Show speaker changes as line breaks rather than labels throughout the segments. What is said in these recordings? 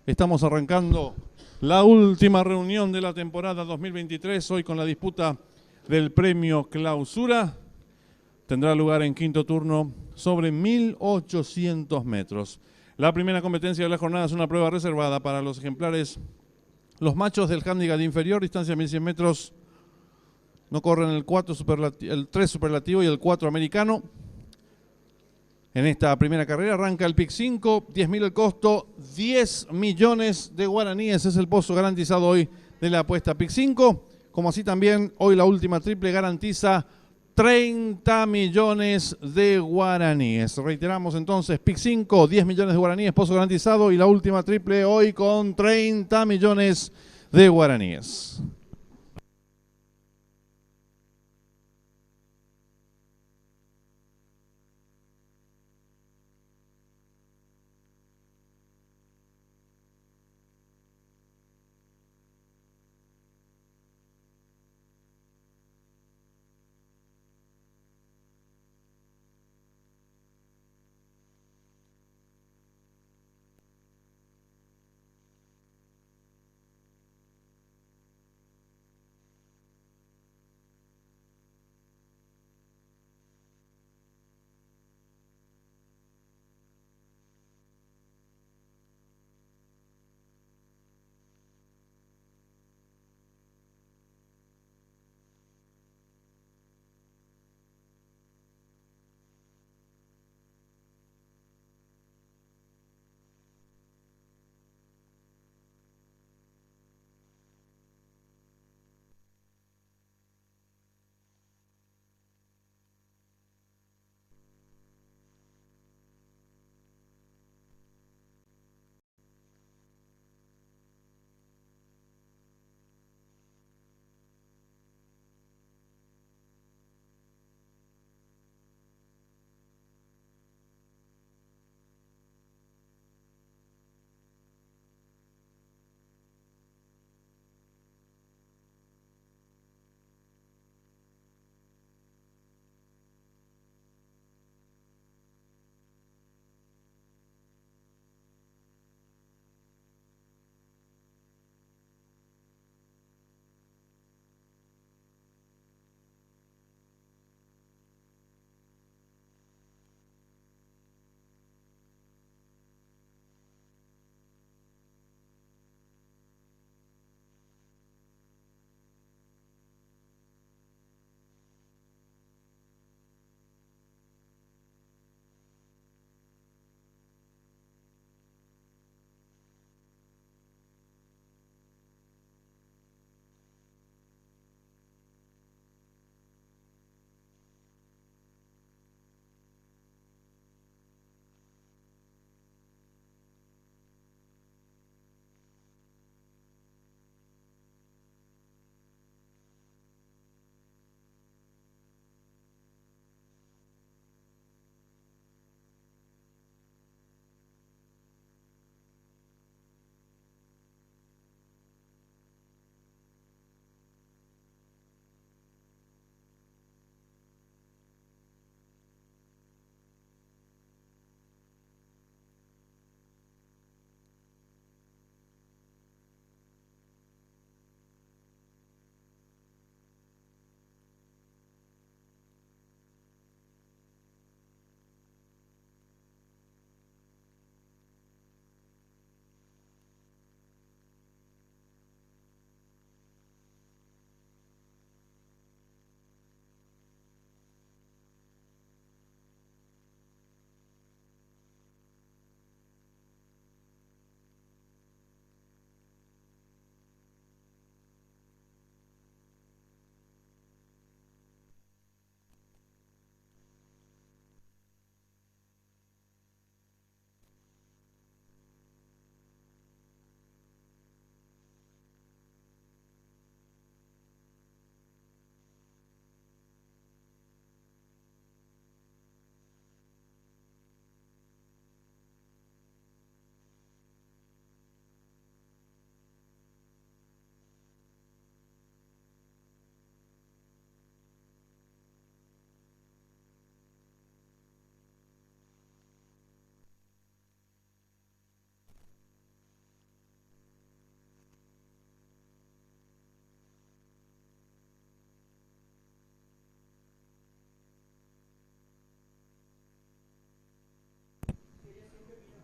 Estamos arrancando la última reunión de la temporada 2023, hoy con la disputa del premio Clausura. Tendrá lugar en quinto turno sobre 1800 metros. La primera competencia de la jornada es una prueba reservada para los ejemplares, los machos del handicap inferior, distancia 1100 metros. No corren el 3 superlativo y el 4 americano. En esta primera carrera arranca el pick 5, 10.000 el costo, 10 millones de guaraníes es el pozo garantizado hoy de la apuesta pick 5. Como así también hoy la última triple garantiza 30 millones de guaraníes. Reiteramos entonces, pick 5, 10 millones de guaraníes, pozo garantizado, y la última triple hoy con 30 millones de guaraníes.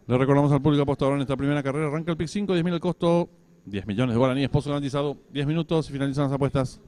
Le recordamos al público apostador en esta primera carrera. Arranca el pick 5, 10.000 el costo, 10 millones de guaraníes, pozo garantizado, 10 minutos y finalizan las apuestas.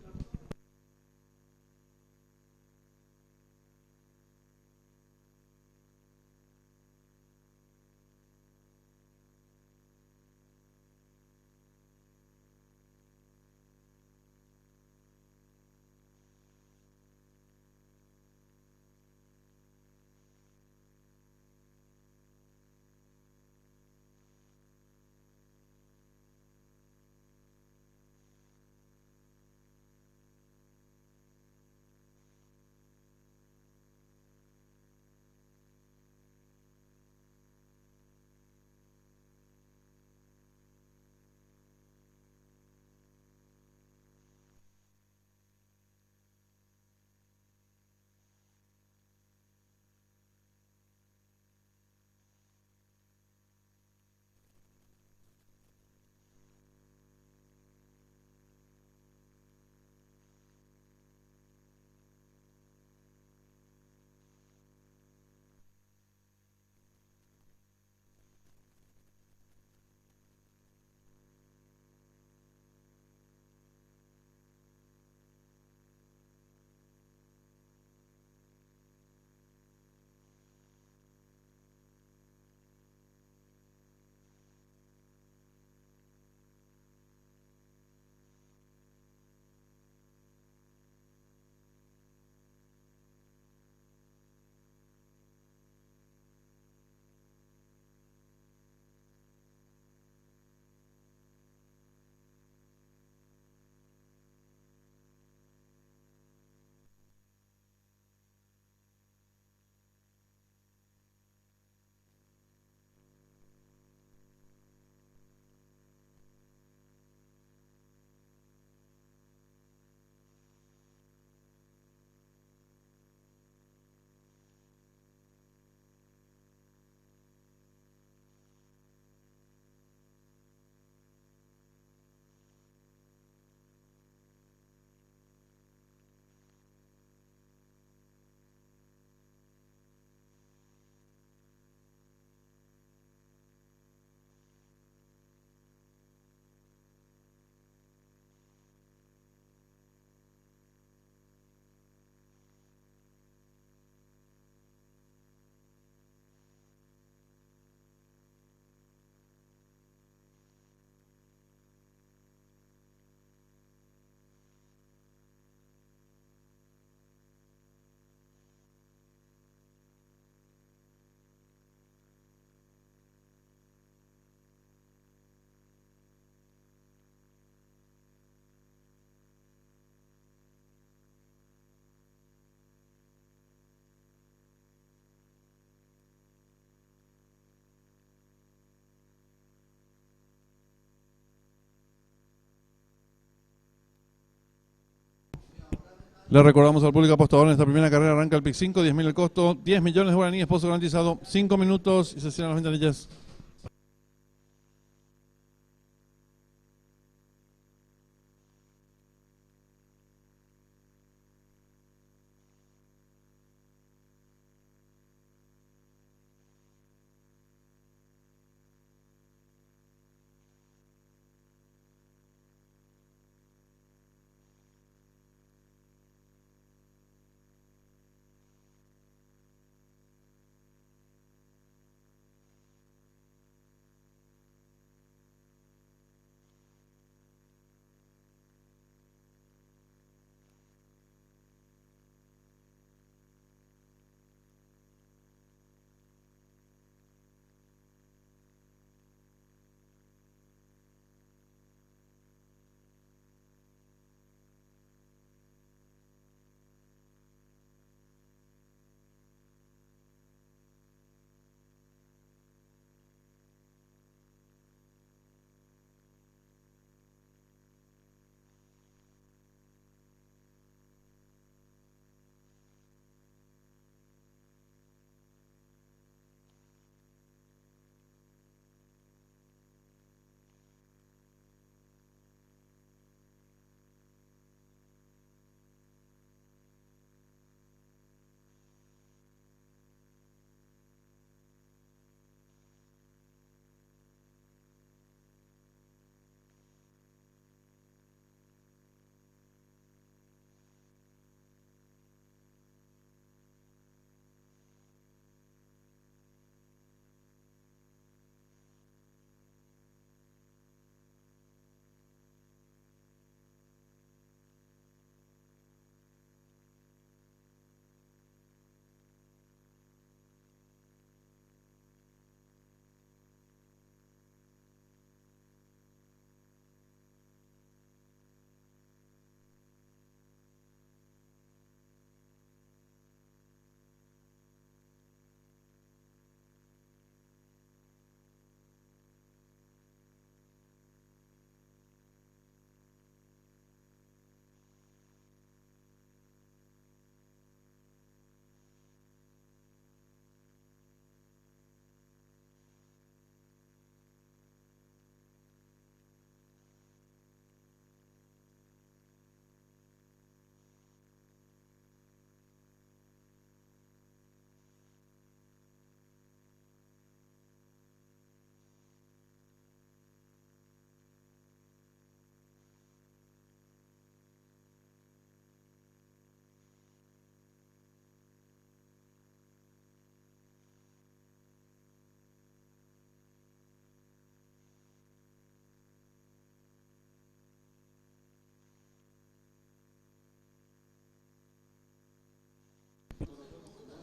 Le recordamos al público apostador en esta primera carrera. Arranca el pick 5, 10.000 el costo, 10 millones de guaraníes, pozo garantizado, 5 minutos y se cierran las ventanillas.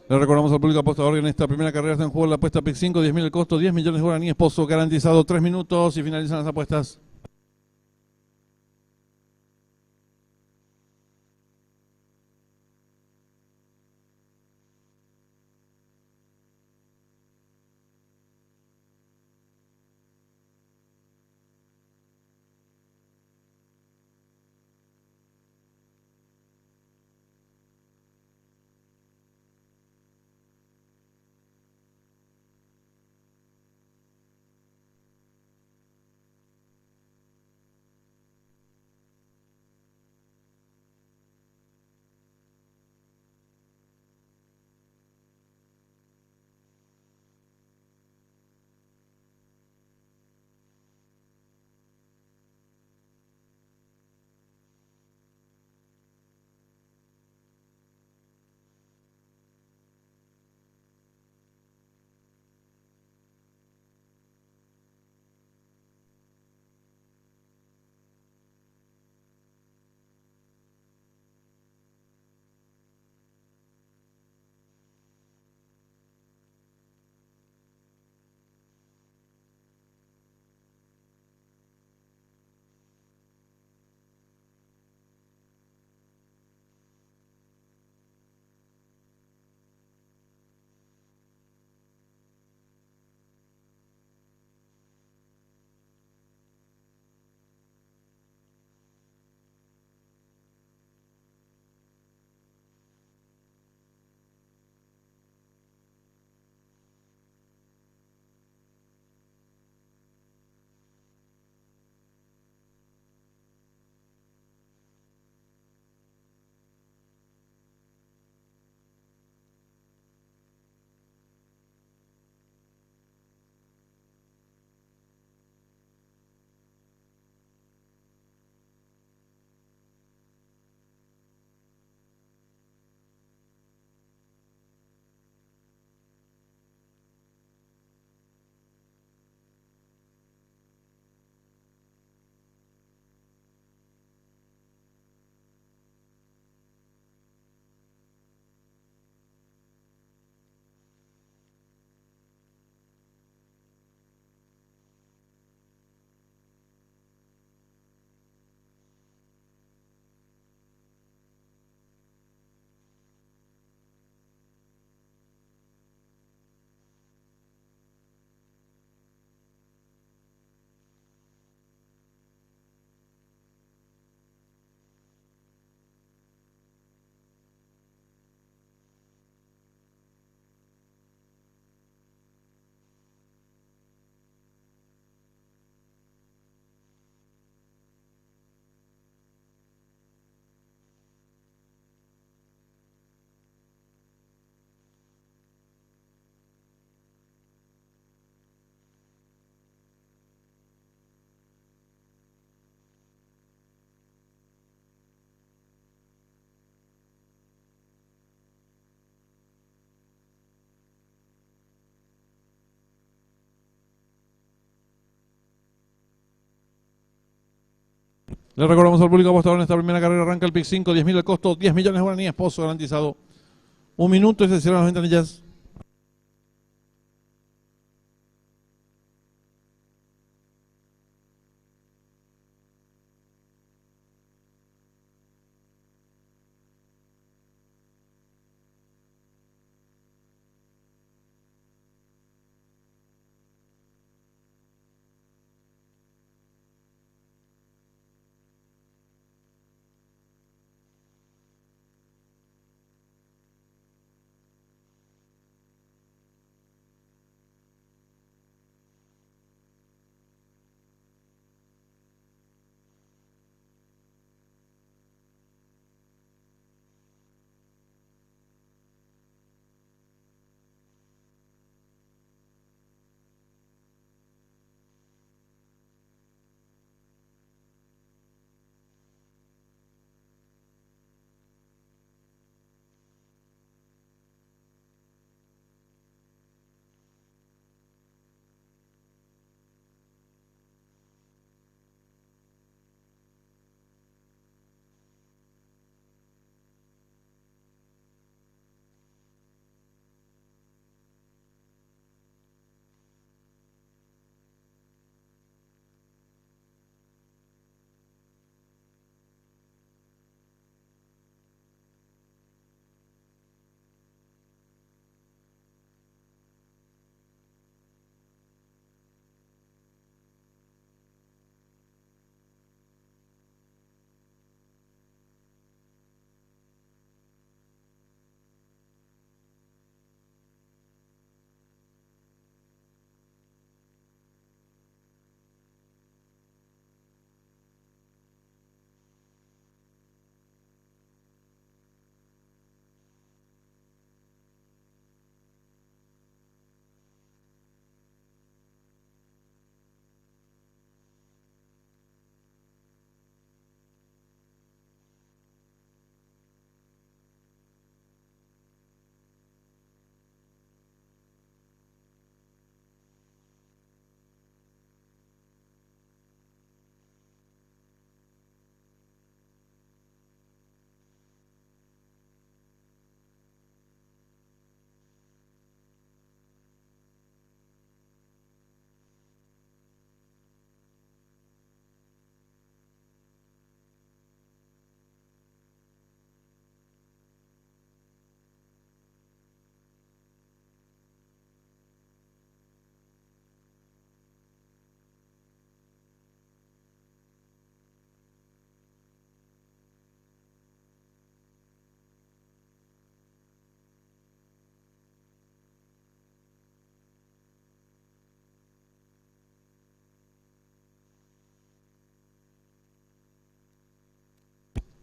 Le recordamos al público apostador que en esta primera carrera está en juego la apuesta PIC 5, 10.000 el costo, 10 millones de guaraníes, pozo garantizado, 3 minutos y finalizan las apuestas. Le recordamos al público apostador en esta primera carrera arranca el PIC 5, 10.000 el costo, 10 millones de guaraníes, pozo garantizado. 1 minuto y se cierran las ventanillas.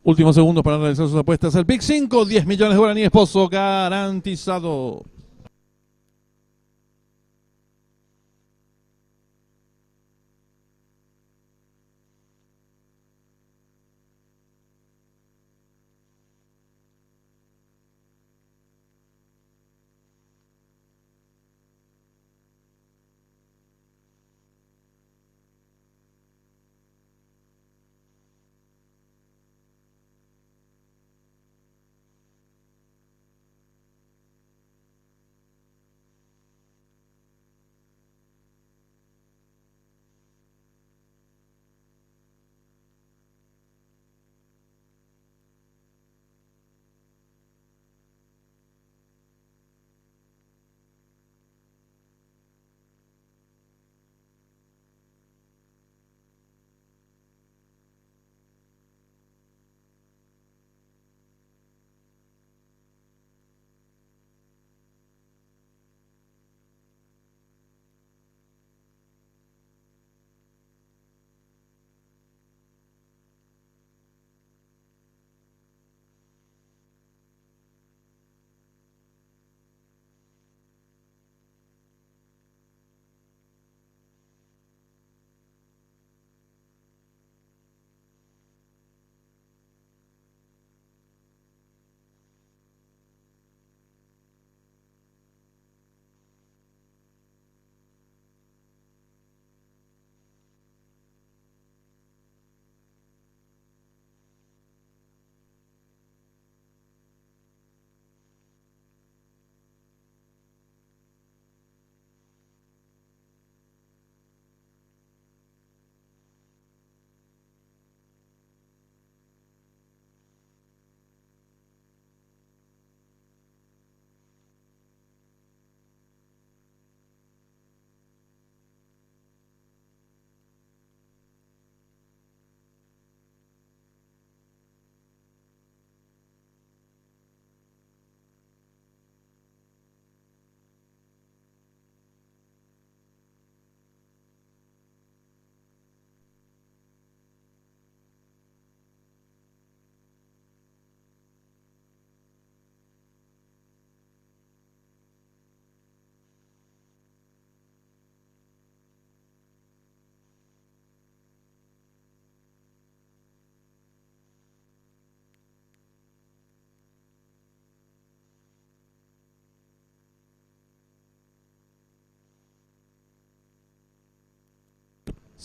Últimos segundos para realizar sus apuestas. El pick 5, 10 millones de guaraníes, Pozo garantizado.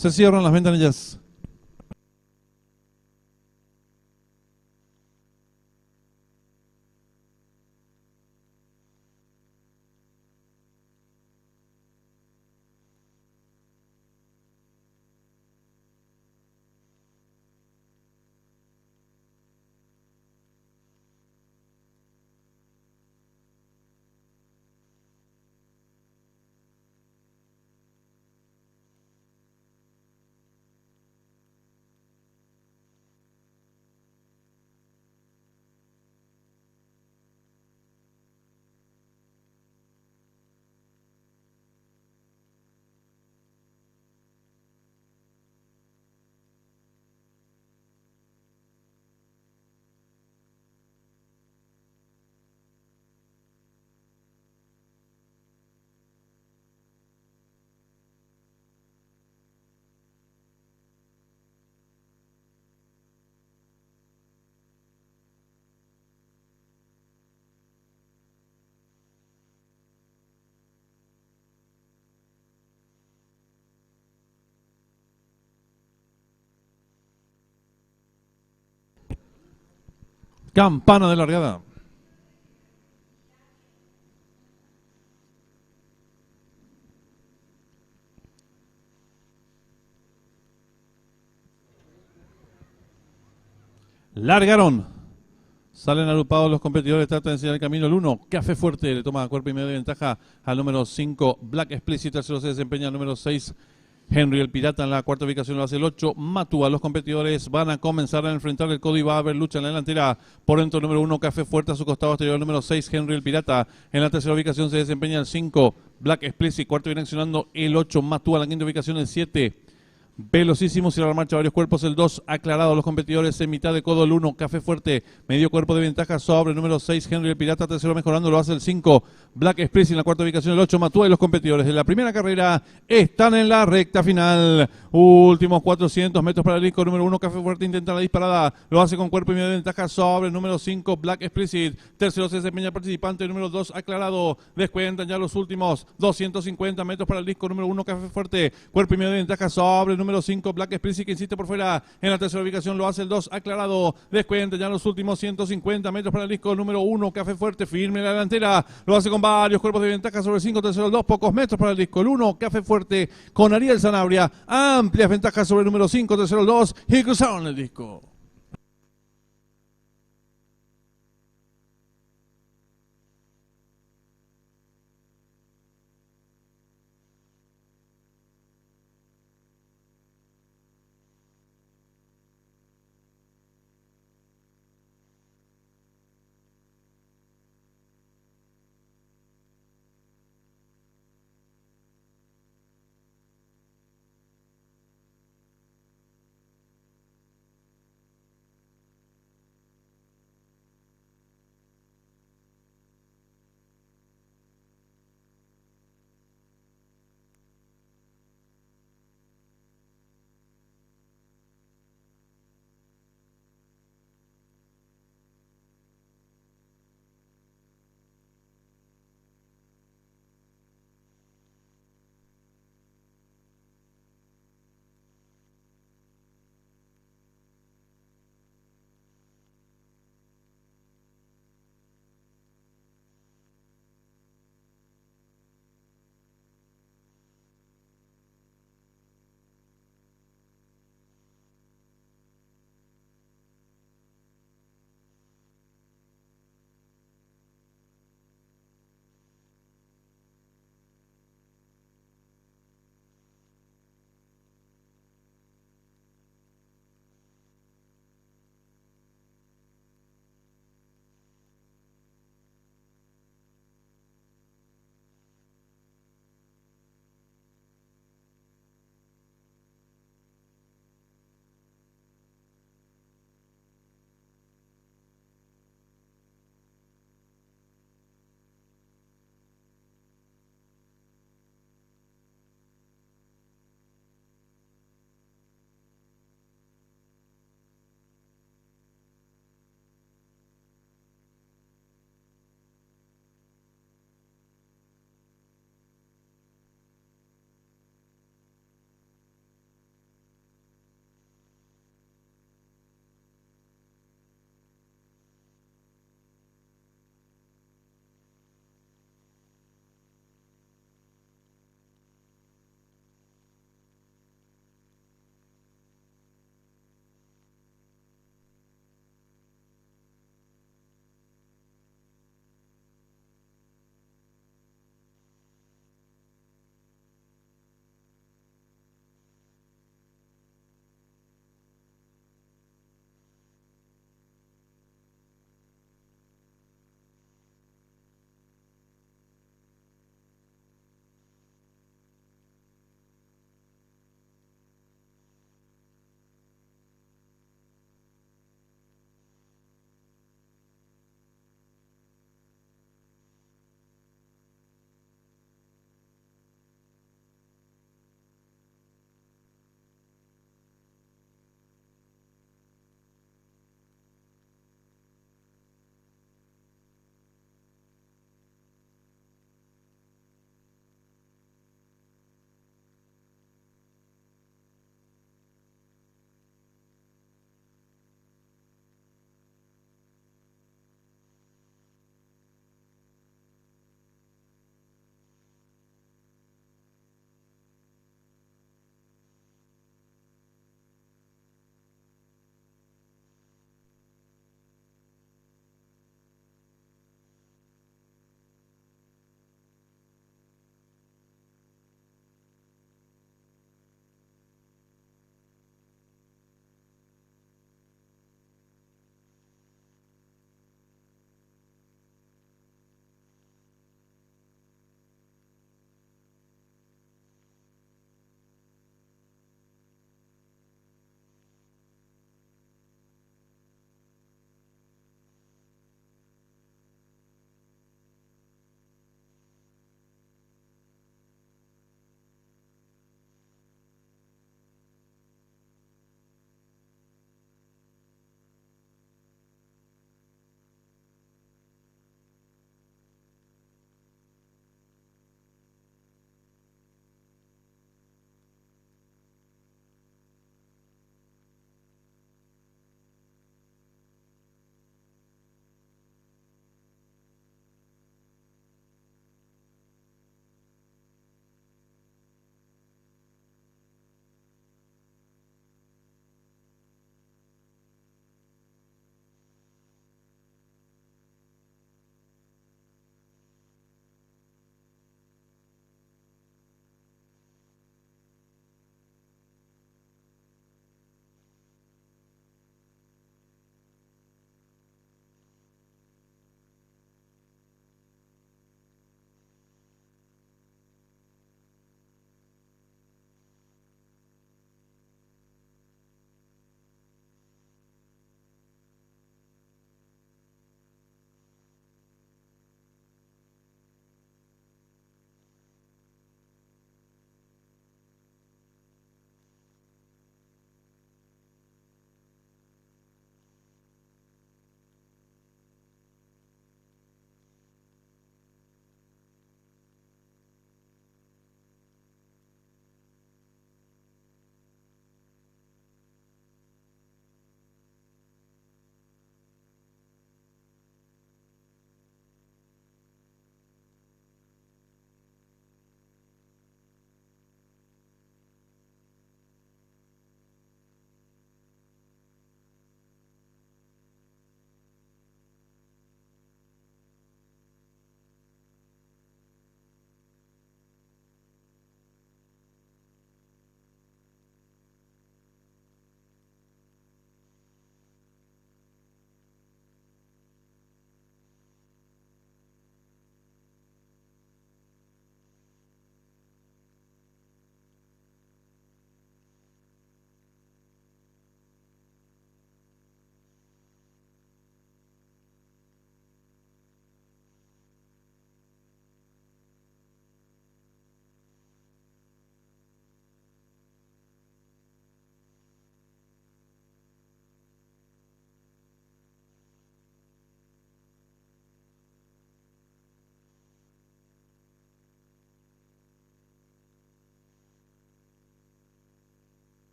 Se cierran las ventanillas. Campana de largada. Largaron. Salen agrupados los competidores, tratan de enseñar el camino. El 1, Café Fuerte, le toma cuerpo y medio de ventaja al número 5, Black Explicit. Tercero se desempeña el número 6, Henry el Pirata. En la cuarta ubicación lo hace el 8, Matúa. Los competidores van a comenzar a enfrentar el codo y va a haber lucha en la delantera. Por dentro el número 1, Café Fuerte, a su costado exterior el número 6, Henry el Pirata. En la tercera ubicación se desempeña el 5, Black Explicit. Cuarto viene accionando el 8, Matúa. En la quinta ubicación el 7, Velocísimo, cierra la marcha varios cuerpos, el 2 aclarado, los competidores en mitad de codo, el 1 Café Fuerte, medio cuerpo de ventaja sobre el número 6 Henry el Pirata, tercero mejorando, lo hace el 5 Black Express en la cuarta ubicación, el 8 Matúa, y los competidores de la primera carrera están en la recta final. Últimos 400 metros para el disco, número 1 Café Fuerte intenta la disparada, lo hace con cuerpo y medio de ventaja sobre el número 5 Black Explicit, tercero se desempeña el participante, número 2 aclarado, descuentan ya los últimos 250 metros para el disco, número 1 Café Fuerte, cuerpo y medio de ventaja sobre el número 5 Black Explicit que insiste por fuera en la tercera ubicación, lo hace el 2 aclarado, descuenta ya los últimos 150 metros para el disco, número 1 Café Fuerte, firme en la delantera, lo hace con varios cuerpos de ventaja sobre el 5, tercero el 2, pocos metros para el disco, el 1 Café Fuerte con Ariel Sanabria, amplias ventajas sobre el número 5, tercero el 2 y cruzaron el disco.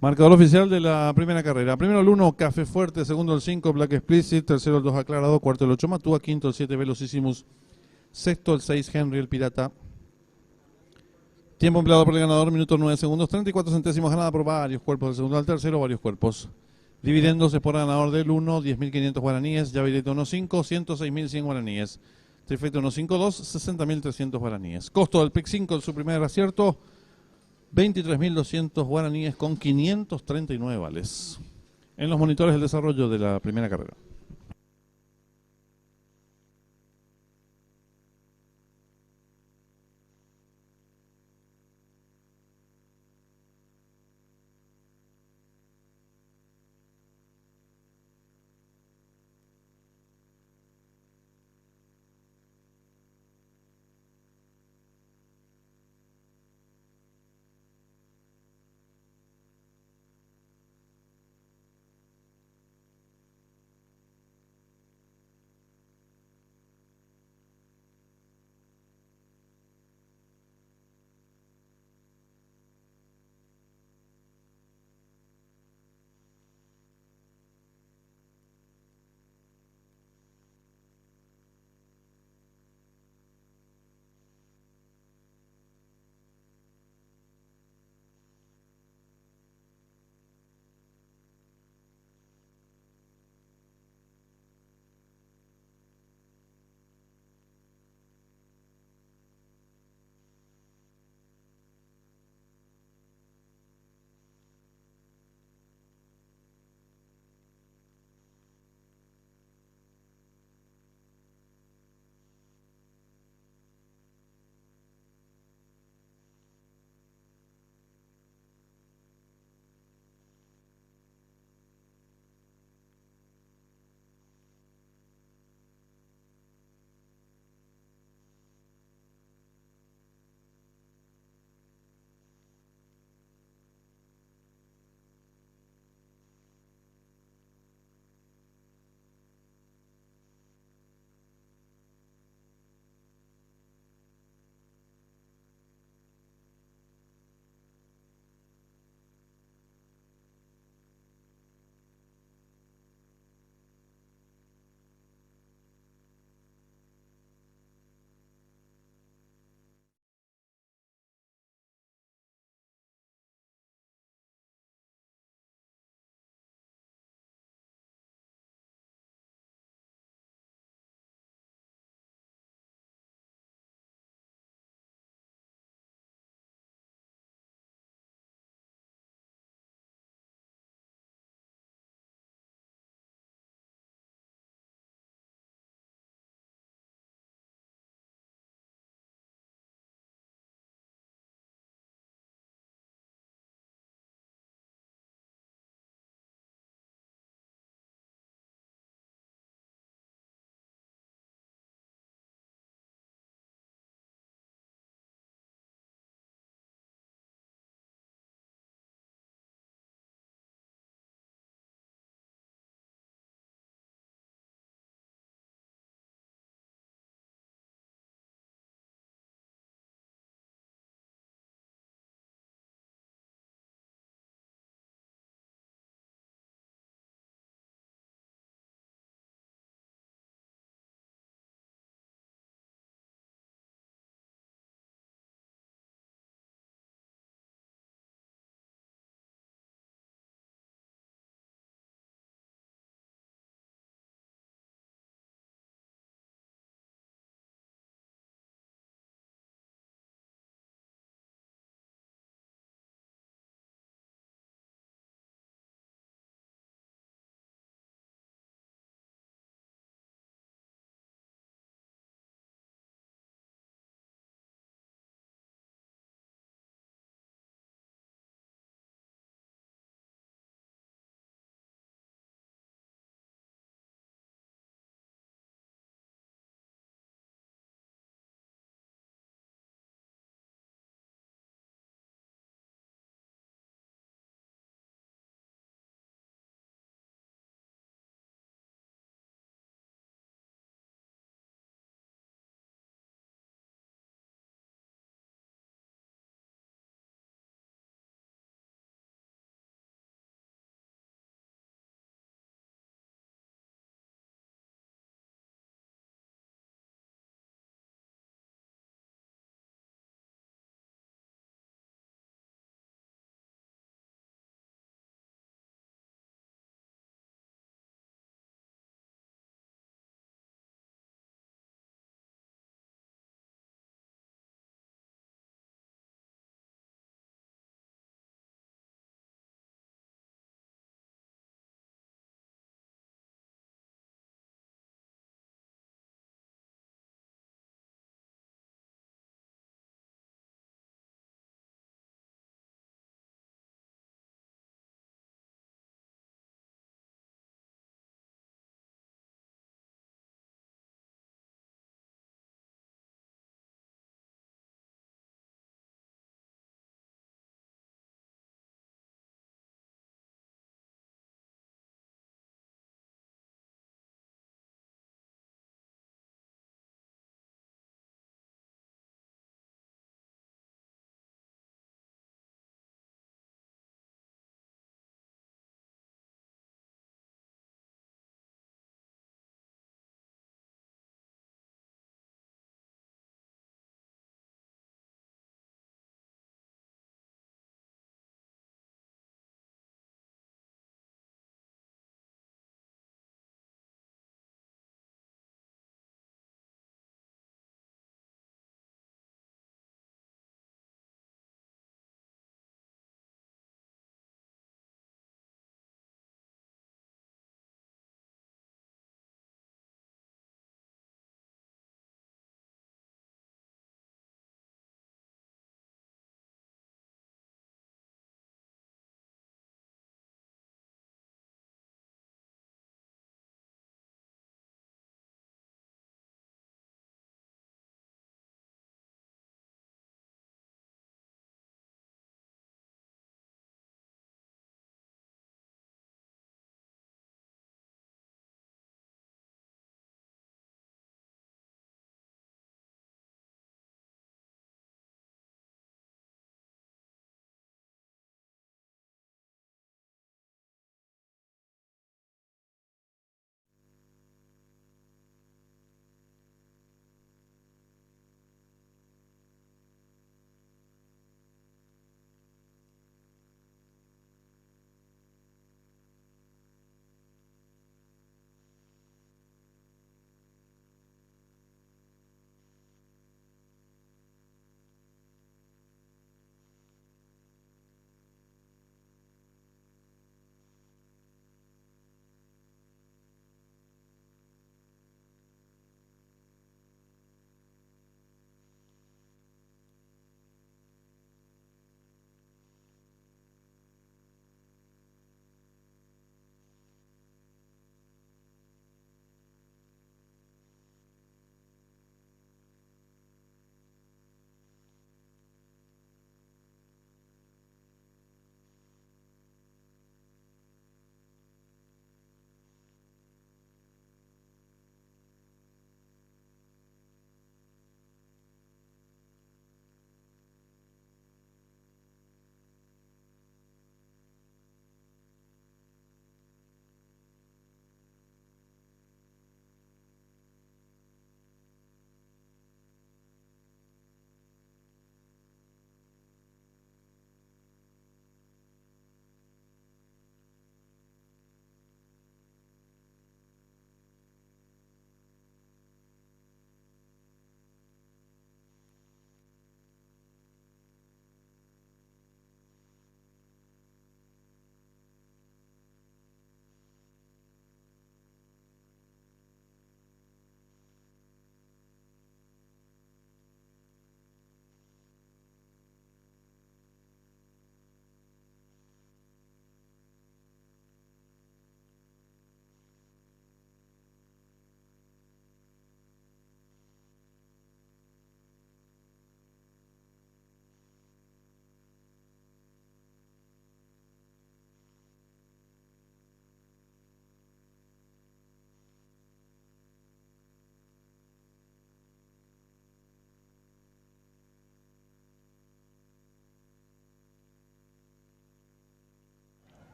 Marcador oficial de la primera carrera. Primero el 1, Café Fuerte. Segundo el 5, Black Explicit. Tercero el 2, Aclarado. Cuarto el 8, Matúa. Quinto el 7, Velocissimus. Sexto el 6, Henry el Pirata. Tiempo empleado por el ganador, minutos 9 segundos, 34 centésimos, ganada por varios cuerpos. Del segundo al tercero, varios cuerpos. Dividendos por ganador del 1, 10.500 guaraníes. Llave directa 1.5, 106.100 guaraníes. Trifecta 1.5.2, 60.300 guaraníes. Costo del PIC 5 en su primer acierto, 23.200 guaraníes con 539 vales. En los monitores del desarrollo de la primera carrera.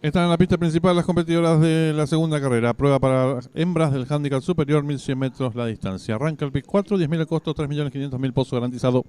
Están en la pista principal las competidoras de la segunda carrera. Prueba para hembras del handicap superior, 1100 metros la distancia. Arranca el pick 4, 10.000 el costo, 3.500.000 pozo garantizado.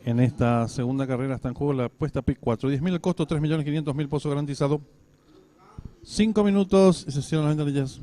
En esta segunda carrera está en juego la apuesta pick 4. 10.000 el costo, 3.500.000 pozo garantizado. 5 minutos y se cierran las ventanillas.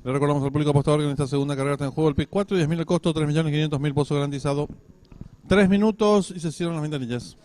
Le recordamos al público apostador que en esta segunda carrera está en juego el pick 4 y 10.000 el costo, 3.500.000 pozo garantizado. 3 minutos y se cierran las ventanillas.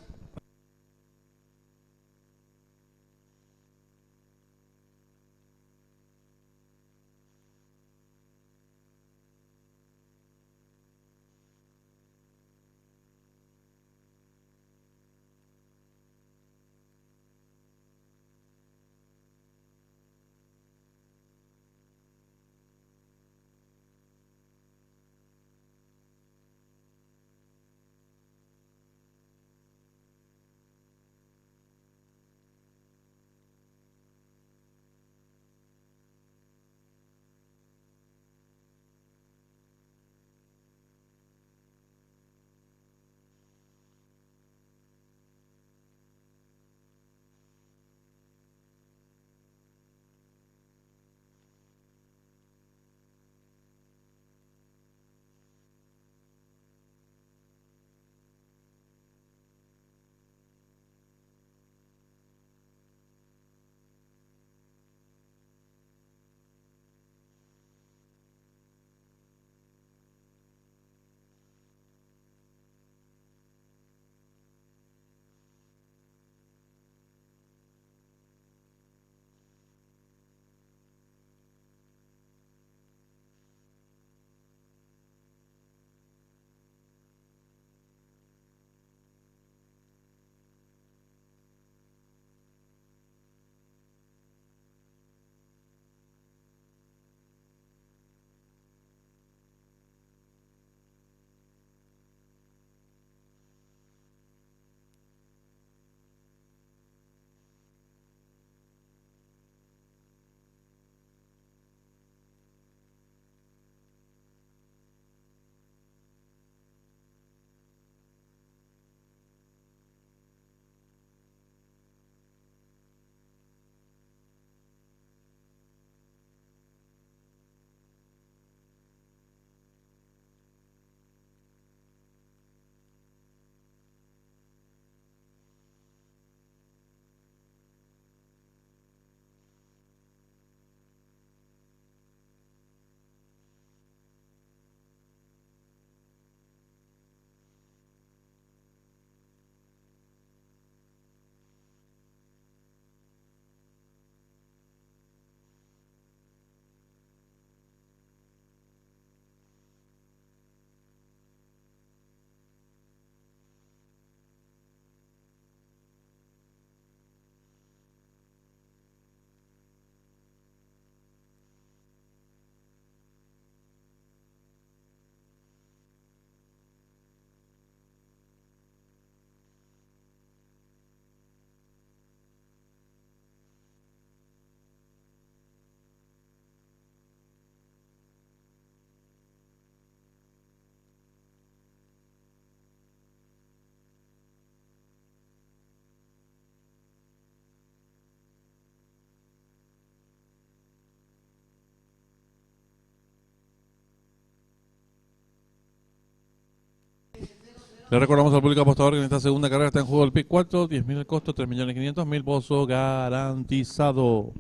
Le recordamos al público apostador que en esta segunda carrera está en juego el pick 4, 10.000 el costo, 3.500.000 pozo garantizado.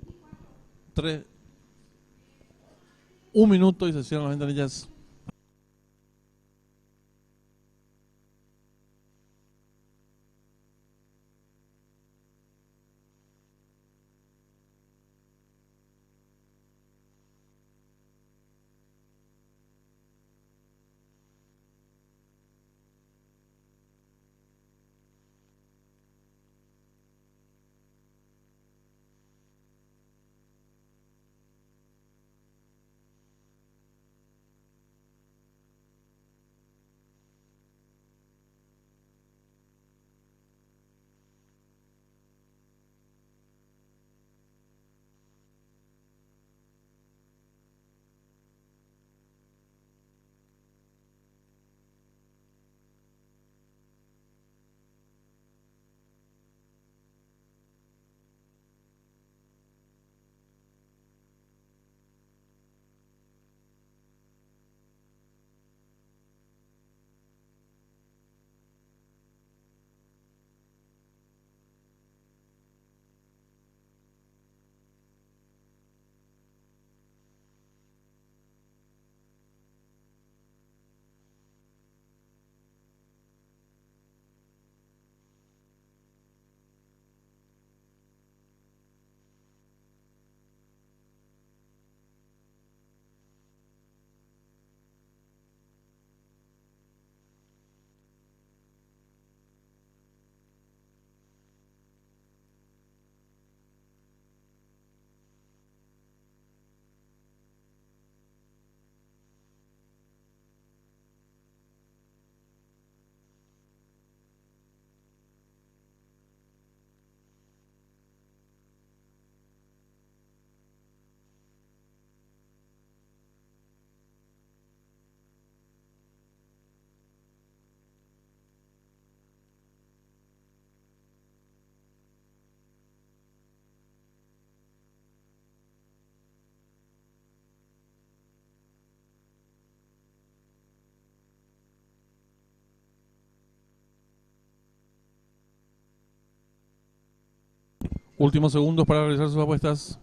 1 minuto y se cierran las ventanillas. Últimos segundos para realizar sus apuestas.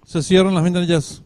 Se cierran las ventanillas.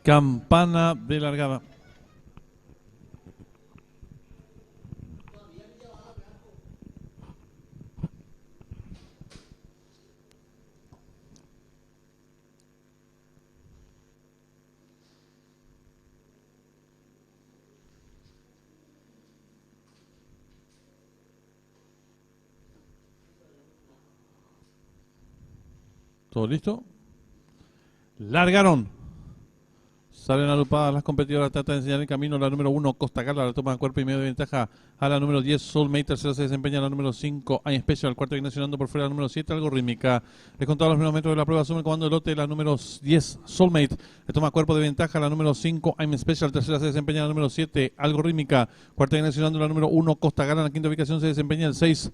Campana de largada. ¿Todo listo? Largaron. Salen agrupadas las competidoras, trata de enseñar el camino. La número 1, Costa Gala, la toma cuerpo y medio de ventaja a la número 10, Soulmate. Tercera se desempeña la número 5, I'm Special. Cuarto viene accionando por fuera la número 7, Algo Rítmica. Les contaba los primeros metros de la prueba, asume el comando de lote la número 10, Soulmate. Le toma cuerpo de ventaja a la número 5, I'm Special. Tercera se desempeña la número 7, Algo Rítmica. Cuarta viene accionando la número 1, Costa Gala. En la quinta ubicación se desempeña el 6,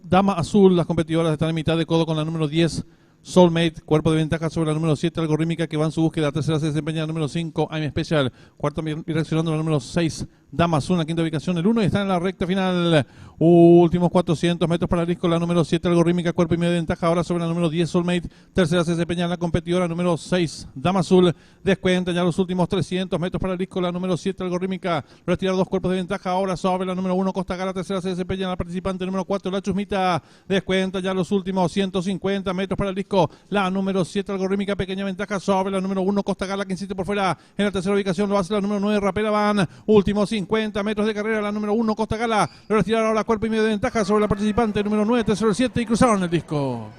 Dama Azul. Las competidoras están en mitad de codo con la número 10, Soulmate. Cuerpo de ventaja sobre la número 7, Algo Rítmica, que va en su búsqueda. Tercera se desempeña la número 5, I'm Special. Cuarto reaccionando la número 6, Dama Azul. En la quinta ubicación el 1 y está en la recta final. Últimos 400 metros para el disco. La número 7, Algo Rítmica, cuerpo y medio de ventaja ahora sobre la número 10, Soulmate. Tercera se desempeña la competidora número 6, Dama Azul. Descuenta ya los últimos 300 metros para el disco. La número 7, Algo Rítmica. Retirar dos cuerpos de ventaja ahora sobre la número 1, Costa Gala. Tercera se desempeña la participante número 4, La Chusmita. Descuenta ya los últimos 150 metros para el disco. La número 7, Algo Rítmica, pequeña ventaja sobre la número 1, Costa Gala, que insiste por fuera. En la tercera ubicación lo hace la número 9, Rapera Van. Últimos 50 metros de carrera. La número 1, Costa Gala. Lo retirar ahora cuerpo y medio de ventaja sobre la participante número 9, tercero 7 y cruzaron el disco.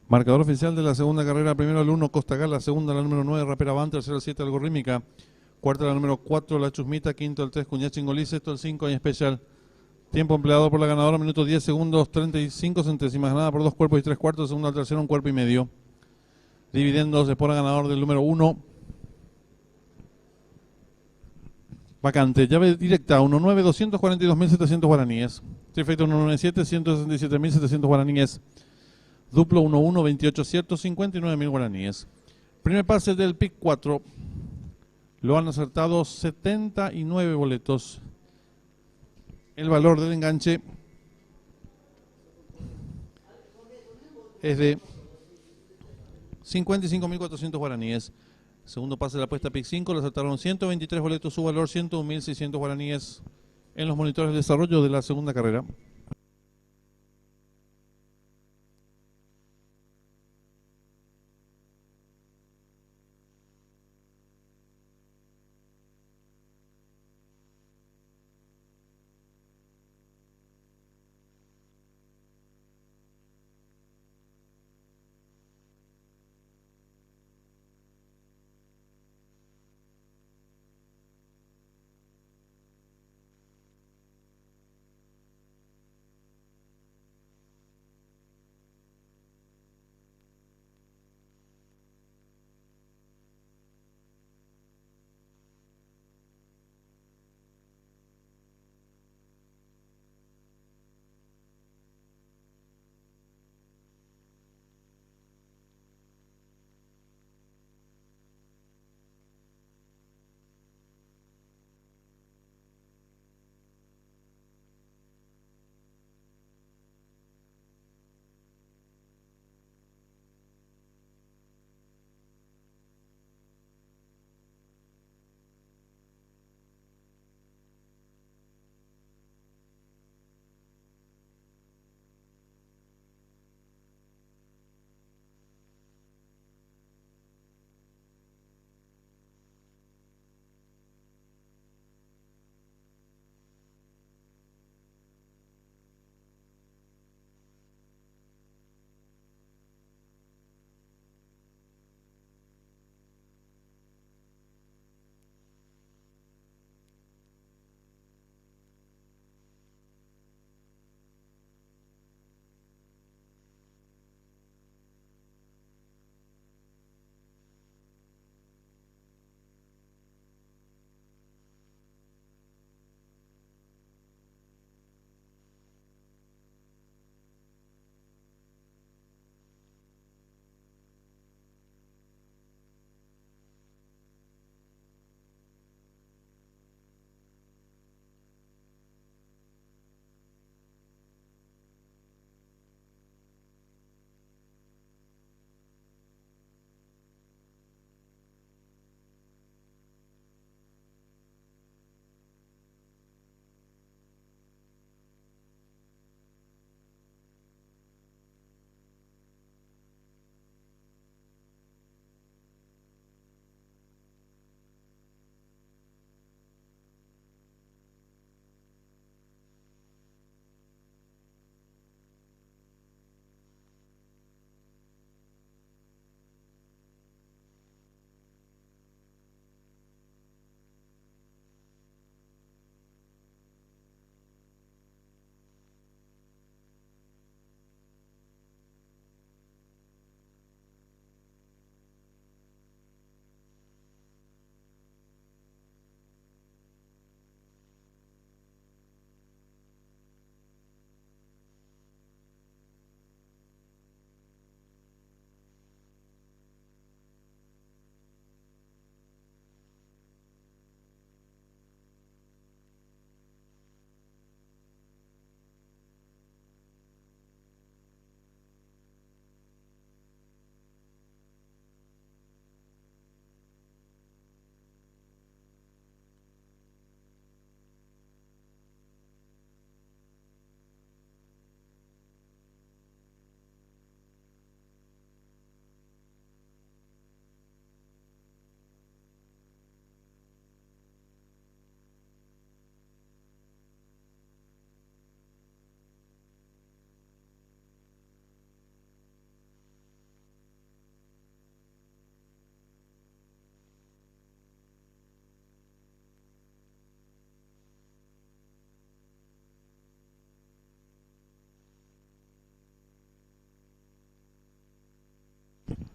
Marcador oficial de la segunda carrera, primero el 1 Costa Gala, segunda la número 9 Rapera Van, tercero el 7 Algorrímica, cuarta la número 4 La Chusmita, quinto el 3 Cuñá Chingolí, sexto el 5 Especial. Tiempo empleado por la ganadora, minutos 10 segundos, 35 centésimas, ganada por 2 cuerpos y 3 cuartos, segunda al tercero, 1 cuerpo y medio. Dividendos de por ganador del número 1. Vacante, llave directa, 1-9, 242.700 guaraníes. Trifecta 197, 167.700 guaraníes. Duplo 1-1, 28 aciertos, 59.000 guaraníes. Primer pase del PIC 4. Lo han acertado 79 boletos. El valor del enganche es de 55.400 guaraníes. Segundo pase de la apuesta PIC 5, le acertaron 123 boletos, su valor 101.600 guaraníes en los monitores de desarrollo de la segunda carrera.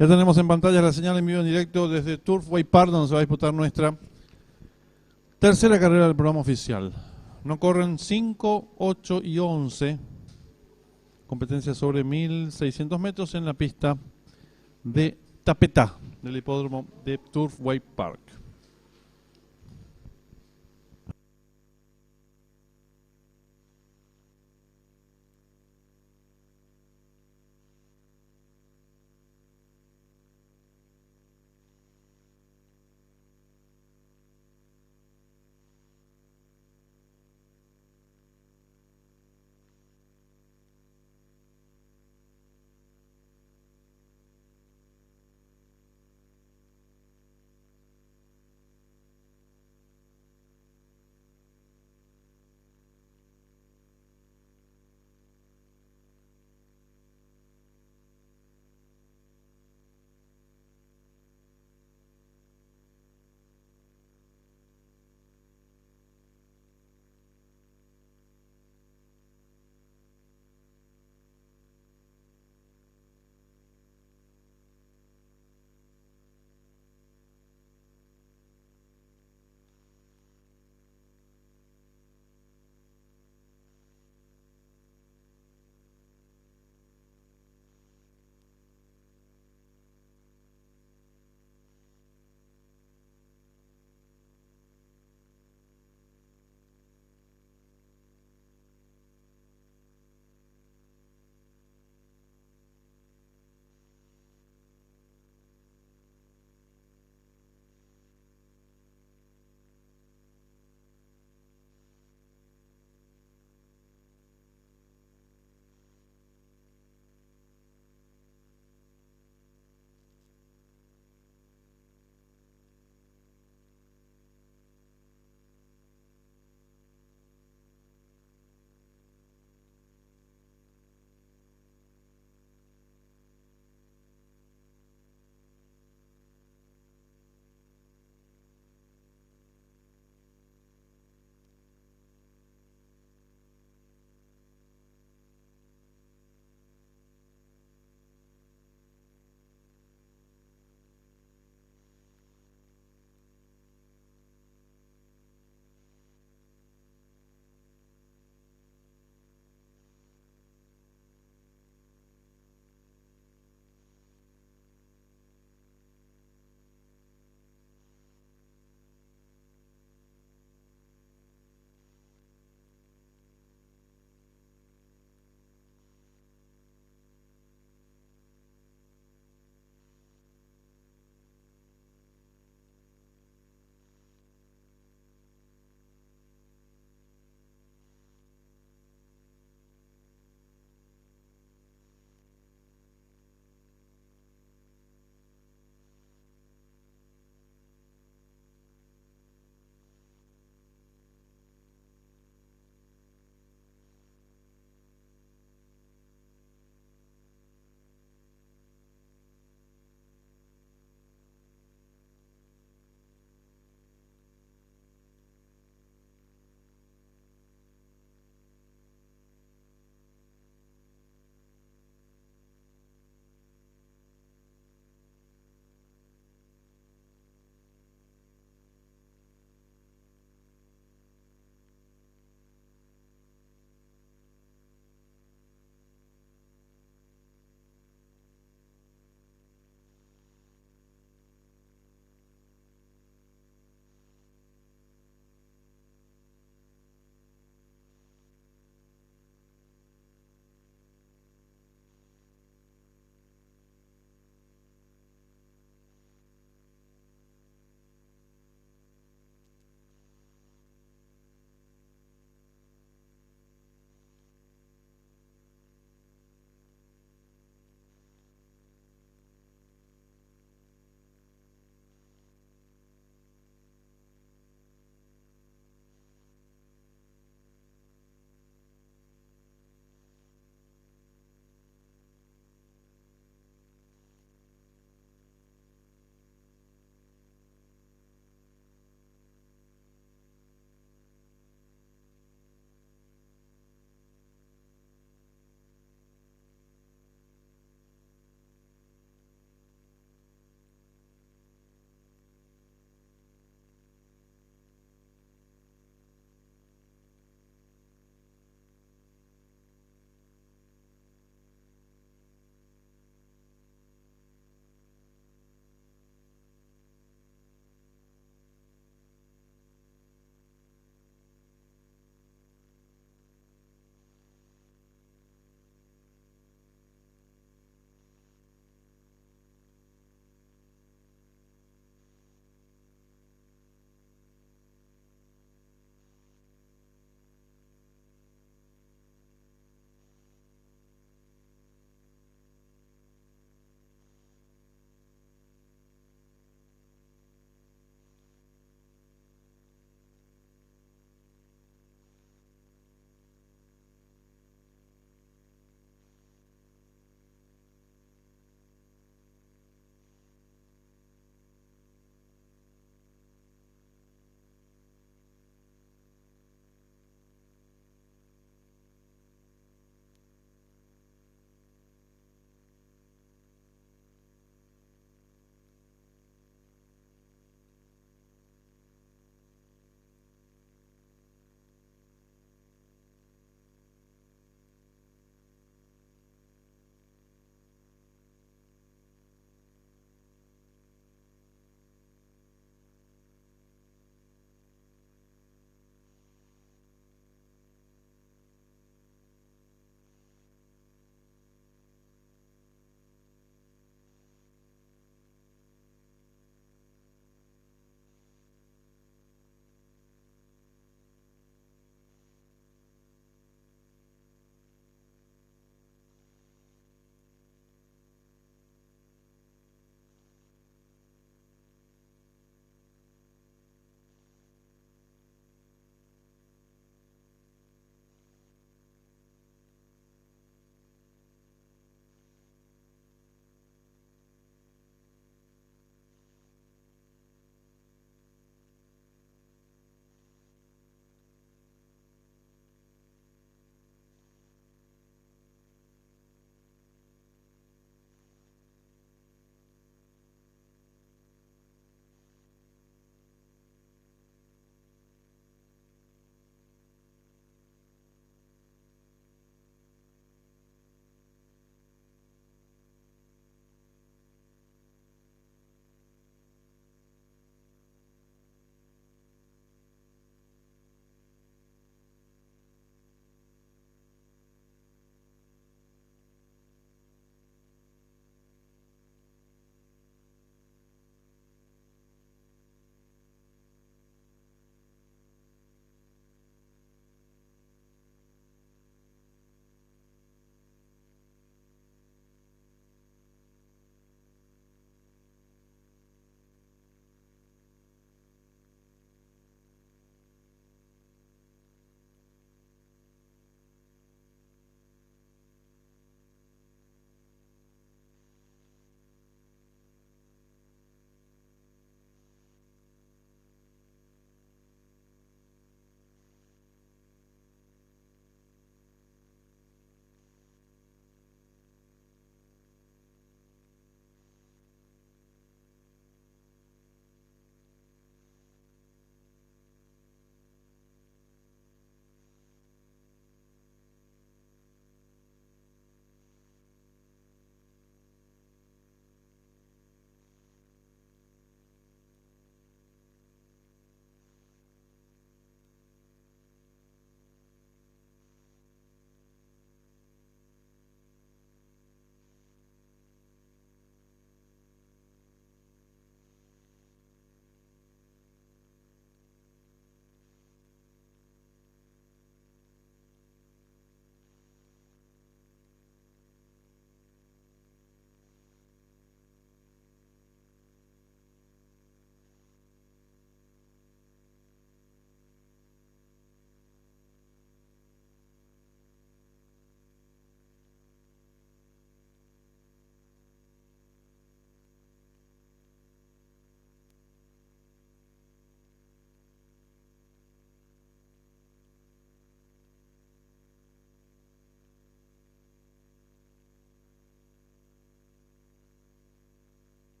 Ya tenemos en pantalla la señal en vivo en directo desde Turfway Park, donde se va a disputar nuestra tercera carrera del programa oficial. No corren 5, 8 y 11. Competencia sobre 1.600 metros en la pista de Tapetá, del hipódromo de Turfway Park.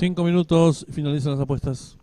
5 minutos, finalizan las apuestas.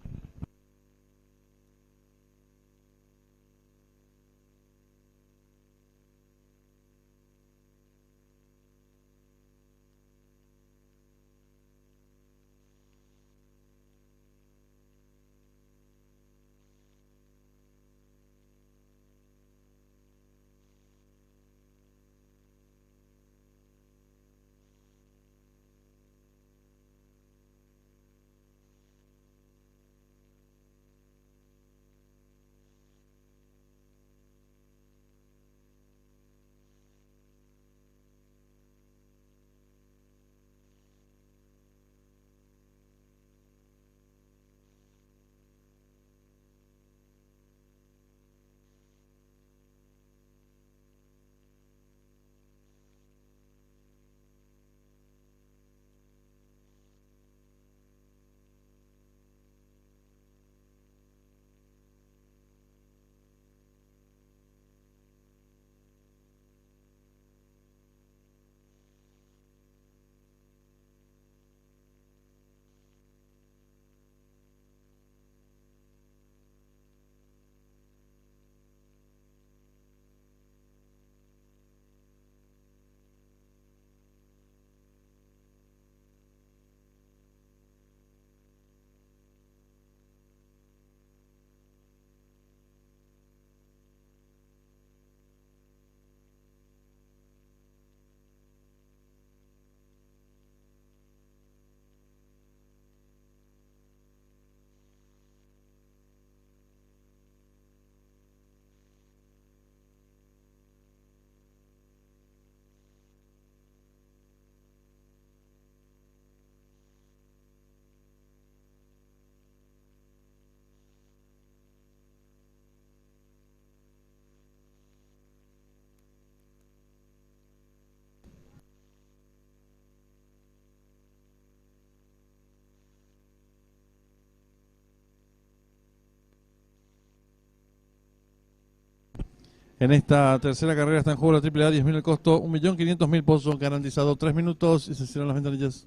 En esta tercera carrera está en juego la AAA, 10.000 el costo, 1.500.000 pozos garantizado, 3 minutos y se cierran las ventanillas.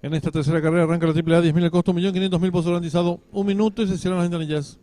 En esta tercera carrera arranca la AAA, 10.000 el costo, 1.500.000 pozo garantizado, 1 minuto y se cierran las ventanillas.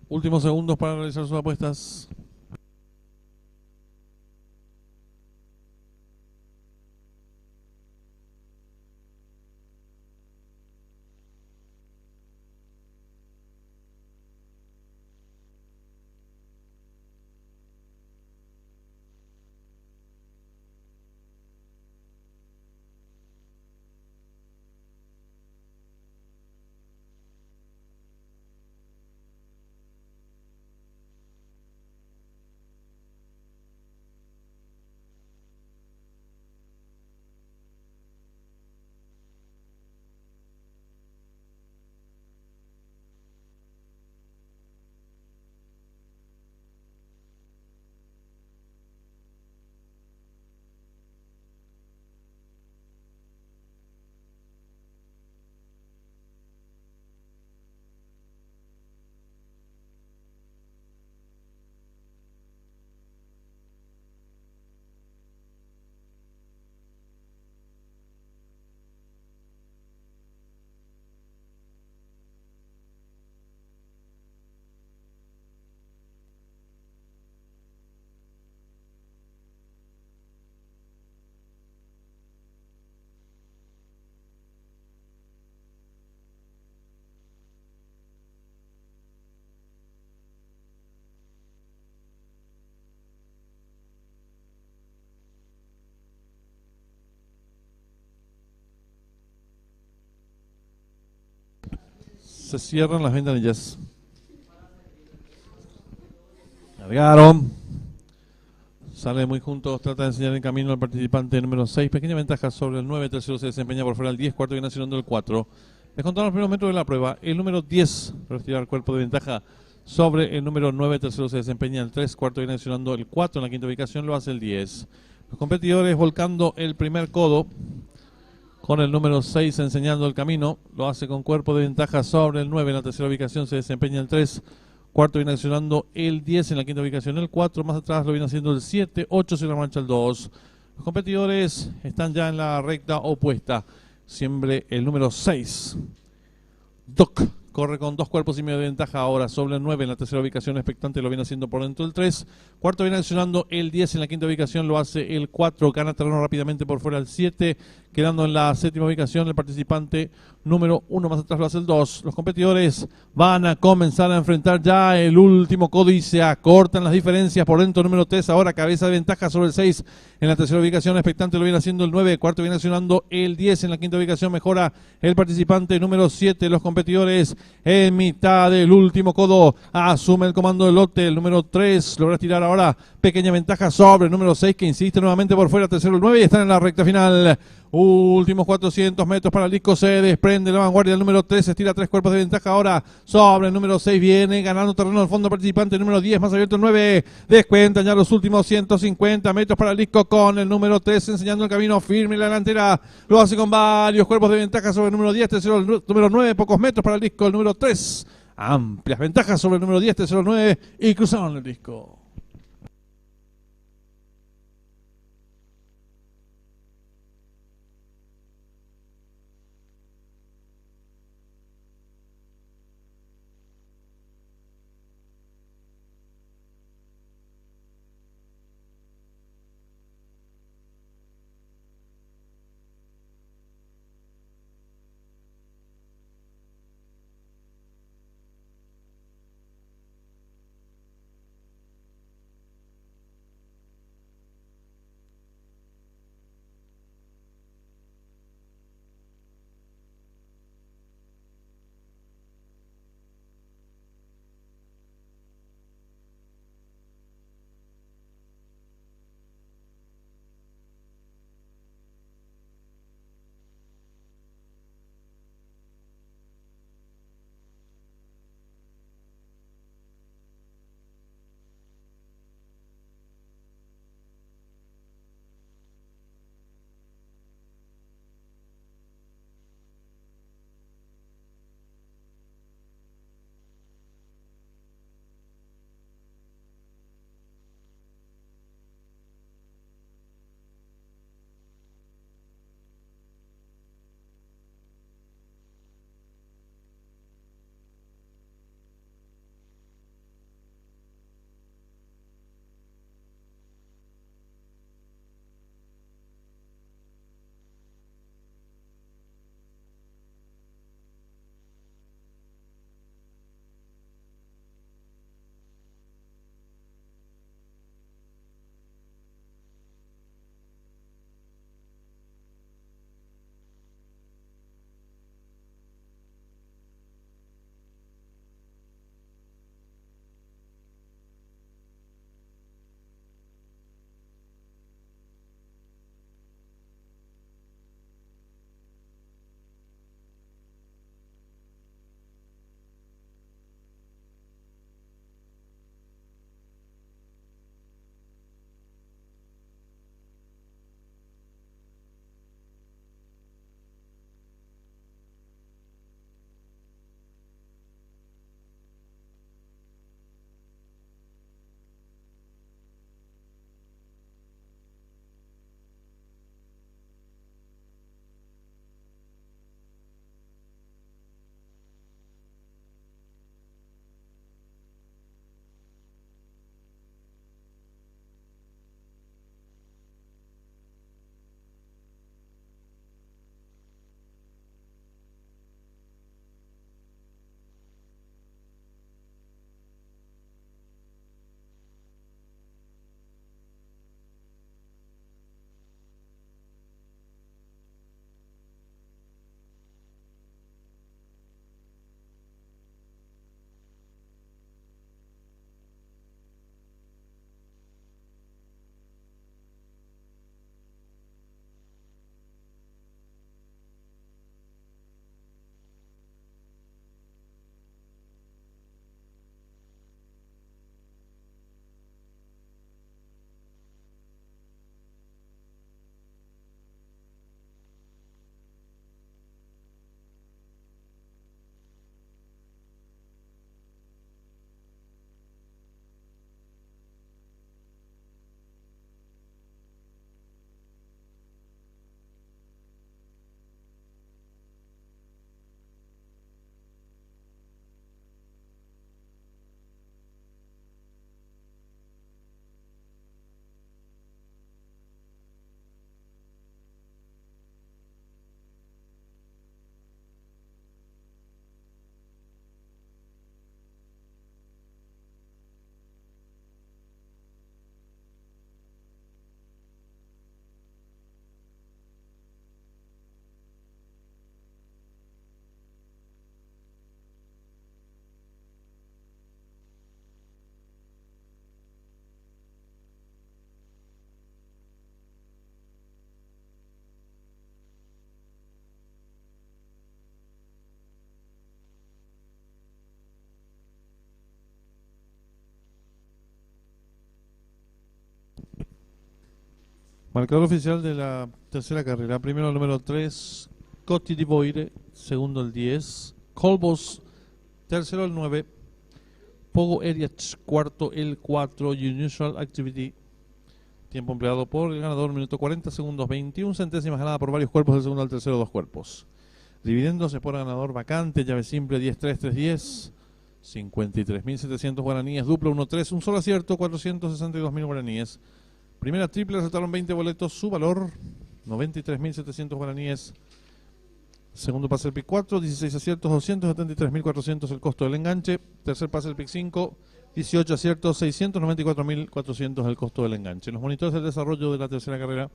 Últimos segundos para realizar sus apuestas. Se cierran las ventanillas. Largaron. Sale muy juntos, trata de enseñar el camino al participante número 6. Pequeña ventaja sobre el 9. Tercero se desempeña por fuera el 10. Cuarto viene accionando el 4. Descontaron los primeros metros de la prueba. El número 10 retirar el cuerpo de ventaja sobre el número 9. Tercero se desempeña el 3. Cuarto viene accionando el 4. En la quinta ubicación lo hace el 10. Los competidores volcando el primer codo con el número 6 enseñando el camino. Lo hace con cuerpo de ventaja sobre el 9. En la tercera ubicación se desempeña el 3. Cuarto viene accionando el 10, en la quinta ubicación el 4, más atrás lo viene haciendo el 7, 8 se la marcha el 2. Los competidores están ya en la recta opuesta. Siempre el número 6. Doc corre con 2 cuerpos y medio de ventaja ahora sobre el 9 en la tercera ubicación. Expectante lo viene haciendo por dentro el 3. Cuarto viene accionando el 10 en la quinta ubicación. Lo hace el 4. Gana terreno rápidamente por fuera el 7. Quedando en la séptima ubicación el participante número 1. Más atrás lo hace el 2. Los competidores van a comenzar a enfrentar ya el último codo y se acortan las diferencias por dentro. Número 3 ahora cabeza de ventaja sobre el 6 en la tercera ubicación. Expectante lo viene haciendo el 9. Cuarto viene accionando el 10 en la quinta ubicación. Mejora el participante número 7. Los competidores en mitad del último codo asume el comando del lote. El número 3 logra tirar ahora pequeña ventaja sobre el número 6 que insiste nuevamente por fuera. Tercero el 9 y están en la recta final. Últimos 400 metros para el disco. Se desprende la vanguardia del número 3. Estira 3 cuerpos de ventaja ahora sobre el número 6. Viene ganando terreno al fondo participante número 10. Más abierto el 9. Descuentan ya los últimos 150 metros para el disco con el número 3 enseñando el camino firme en la delantera. Lo hace con varios cuerpos de ventaja sobre el número 10. Tercero el número 9. Pocos metros para el disco el número 3. Amplias ventajas sobre el número 10. Tercero el 9. Y cruzaron el disco. Marcador oficial de la tercera carrera. Primero el número 3, Cotti di Boire. Segundo el 10, Colbos. Tercero el 9, Pogo Eriach. Cuarto el 4, Unusual Activity. Tiempo empleado por el ganador, minuto 40 segundos 21 centésimas, ganada por varios cuerpos del segundo al tercero, 2 cuerpos. Dividendos por ganador vacante, llave simple 10-3-3-10, 53.700 guaraníes, duplo 1-3, un solo acierto, 462.000 guaraníes. Primera triple, resultaron 20 boletos, su valor 93.700 guaraníes. Segundo pase el pick 4, 16 aciertos, 273.400 el costo del enganche. Tercer pase el pick 5, 18 aciertos, 694.400 el costo del enganche. Los monitores del desarrollo de la tercera carrera.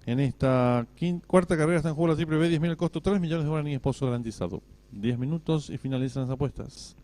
En esta cuarta carrera está en juego la triple B, 10.000 el costo, 3 millones de guaraníes, pozo garantizado. 10 minutos y finalizan las apuestas.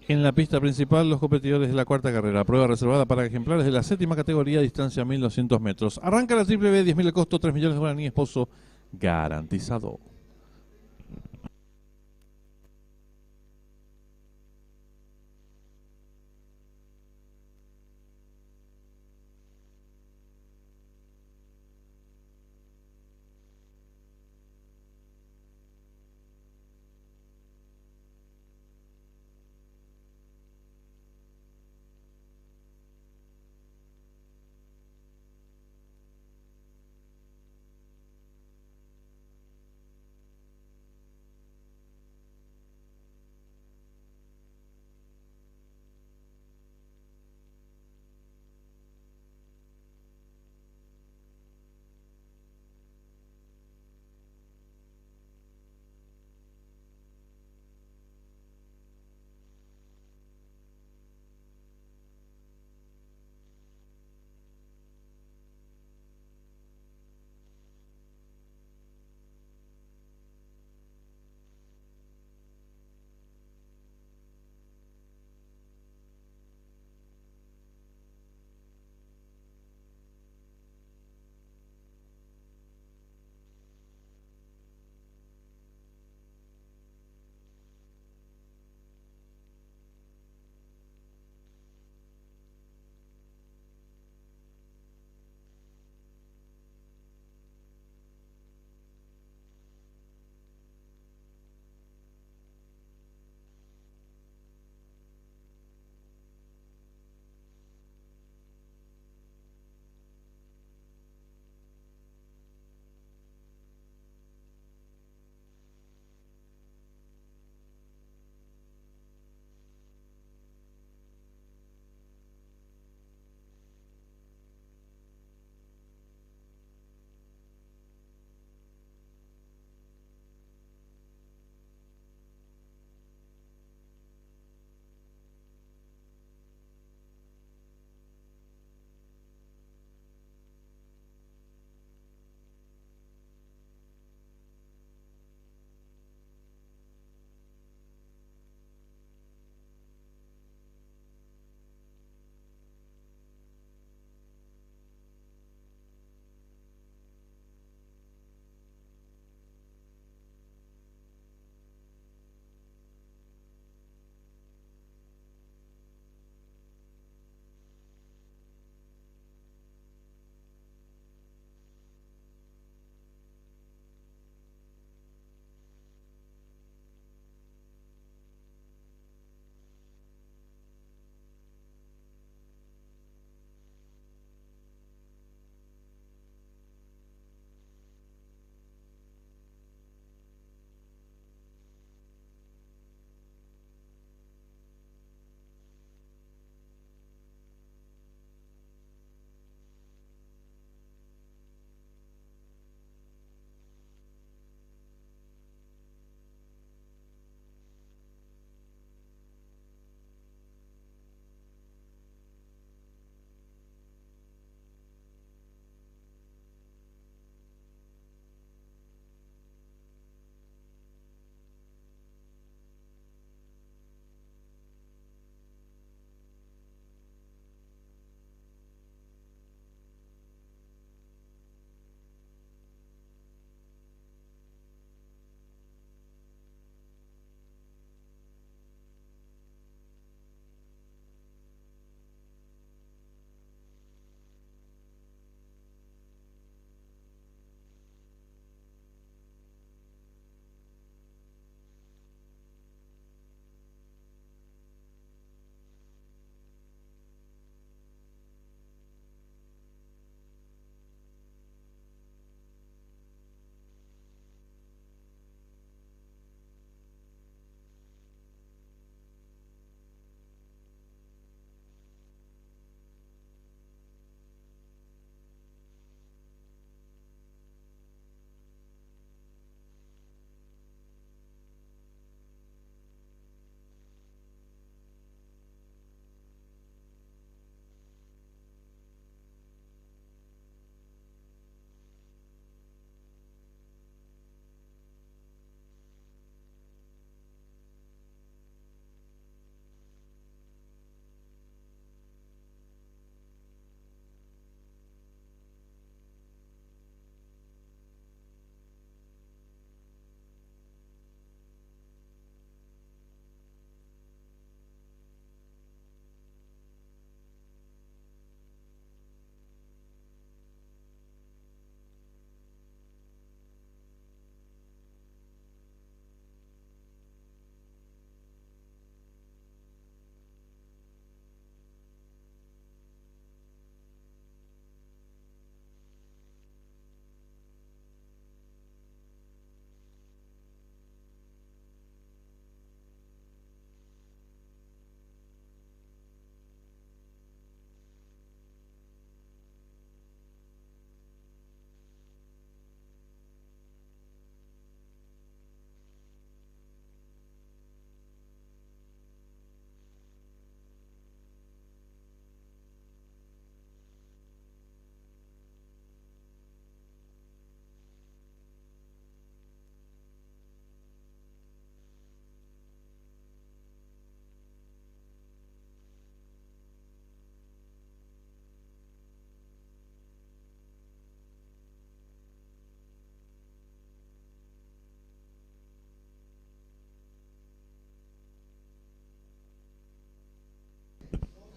En la pista principal, los competidores de la cuarta carrera. Prueba reservada para ejemplares de la séptima categoría, distancia 1.200 metros. Arranca la triple B, 10.000 el costo, 3 millones de guaraníes, pozo garantizado.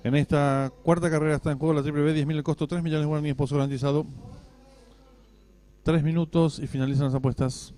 En esta cuarta carrera está en juego la Triple B, 10.000 el costo, 3 millones de guaraníes, pozo garantizado. 3 minutos y finalizan las apuestas.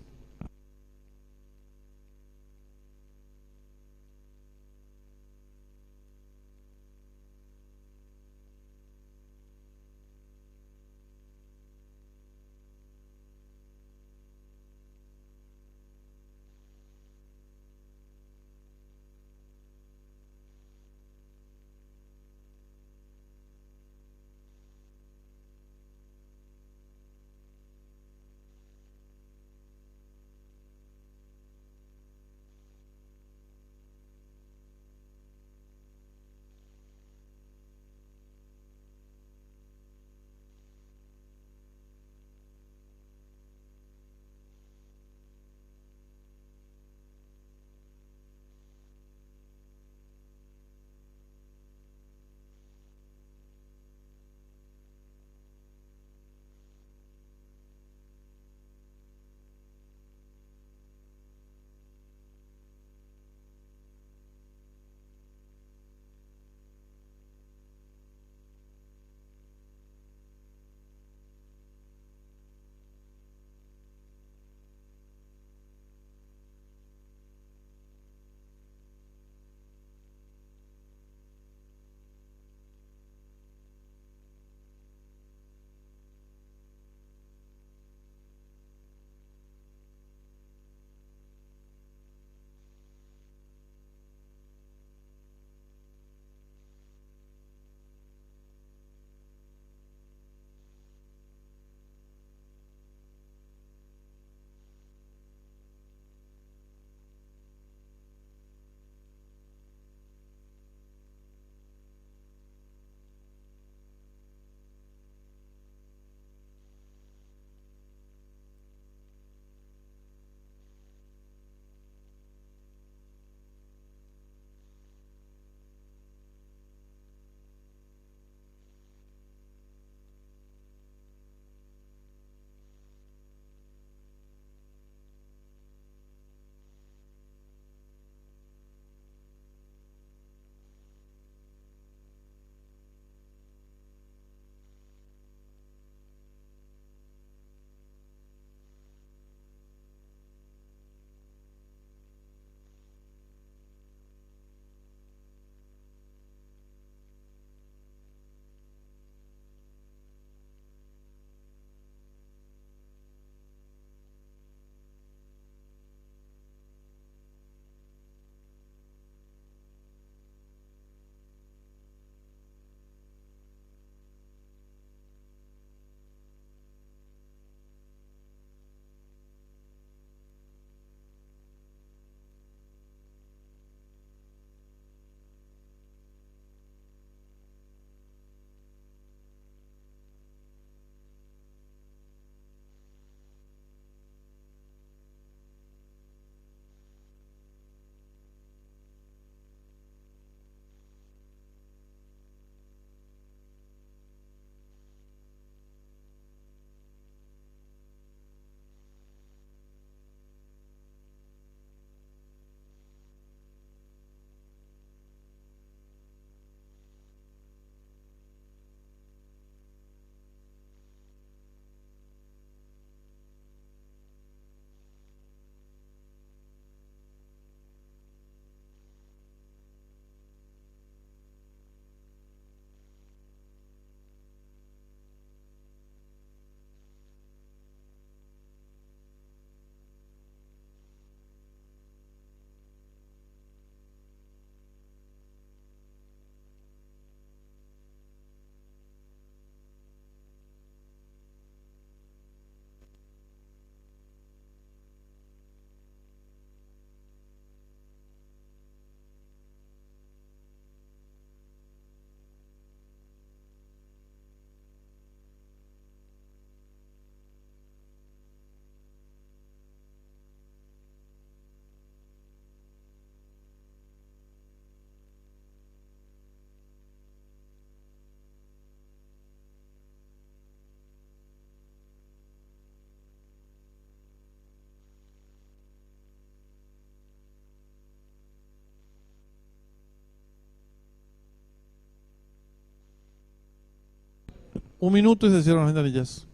1 minuto y se cierran las ventanillas.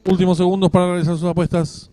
Últimos segundos para realizar sus apuestas.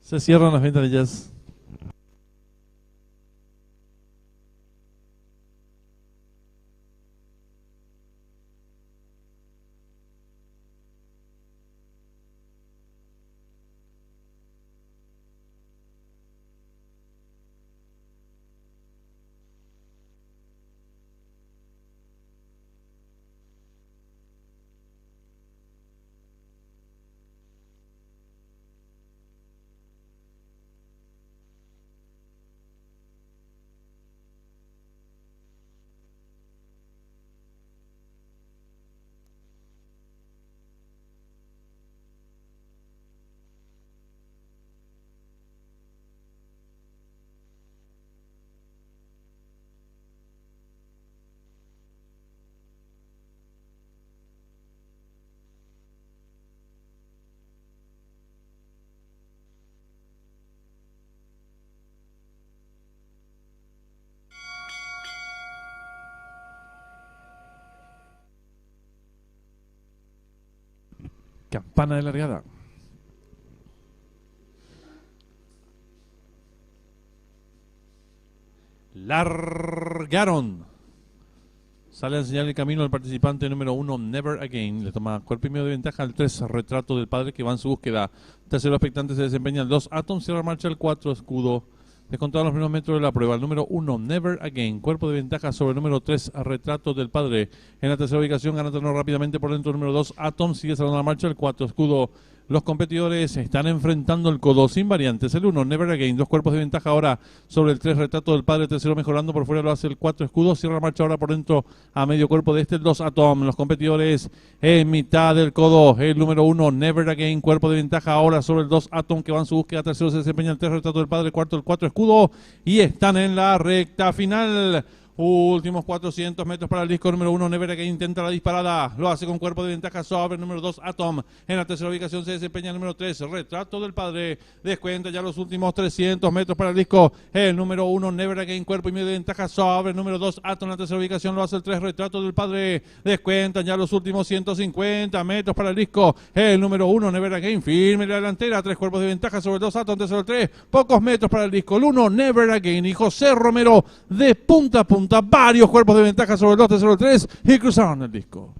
Se cierran las ventanillas. Campana de largada. Largaron. Sale a enseñar el camino al participante número 1, Never Again. Le toma cuerpo y medio de ventaja al 3, Retrato del Padre, que va en su búsqueda. Tercero expectante se desempeña el 2, Atom, cierra marcha el 4, Escudo. Descontado los primeros metros de la prueba. El número 1, Never Again. Cuerpo de ventaja sobre el número 3, Retrato del Padre. En la tercera ubicación gana terreno rápidamente por dentro el número 2, Atom. Sigue cerrando la marcha el 4, Escudo. Los competidores están enfrentando el codo sin variantes. El 1, Never Again. 2 cuerpos de ventaja ahora sobre el 3, Retrato del Padre. Tercero mejorando por fuera lo hace el 4, Escudo. Cierra la marcha ahora por dentro a medio cuerpo de este, el 2, Atom. Los competidores en mitad del codo. El número 1, Never Again. Cuerpo de ventaja ahora sobre el 2, Atom, que va en su búsqueda. Tercero se desempeña el 3, Retrato del Padre. Cuarto, el 4, Escudo. Y están en la recta final. Últimos 400 metros para el disco número 1, Never Again intenta la disparada, lo hace con cuerpo de ventaja sobre el número 2, Atom. En la tercera ubicación se desempeña el número 3, Retrato del Padre. Descuenta ya los últimos 300 metros para el disco. El número 1, Never Again, cuerpo y medio de ventaja sobre el número 2, Atom. En la tercera ubicación lo hace el 3, Retrato del Padre. Descuentan ya los últimos 150 metros para el disco. El número 1, Never Again, firme en la delantera, 3 cuerpos de ventaja sobre el 2, Atom. Tercero el 3, pocos metros para el disco. El 1, Never Again, y José Romero de punta a punta. Varios cuerpos de ventaja sobre el 2, tercero el 3 y cruzaron el disco.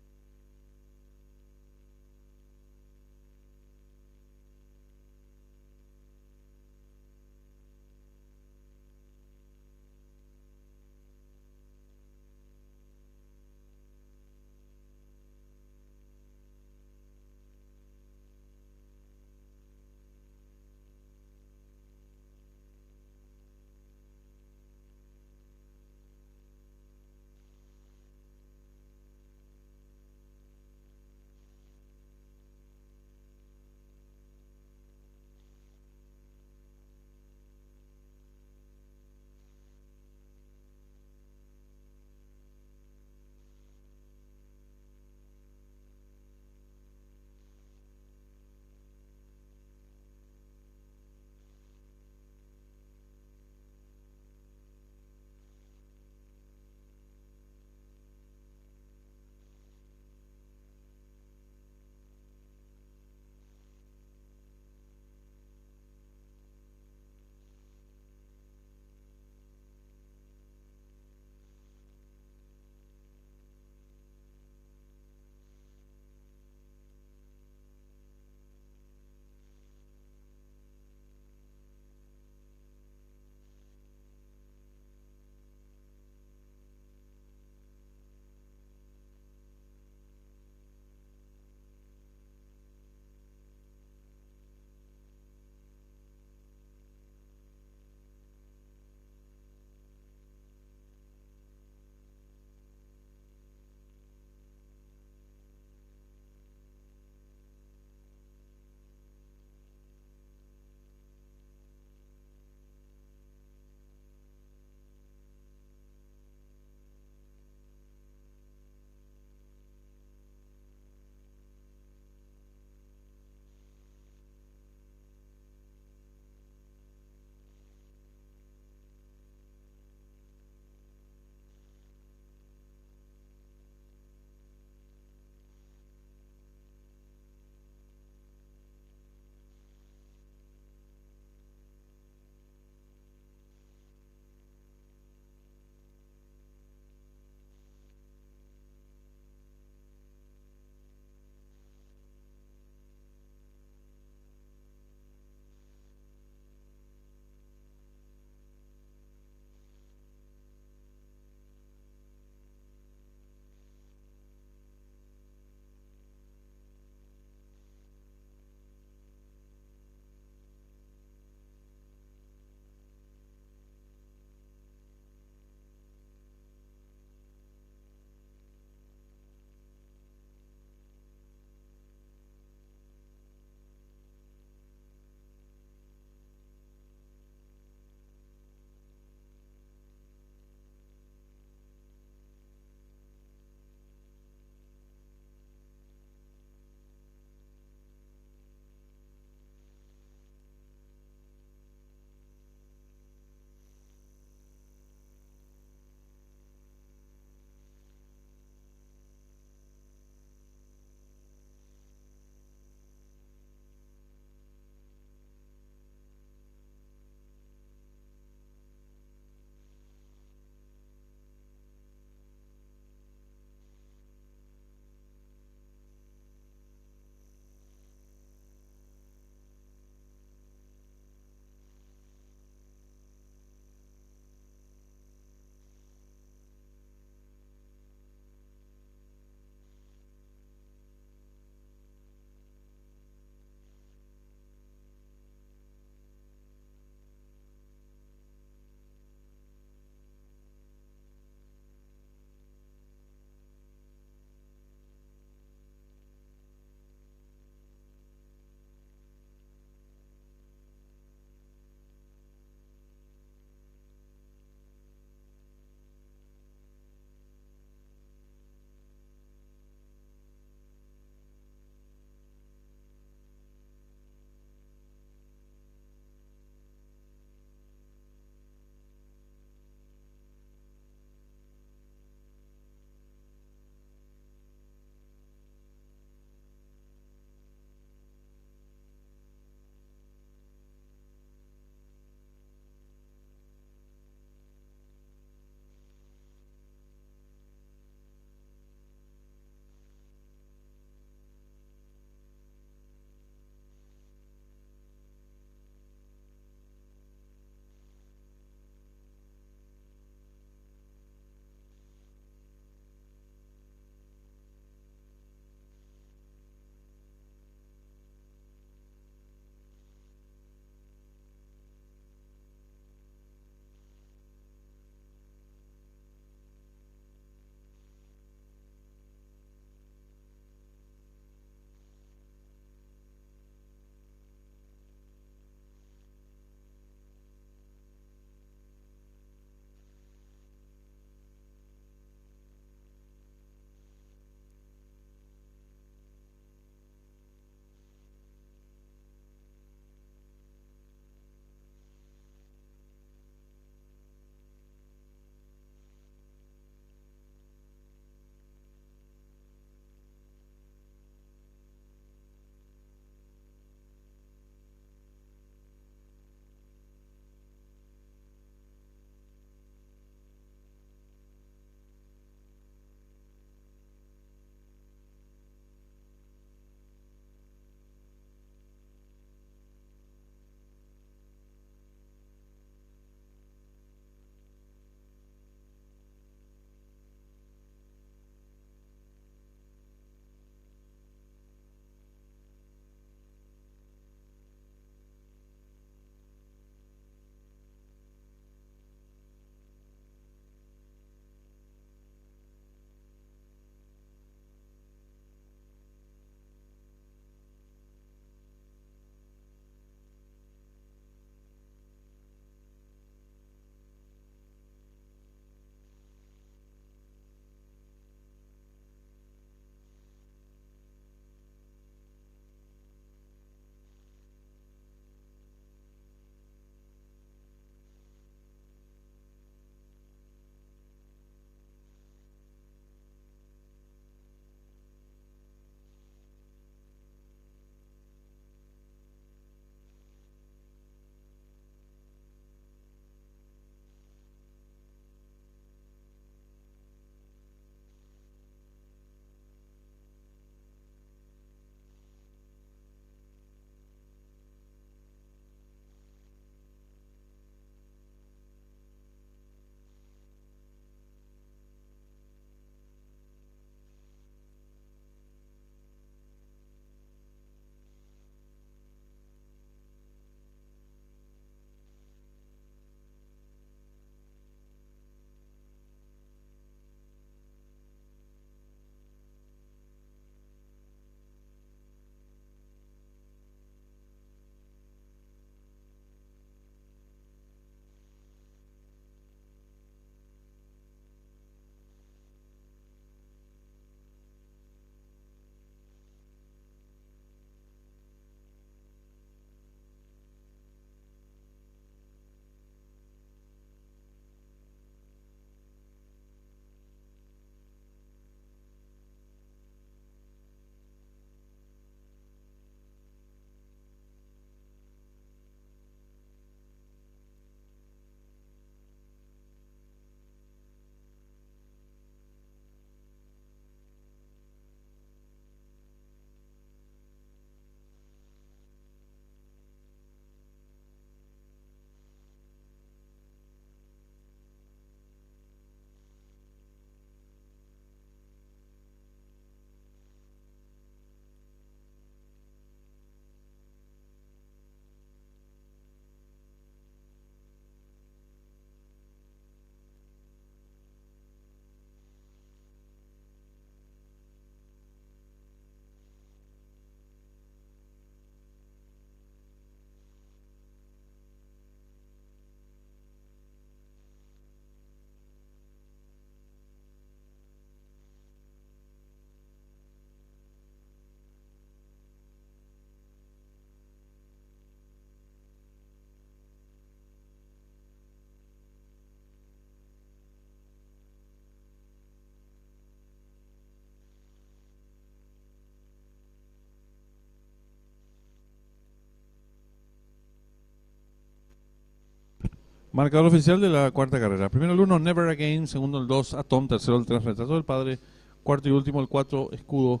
Marcador oficial de la cuarta carrera. Primero el 1, Never Again. Segundo el 2, Atom. Tercero el 3, Retrato del Padre. Cuarto y último el 4, Escudo.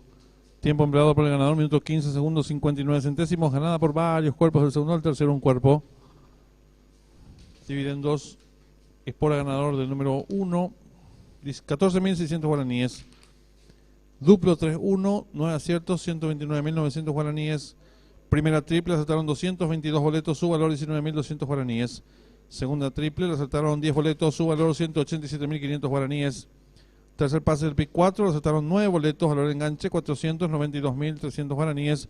Tiempo empleado por el ganador, minutos 15 segundos 59 centésimos. Ganada por varios cuerpos del segundo al tercero, un cuerpo. Divide en dos. Espora ganador del número 1, 14.600 guaraníes. Duplo 3-1, 9 aciertos, 129.900 guaraníes. Primera triple, acertaron 222 boletos, su valor 19.200 guaraníes. Segunda triple, le acertaron 10 boletos, su valor 187.500 guaraníes. Tercer pase del pick 4, le acertaron 9 boletos, valor de enganche 492.300 guaraníes.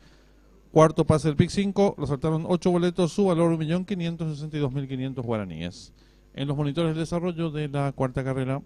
Cuarto pase del pick 5, le acertaron 8 boletos, su valor 1.562.500 guaraníes. En los monitores de desarrollo de la cuarta carrera.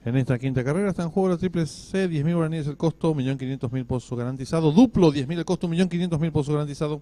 En esta quinta carrera está en juego la triple C, 10.000 guaraníes el costo, 1.500.000 pozo garantizado. Duplo, 10.000 el costo, 1.500.000 pozo garantizado.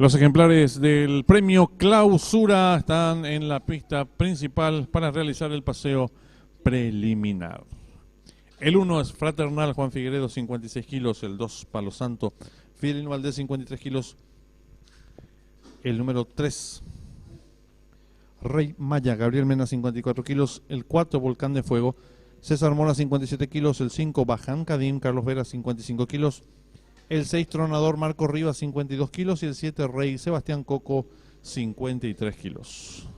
Los ejemplares del premio Clausura están en la pista principal para realizar el paseo preliminar. El 1 es Fraternal Juan Figueredo, 56 kilos. El 2, Palo Santo Fidelino Valdés, 53 kilos. El número 3, Rey Maya Gabriel Mena, 54 kilos. El 4, Volcán de Fuego César Mora, 57 kilos. El 5, Baján Kadim Carlos Vera, 55 kilos. El 6, Tronador Marco Rivas, 52 kilos. Y el 7, Rey Sebastián Coco, 53 kilos.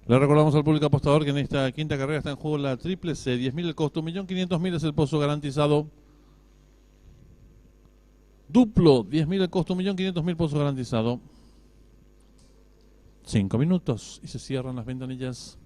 Le recordamos al público apostador que en esta quinta carrera está en juego la triple C. 10.000 el costo, 1.500.000 es el pozo garantizado. Duplo, 10.000 el costo, 1.500.000 pozo garantizado. 5 minutos y se cierran las ventanillas.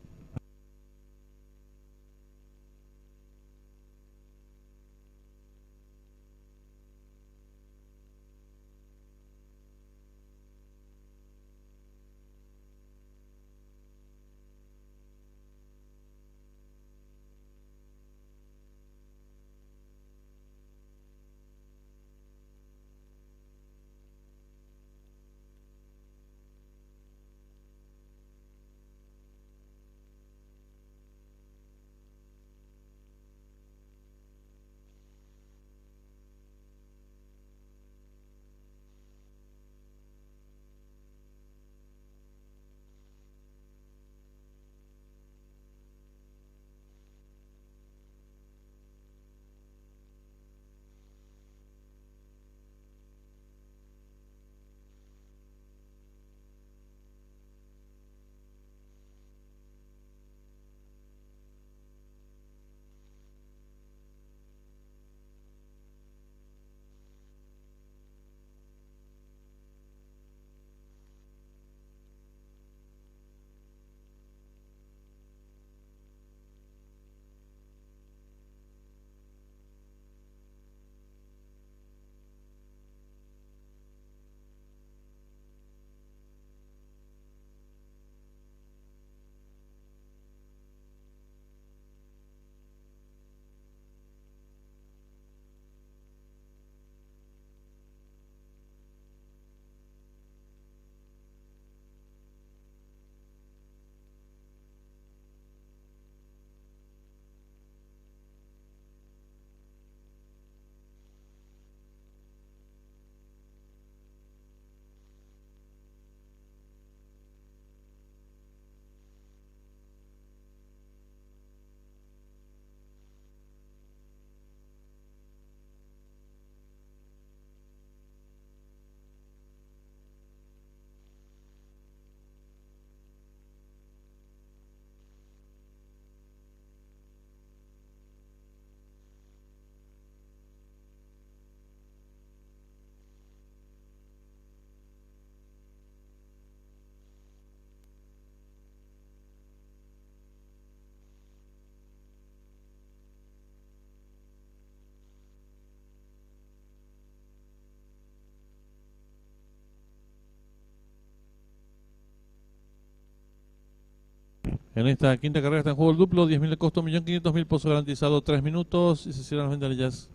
En esta quinta carrera está en juego el duplo, 10.000 de costo, 1.500.000, pozo garantizado, 3 minutos y se cierran las ventanillas.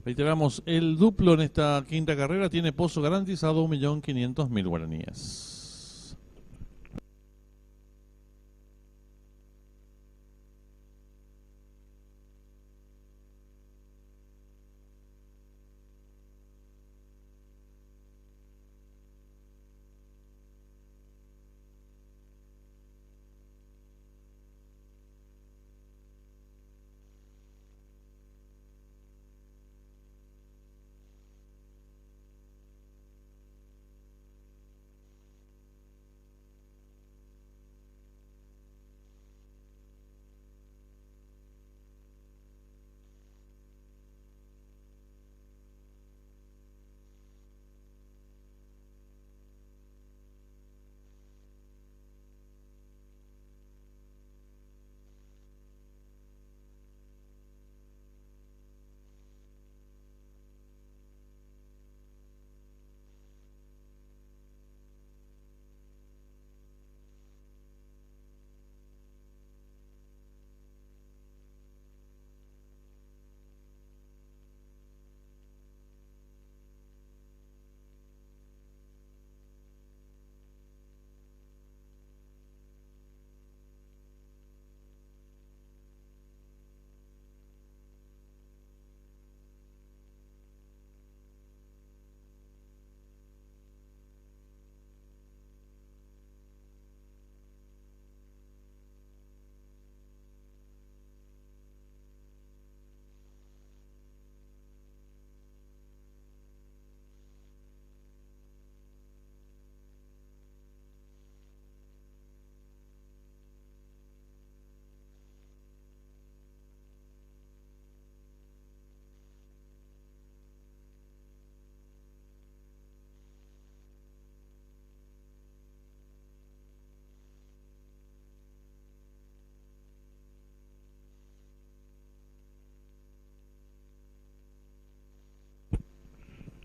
Reiteramos, el duplo en esta quinta carrera tiene pozo garantizado 1.500.000 guaraníes.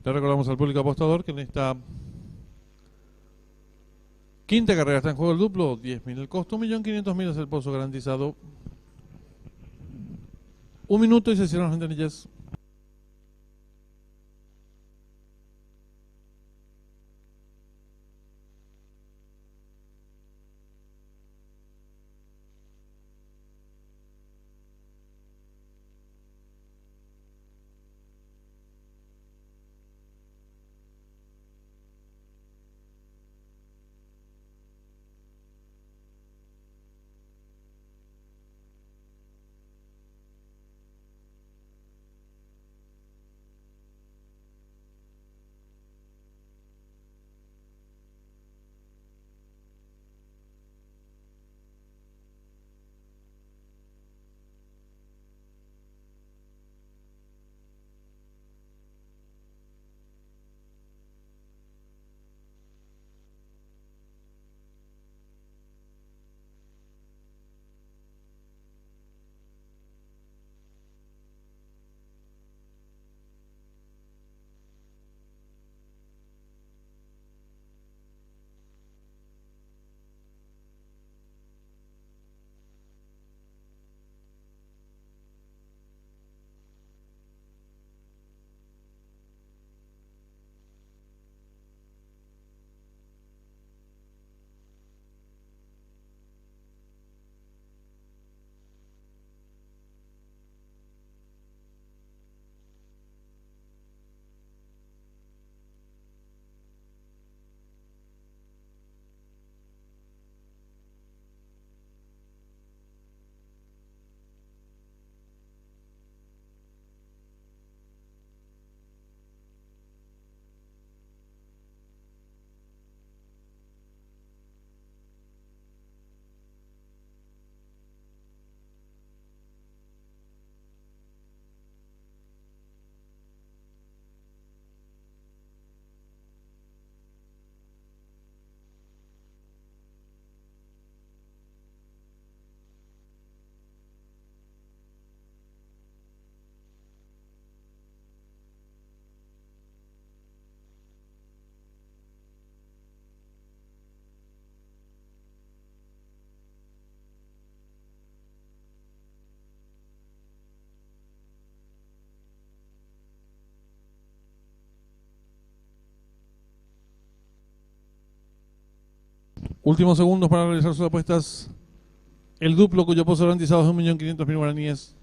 Le recordamos al público apostador que en esta quinta carrera está en juego el duplo, 10.000 el costo, 1.500.000 es el pozo garantizado. 1 minuto y se cierran las ventanillas. Últimos segundos para realizar sus apuestas. El duplo cuyo pozo garantizado es 1.500.000 guaraníes.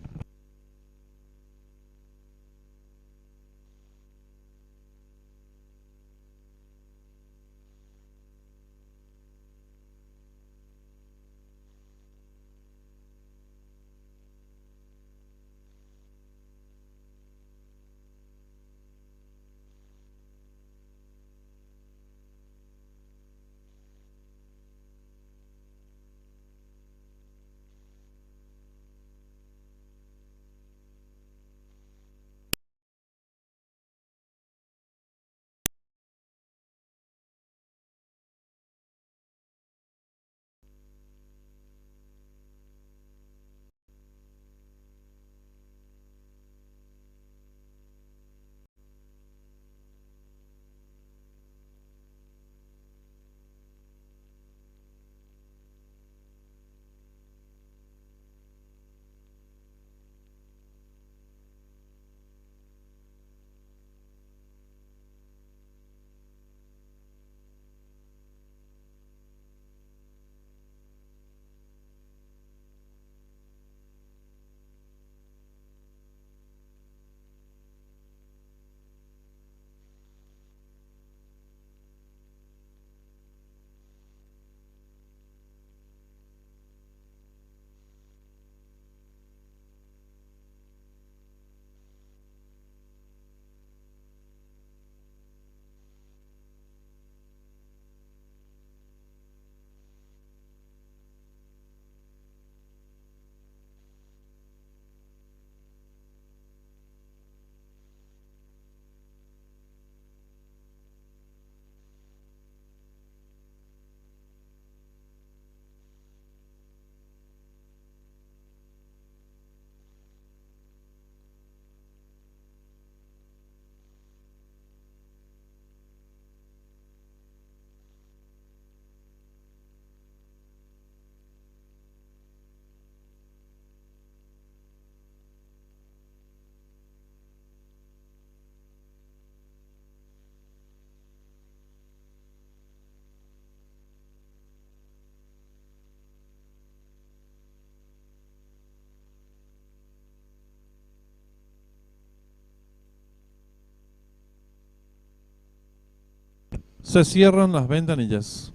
Se cierran las ventanillas.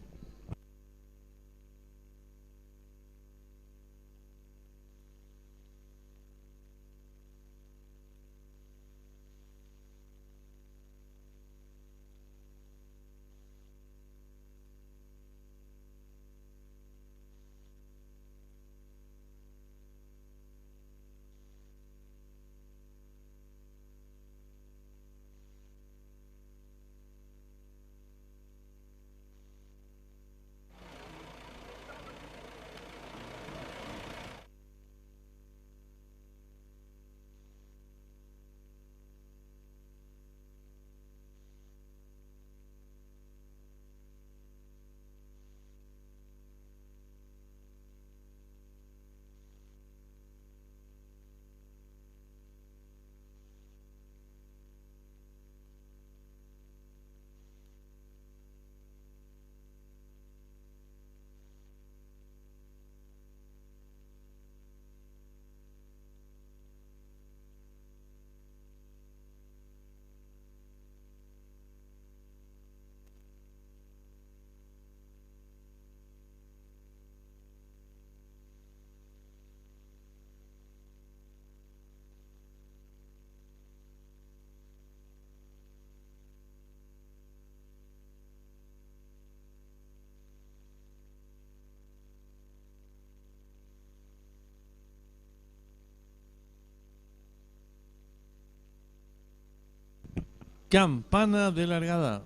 Campana de largada.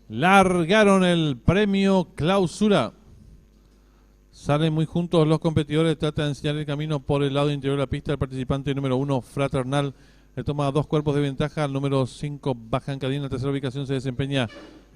Largaron el premio Clausura. Salen muy juntos los competidores, trata de enseñar el camino por el lado interior de la pista. El participante número 1, Fraternal, le toma 2 cuerpos de ventaja. Al número 5, Baja en Cadena. En la tercera ubicación se desempeña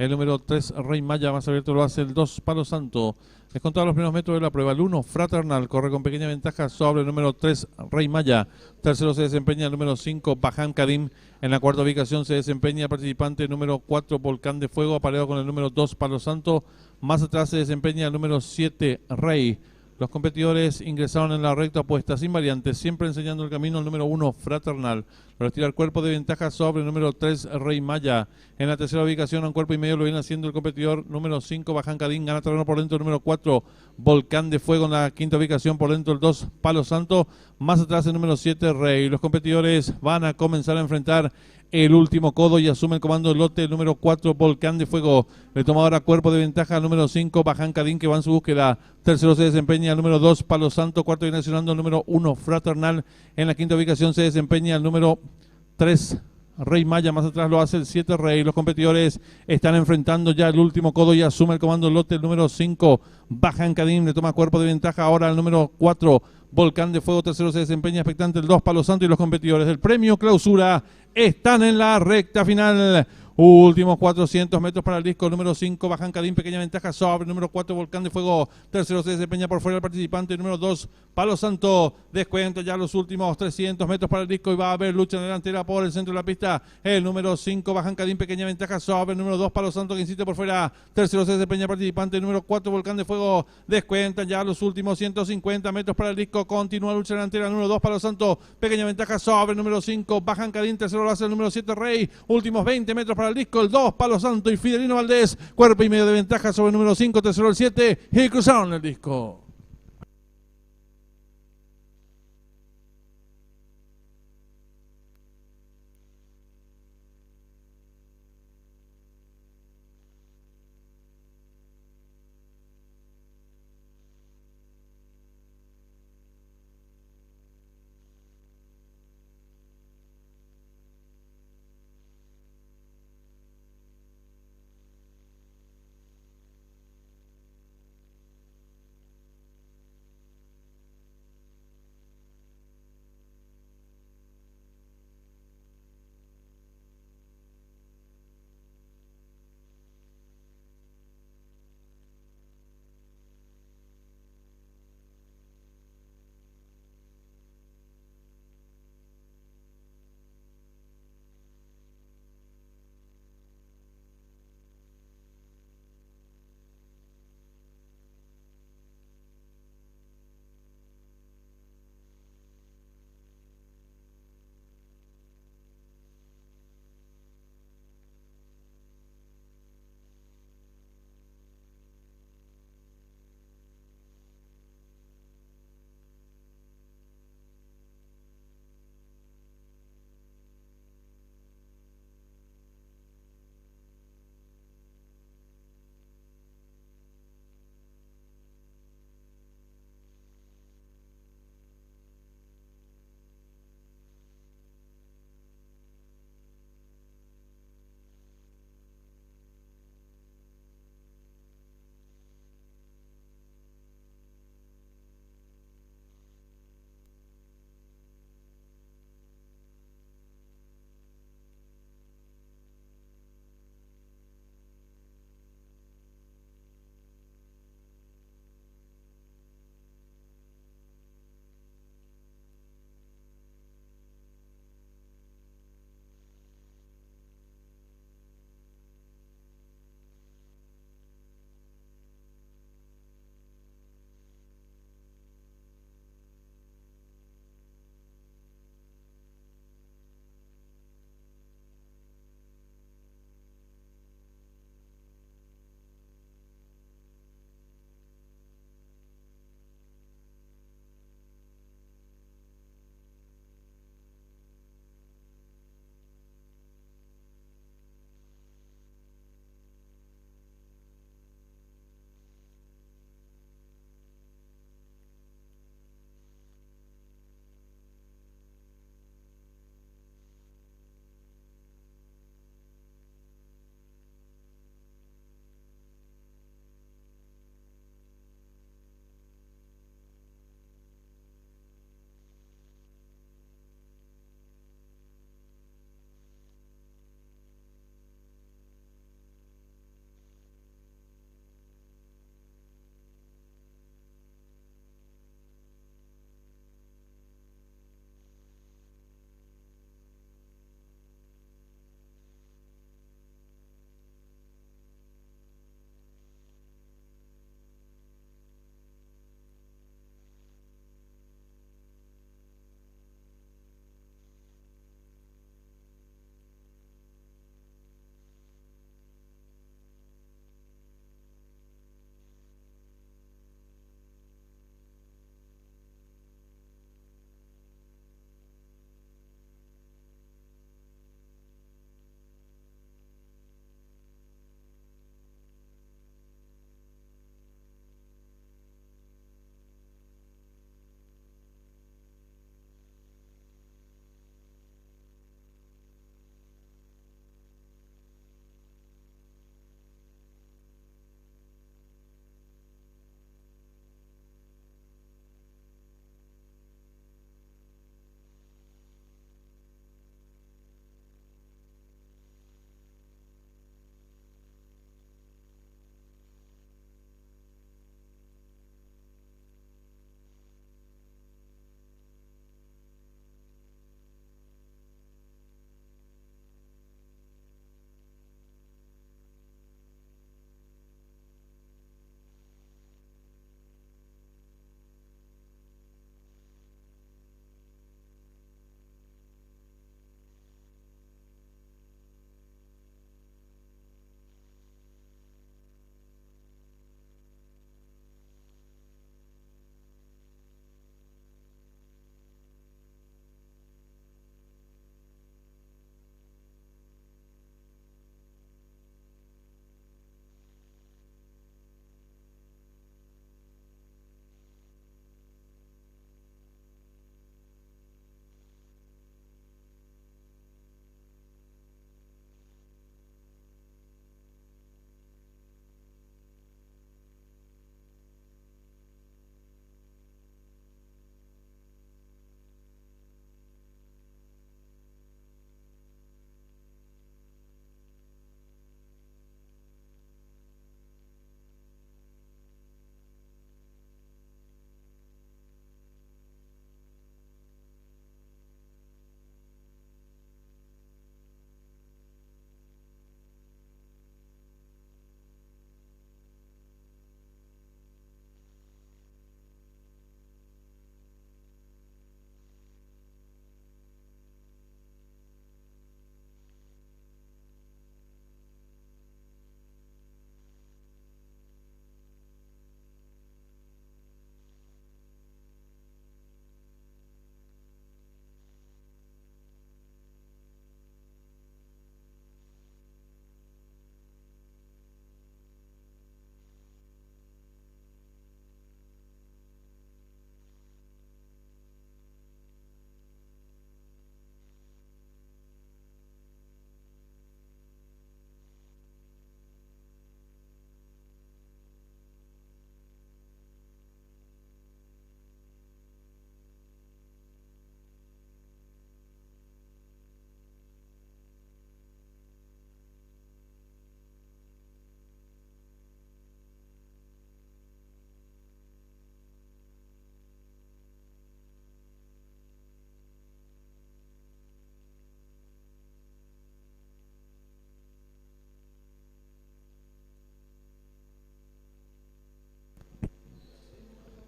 El número 3, Rey Maya, más abierto lo hace el 2, Palo Santo. Descontado los primeros metros de la prueba, el 1, Fraternal, corre con pequeña ventaja sobre el número 3, Rey Maya. Tercero se desempeña el número 5, Bajan Kadim. En la cuarta ubicación se desempeña el participante número 4, Volcán de Fuego, apareado con el número 2, Palo Santo. Más atrás se desempeña el número 7, Rey. Los competidores ingresaron en la recta opuesta sin variantes, siempre enseñando el camino al número 1, Fraternal. Lo retira el cuerpo de ventaja sobre el número 3, Rey Maya. En la tercera ubicación, a un cuerpo y medio lo viene haciendo el competidor número 5, Bajan Cadín. Gana terreno por dentro el número 4, Volcán de Fuego. En la quinta ubicación, por dentro el 2, Palo Santo. Más atrás el número 7, Rey. Los competidores van a comenzar a enfrentar el último codo y asume el comando del lote el número 4, Volcán de Fuego. Le toma ahora cuerpo de ventaja al número 5, Bajan Cadín, que va en su búsqueda. Tercero se desempeña el número 2, Palo Santo. Cuarto viene accionando el número 1, Fraternal. En la quinta ubicación se desempeña el número 3, Rey Maya. Más atrás lo hace el 7, Rey. Los competidores están enfrentando ya el último codo y asume el comando del lote el número 5, Bajan Cadín. Le toma cuerpo de ventaja ahora el número 4, Volcán de Fuego. Tercero se desempeña expectante el 2, Palo Santo. Y los competidores del premio Clausura están en la recta final. Últimos 400 metros para el disco número 5, Bajan Cadín, pequeña ventaja sobre el número 4, Volcán de Fuego. Tercero se desempeña por fuera el participante número 2, Palo Santo. Descuenta ya los últimos 300 metros para el disco y va a haber lucha en delantera por el centro de la pista. El número 5, Bajan Cadín, pequeña ventaja sobre el número 2, Palo Santo, que insiste por fuera. Tercero se desempeña el participante número 4, Volcán de Fuego. Descuenta ya los últimos 150 metros para el disco. Continúa lucha delantera el número 2, Palo Santo, pequeña ventaja sobre el número 5, Bajan Cadín. Tercero lo hace el número 7, Rey. Últimos 20 metros para el disco, el 2, Palo Santo y Fidelino Valdés, cuerpo y medio de ventaja sobre el número 5, tercero el 7 y cruzaron el disco.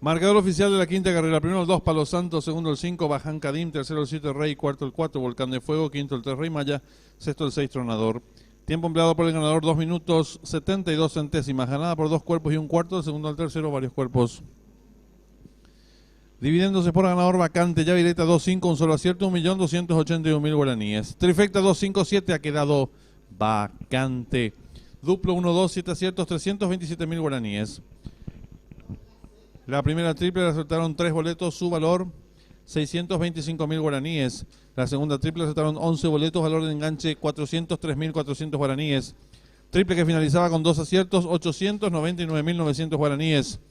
Marcador oficial de la quinta carrera. Primero el 2, Palo Santo. Segundo el 5, Baján Kadim. Tercero el 7, Rey. Cuarto el 4, Volcán de Fuego. Quinto el 3, Rey Maya. Sexto el 6, Tronador. Tiempo empleado por el ganador, 2 minutos 72 centésimas. Ganada por 2 cuerpos y un cuarto. Del segundo al tercero, varios cuerpos. Dividiéndose por ganador vacante. Llave directa 2-5, un solo acierto, 1.281.000 guaraníes. Trifecta 2-5-7 ha quedado vacante. Duplo 1-2, 7 aciertos, 327.000 guaraníes. La primera triple le acertaron 3 boletos, su valor 625.000 guaraníes. La segunda triple le acertaron 11 boletos, valor de enganche 403.400 guaraníes. Triple que finalizaba con 2 aciertos, 899.900 guaraníes.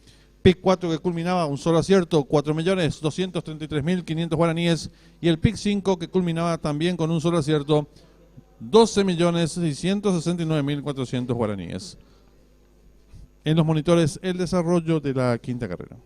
Pick 4 que culminaba un solo acierto, 4.233.500 guaraníes. Y el Pick 5 que culminaba también con un solo acierto, 12.669.400 guaraníes. En los monitores, el desarrollo de la quinta carrera.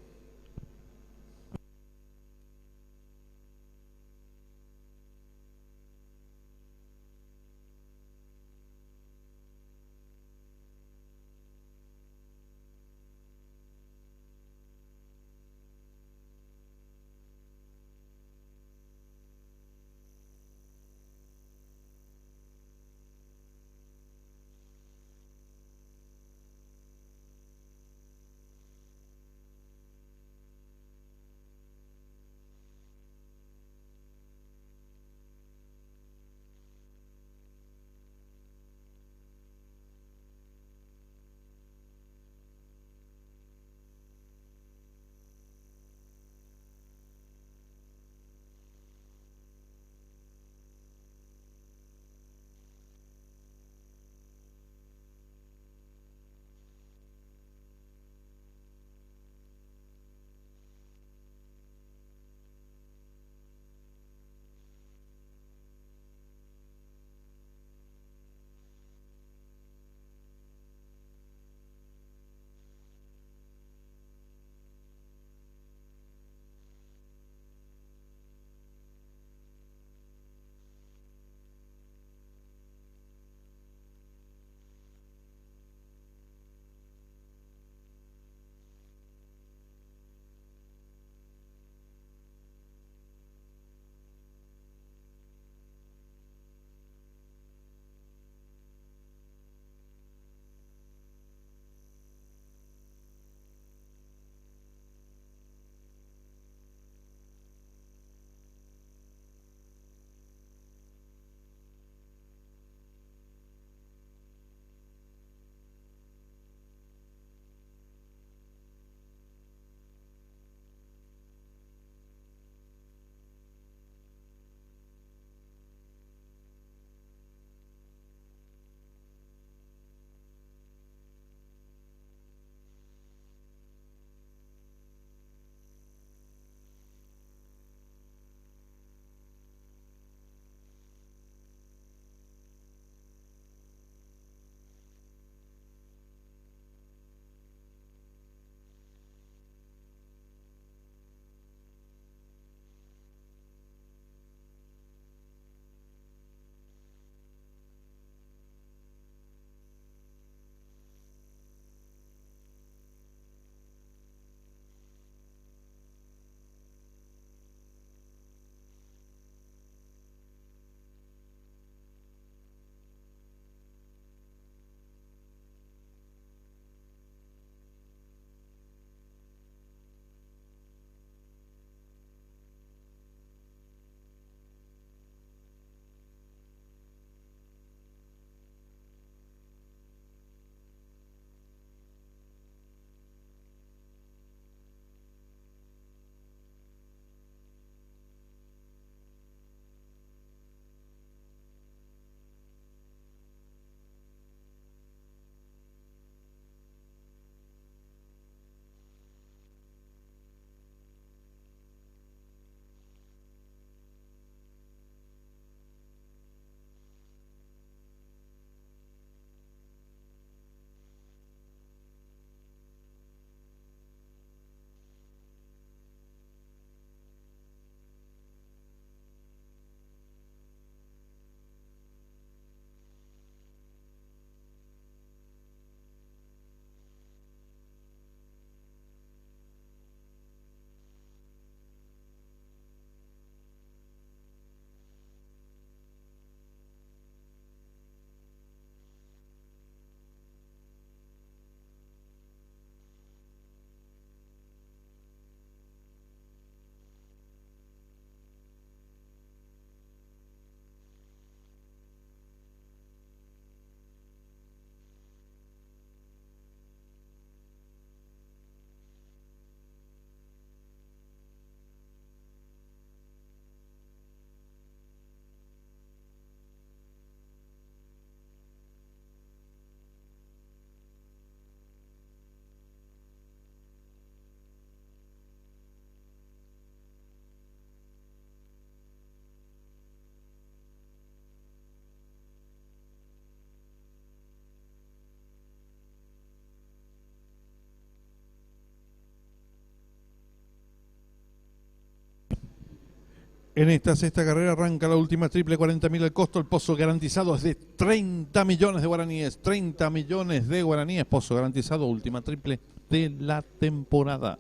En esta sexta carrera arranca la última triple, 40.000 el costo. El pozo garantizado es de 30 millones de guaraníes. 30 millones de guaraníes, pozo garantizado, última triple de la temporada.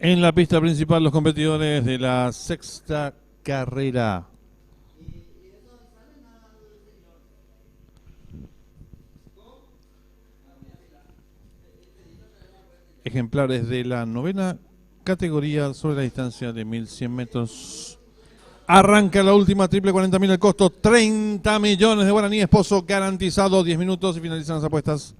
En la pista principal, los competidores de la sexta carrera. Ejemplares de la novena categoría sobre la distancia de 1100 metros. Arranca la última triple, 40.000 el costo, 30 millones de guaraníes, pozo garantizado, 10 minutos y finalizan las apuestas.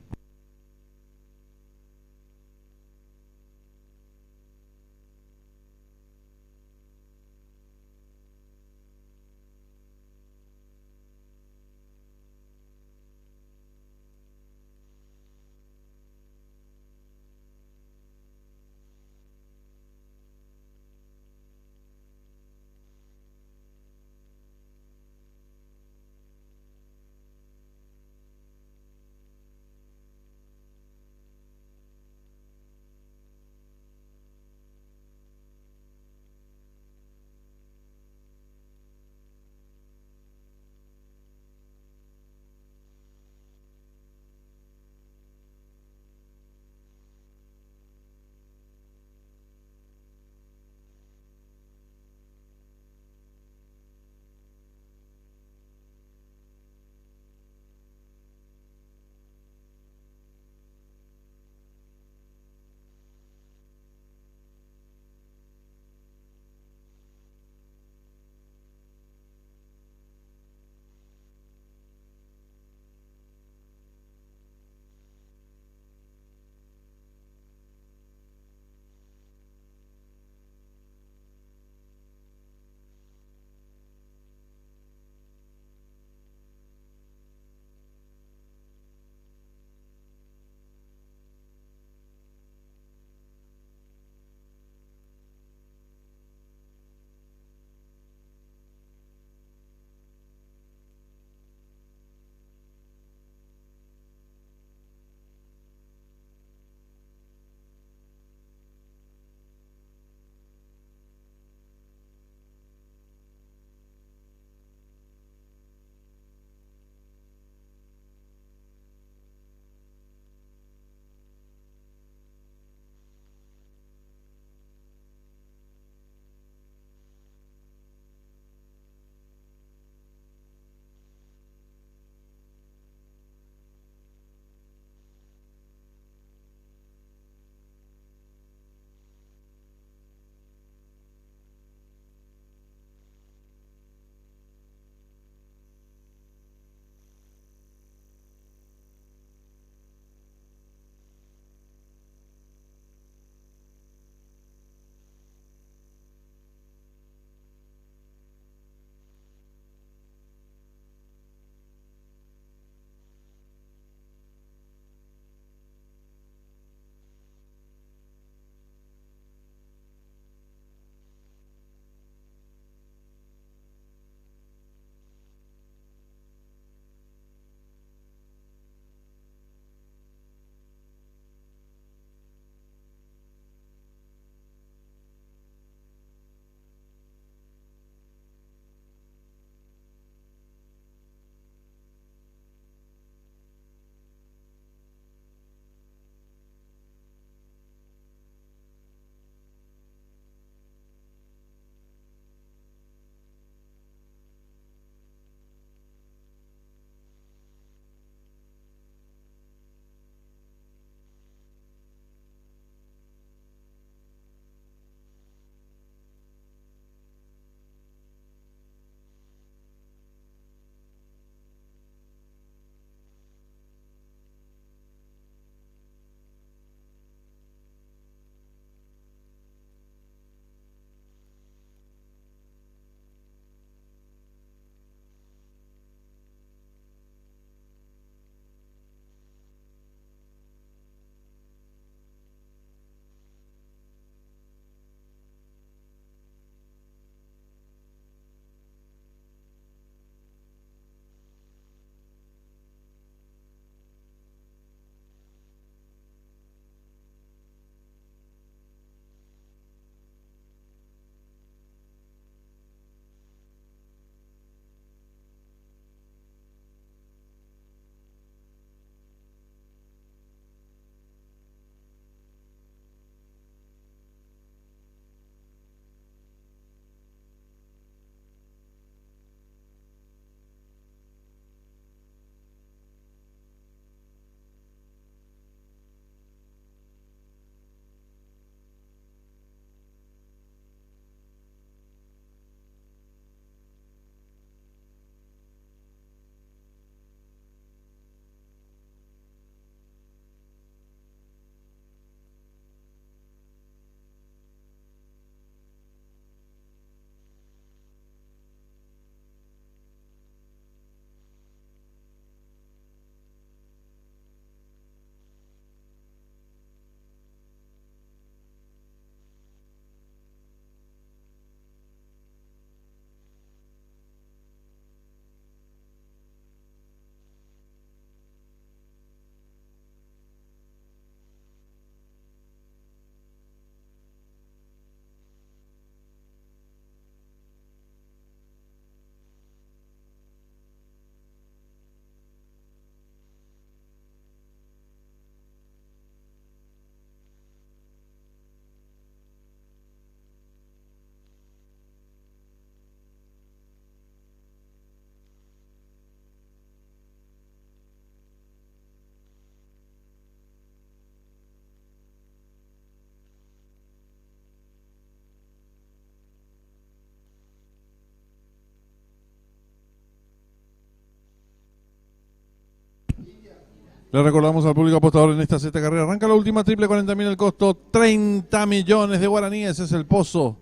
Le recordamos al público apostador en esta sexta carrera. Arranca la última triple, 40.000 el costo, 30 millones de guaraníes. Es el pozo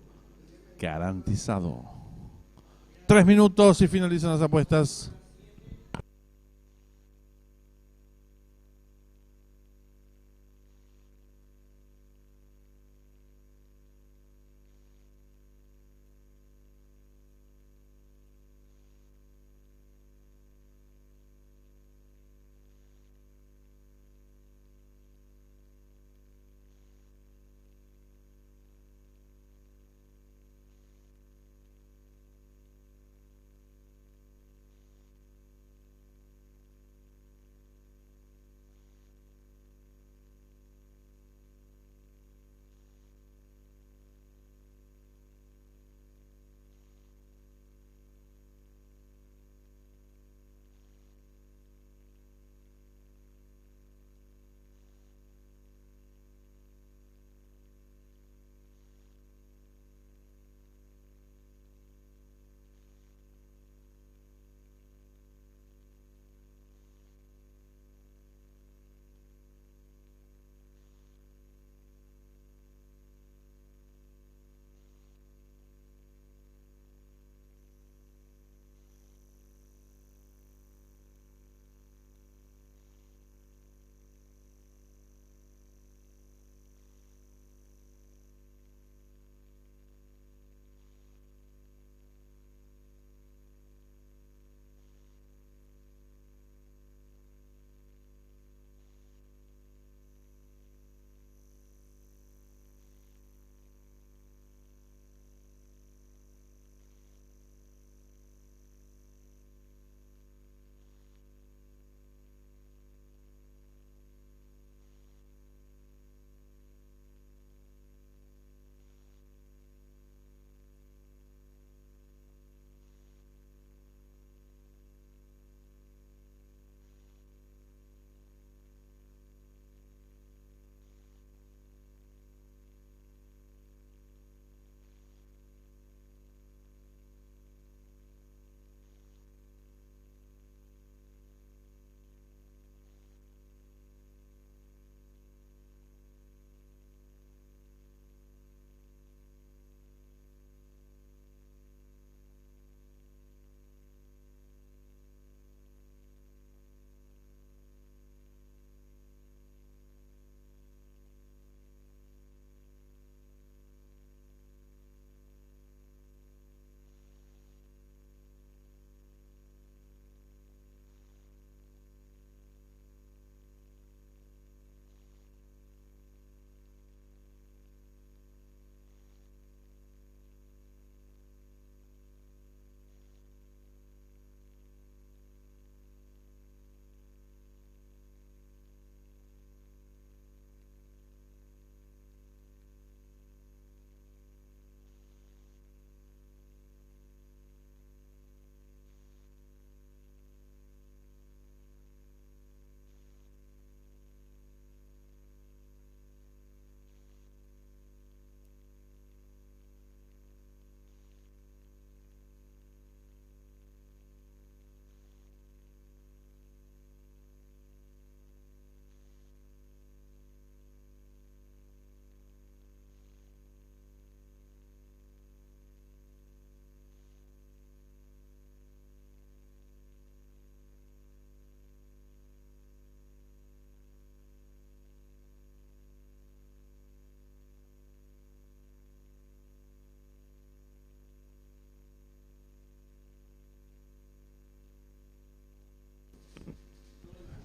garantizado. 3 minutos y finalizan las apuestas.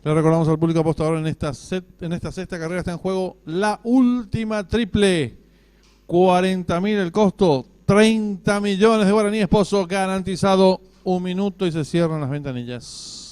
Le recordamos al público apostador en esta sexta carrera está en juego la última triple. 40.000 el costo, 30 millones de guaraníes, pozo garantizado. 1 minuto y se cierran las ventanillas.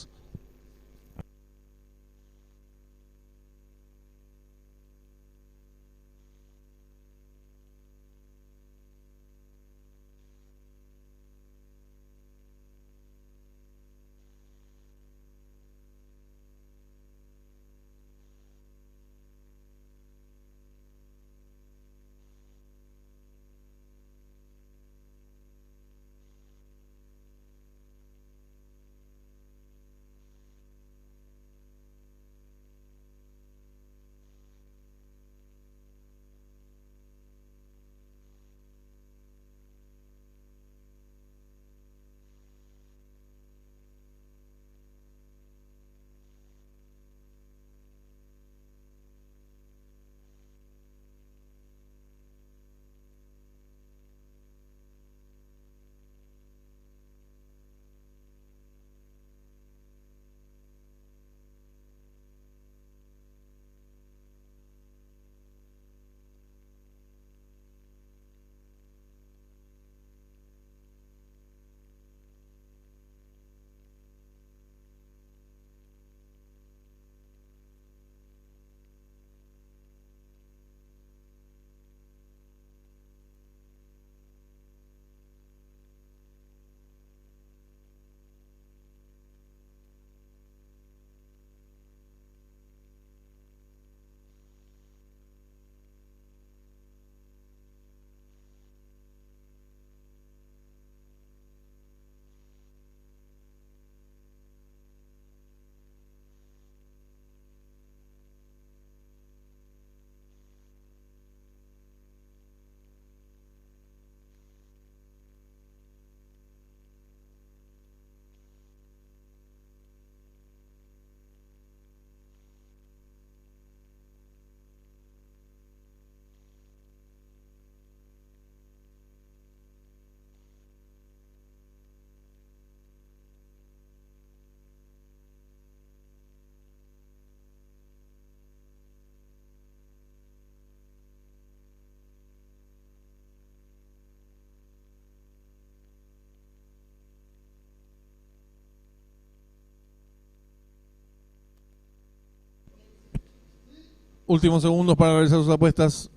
Últimos segundos para realizar sus apuestas.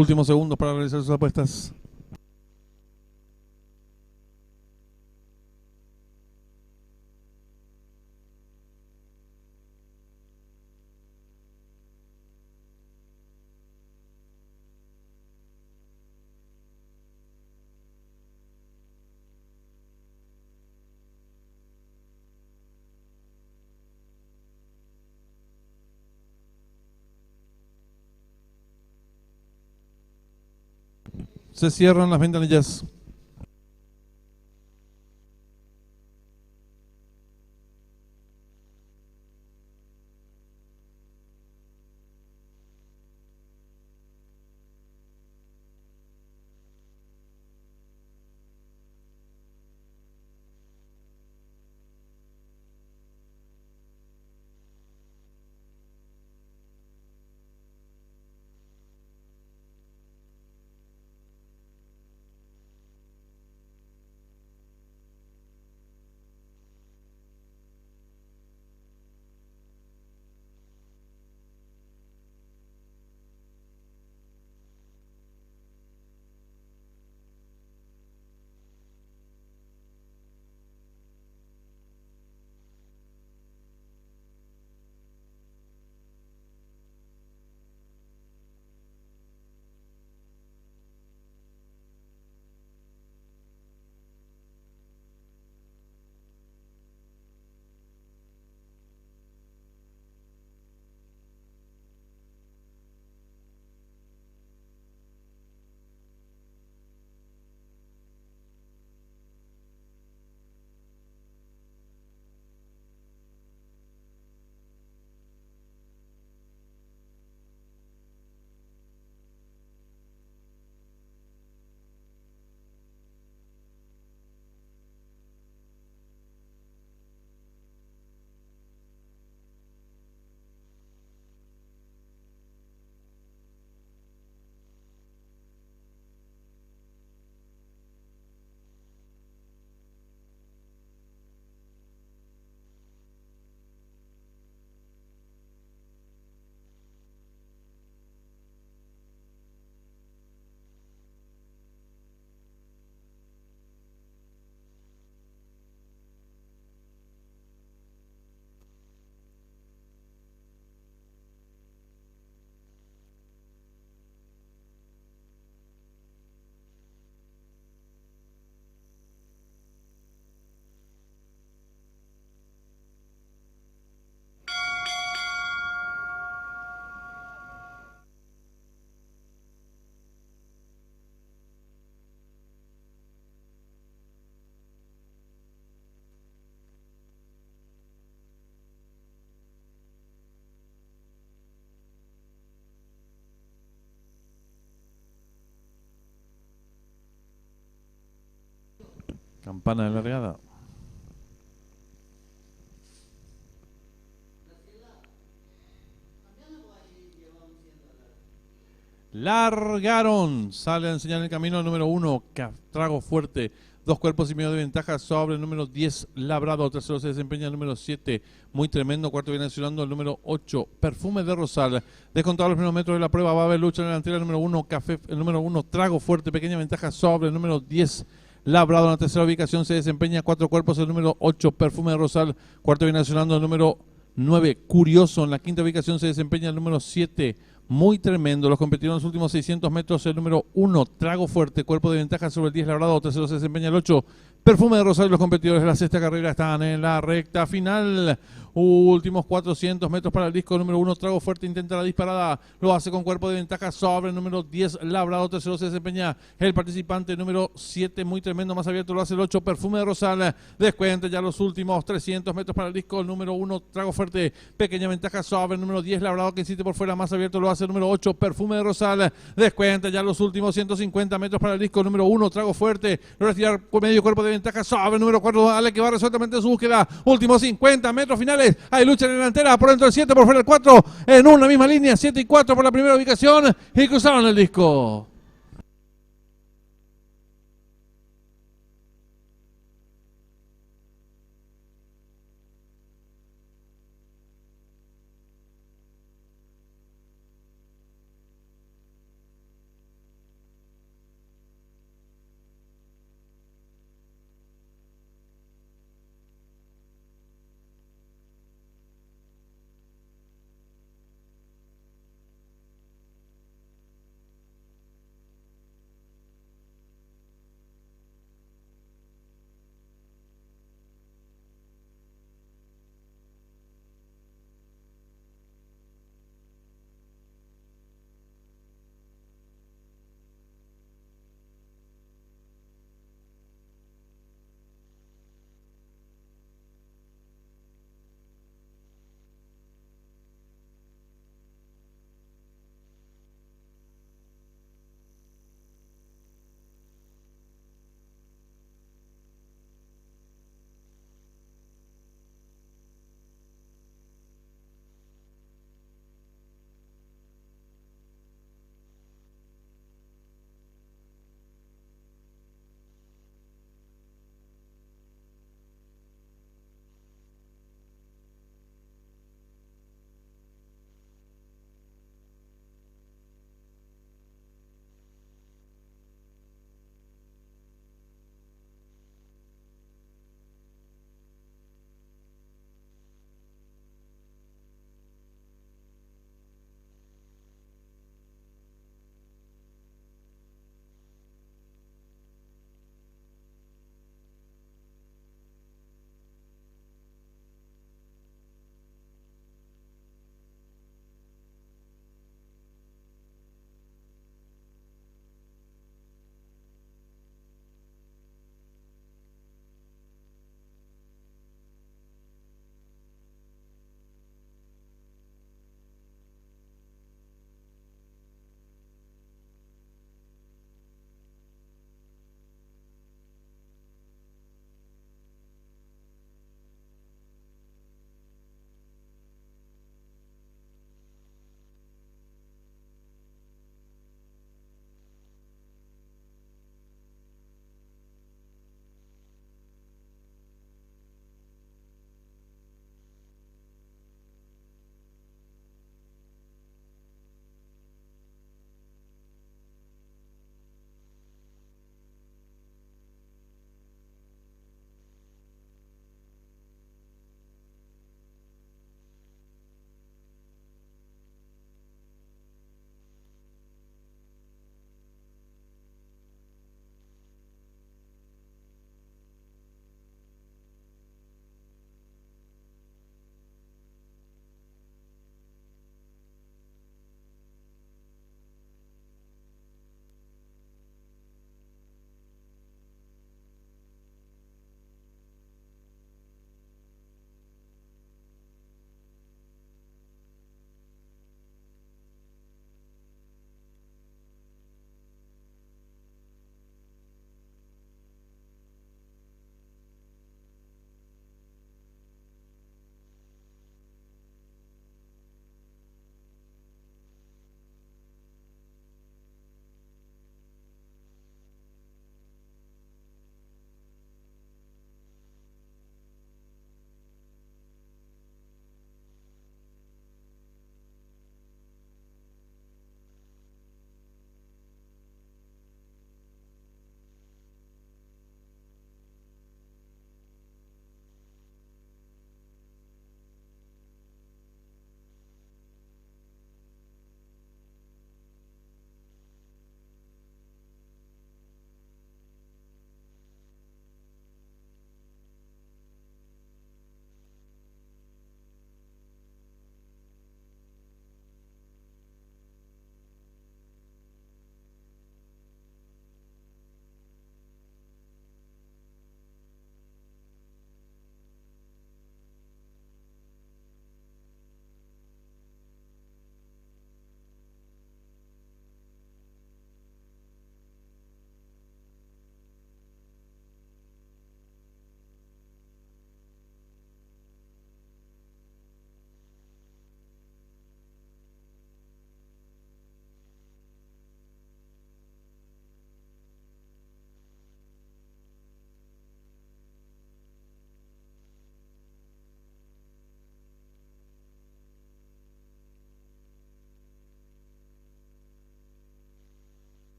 Últimos segundos para realizar sus apuestas. Se cierran las ventanillas. Campana de largada. Largaron. Sale a enseñar el camino el número 1, Trago Fuerte. 2 cuerpos y medio de ventaja sobre el número 10, Labrado. Tercero se desempeña el número 7, Muy Tremendo. Cuarto viene ayudando el número 8, Perfume de Rosal. Descontado los primeros metros de la prueba, va a haber lucha en la delantera el número 1, el número 1, Trago Fuerte. Pequeña ventaja sobre el número 10, Labrado. En la tercera ubicación se desempeña 4 cuerpos el número 8, Perfume de Rosal. Cuarto viene ayudando el número 9, Curioso. En la quinta ubicación se desempeña el número 7, Muy Tremendo. Los competidores en los últimos 600 metros, el número 1, Trago Fuerte. Cuerpo de ventaja sobre el 10, Labrado. Tercero se desempeña el 8, Perfume de Rosario. Los competidores de la sexta carrera están en la recta final. Últimos 400 metros para el disco número 1, Trago Fuerte. Intenta la disparada. Lo hace con cuerpo de ventaja sobre el número 10, Labrado. Tercero se desempeña el participante número 7, Muy Tremendo. Más abierto lo hace el 8, Perfume de Rosal. Descuenta ya los últimos 300 metros para el disco número 1, Trago Fuerte. Pequeña ventaja sobre el número 10, Labrado, que insiste por fuera. Más abierto lo hace el número 8, Perfume de Rosal. Descuenta ya los últimos 150 metros para el disco número 1, Trago Fuerte. Logra tirar por medio cuerpo de ventaja sobre el número 4, Ale, que va resueltamente en su búsqueda. Últimos 50 metros finales. Hay lucha en la delantera. Por dentro el 7, por fuera el 4. En una misma línea, 7 y 4 por la primera ubicación. Y cruzaron el disco.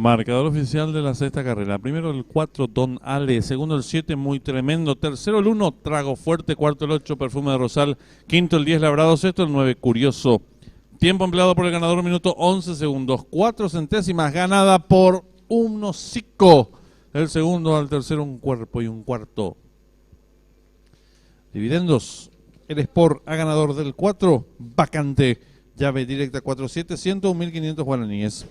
Marcador oficial de la sexta carrera. Primero el 4, Don Ale. Segundo el 7, Muy Tremendo. Tercero el 1, Trago Fuerte. Cuarto el 8, Perfume de Rosal. Quinto el 10, Labrado. Sexto el 9, Curioso. Tiempo empleado por el ganador, minuto 11 segundos. 4 centésimas, ganada por un hocico. El segundo, al tercero un cuerpo y un cuarto. Dividendos. El Sport a ganador del 4, vacante. Llave directa 4700, 1500 guaraníes.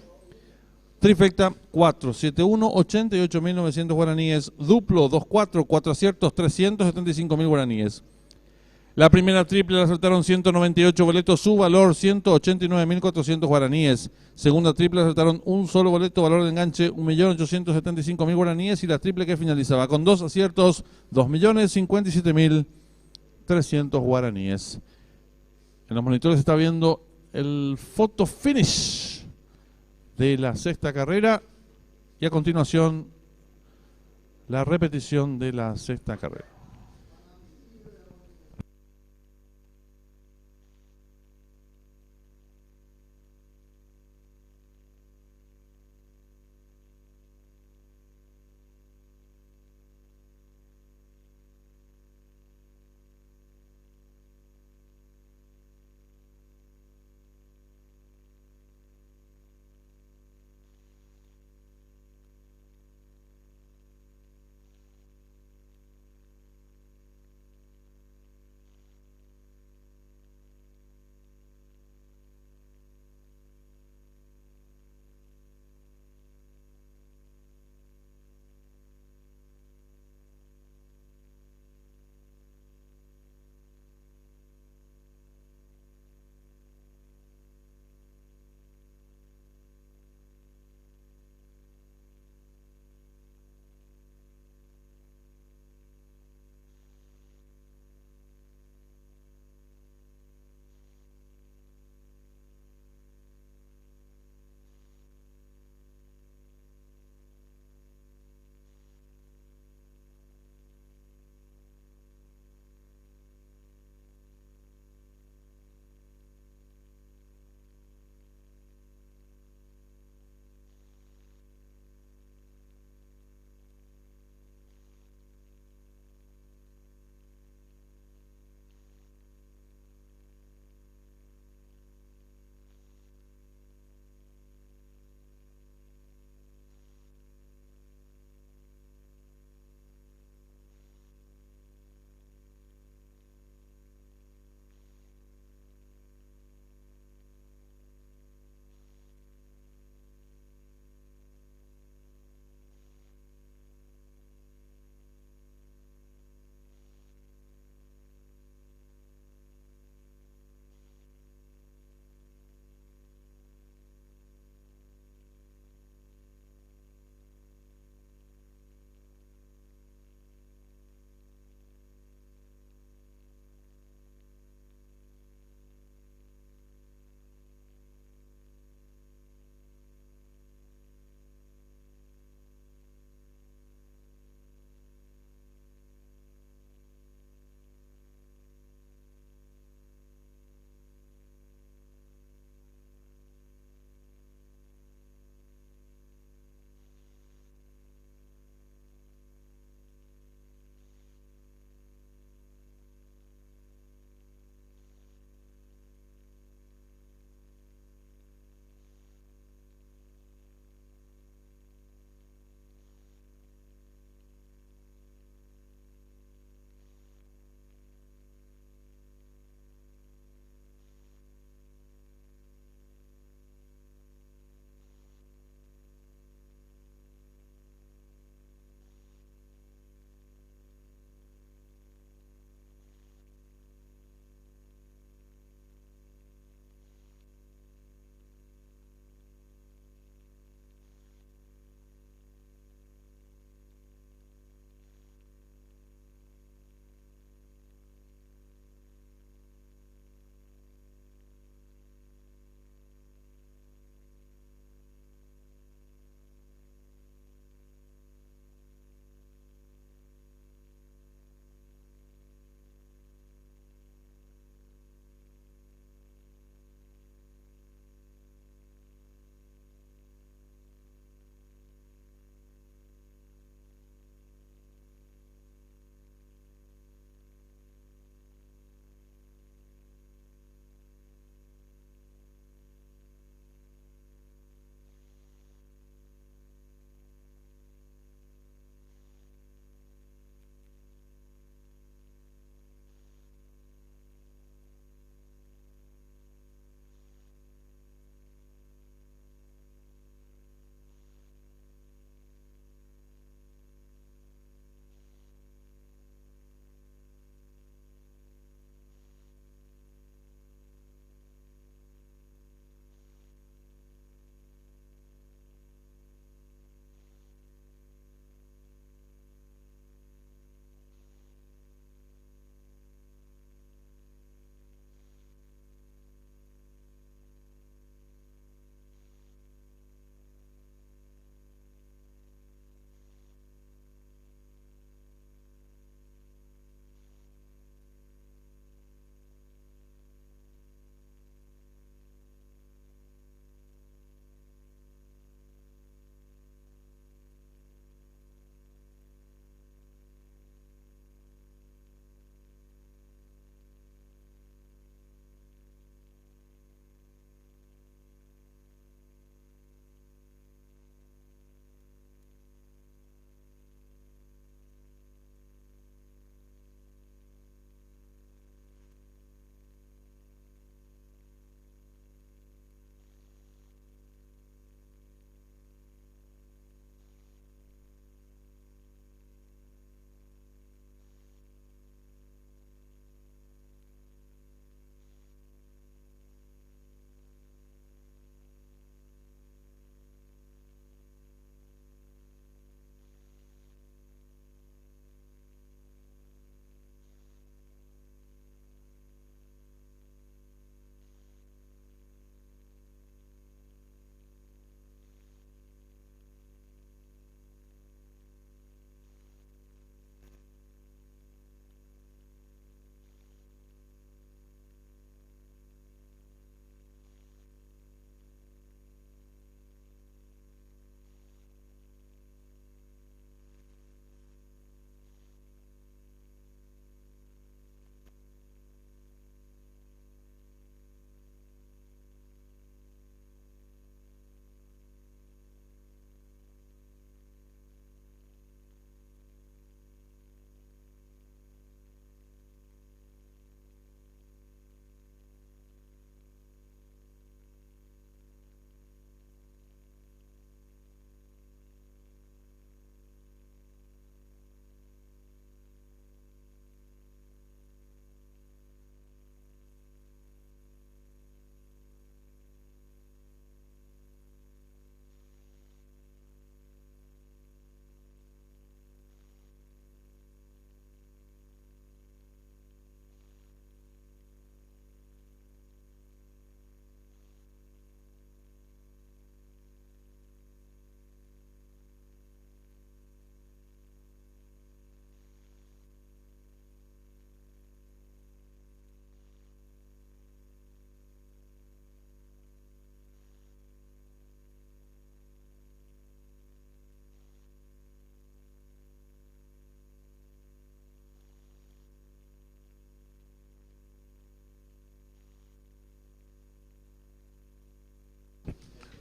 Trifecta 471, 88.900 guaraníes. Duplo 24, 4 aciertos, 375.000 guaraníes. La primera triple la acertaron 198 boletos, su valor 189.400 guaraníes. Segunda triple acertaron un solo boleto, valor de enganche 1.875.000 guaraníes. Y la triple que finalizaba con 2 aciertos, 2.057.300 guaraníes. En los monitores se está viendo el photo finish de la sexta carrera y a continuación la repetición de la sexta carrera.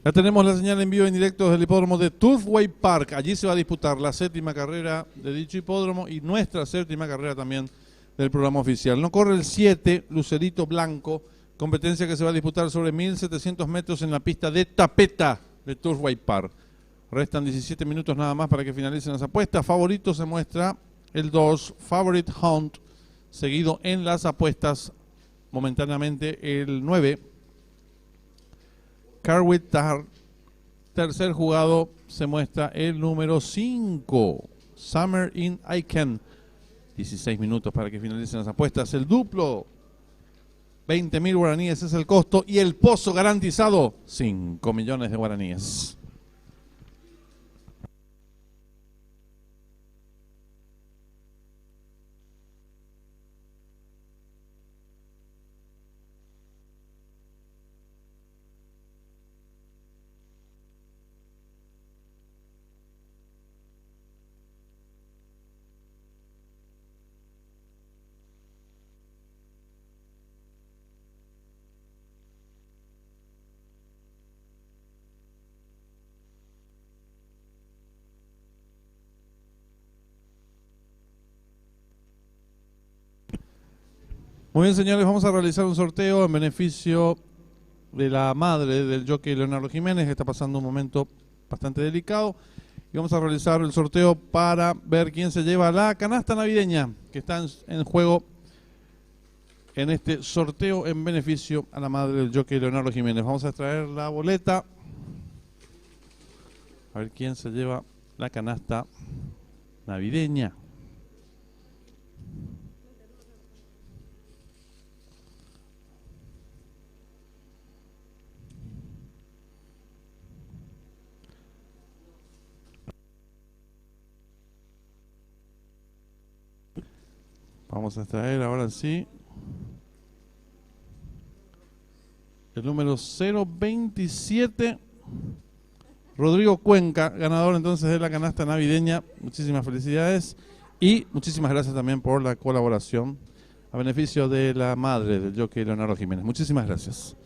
Ya tenemos la señal en vivo en directo desde el hipódromo de Turfway Park. Allí se va a disputar la séptima carrera de dicho hipódromo y nuestra séptima carrera también del programa oficial. No corre el 7, Lucerito Blanco, competencia que se va a disputar sobre 1.700 metros en la pista de tapeta de Turfway Park. Restan 17 minutos nada más para que finalicen las apuestas. Favorito se muestra el 2, Favorite Hunt, seguido en las apuestas momentáneamente el 9, Carwit Tar. Tercer jugado se muestra el número 5, Summer in Aiken. 16 minutos para que finalicen las apuestas. El duplo, 20.000 guaraníes es el costo y el pozo garantizado, 5 millones de guaraníes. Muy bien, señores, vamos a realizar un sorteo en beneficio de la madre del jockey Leonardo Jiménez, que está pasando un momento bastante delicado. Y vamos a realizar el sorteo para ver quién se lleva la canasta navideña que está en juego en este sorteo en beneficio a la madre del jockey Leonardo Jiménez. Vamos a extraer la boleta. A ver quién se lleva la canasta navideña. Vamos a extraer ahora sí el número 027, Rodrigo Cuenca, ganador entonces de la canasta navideña. Muchísimas felicidades y muchísimas gracias también por la colaboración a beneficio de la madre del jockey Leonardo Jiménez. Muchísimas gracias.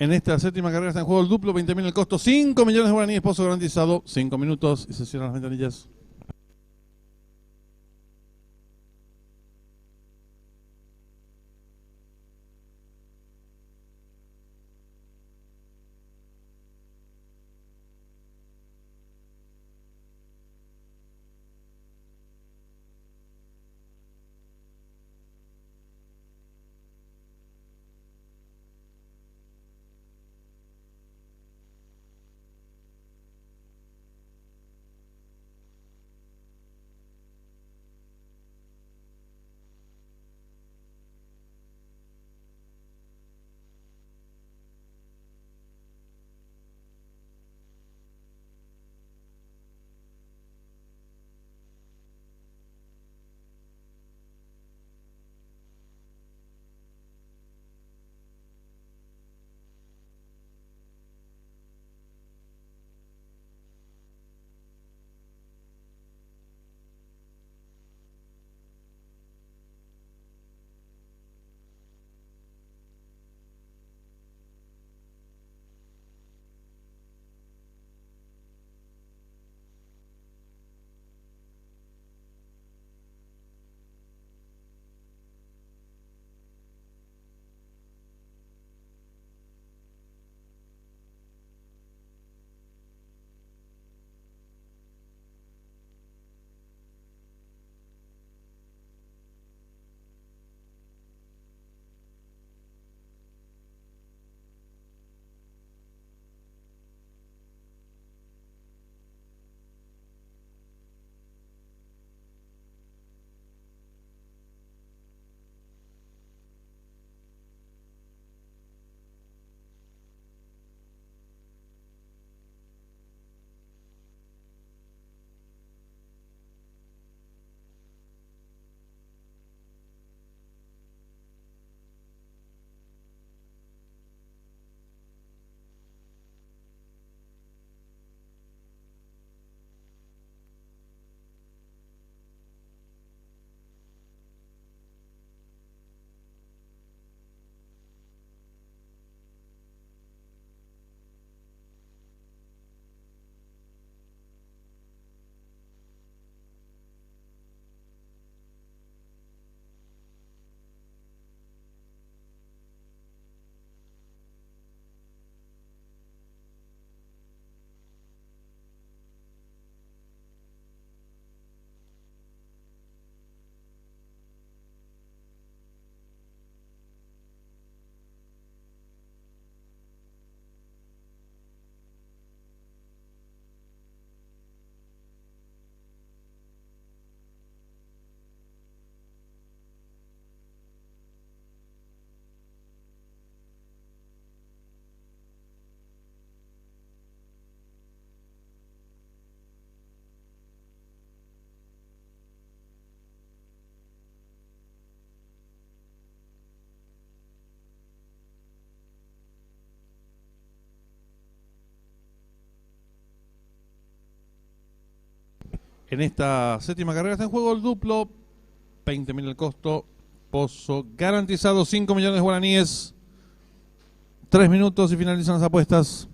En esta séptima carrera está en juego el duplo, 20.000 el costo, 5 millones de guaraníes, pozo garantizado, 5 minutos y se cierran las ventanillas. En esta séptima carrera está en juego el duplo, 20.000 el costo, pozo garantizado, 5 millones de guaraníes, 3 minutos y finalizan las apuestas.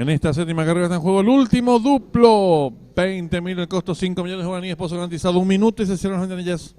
En esta séptima carrera está en juego el último duplo. 20.000 el costo, 5 millones de guaraníes, pozo garantizado, 1 minuto y se cierran las ventanillas.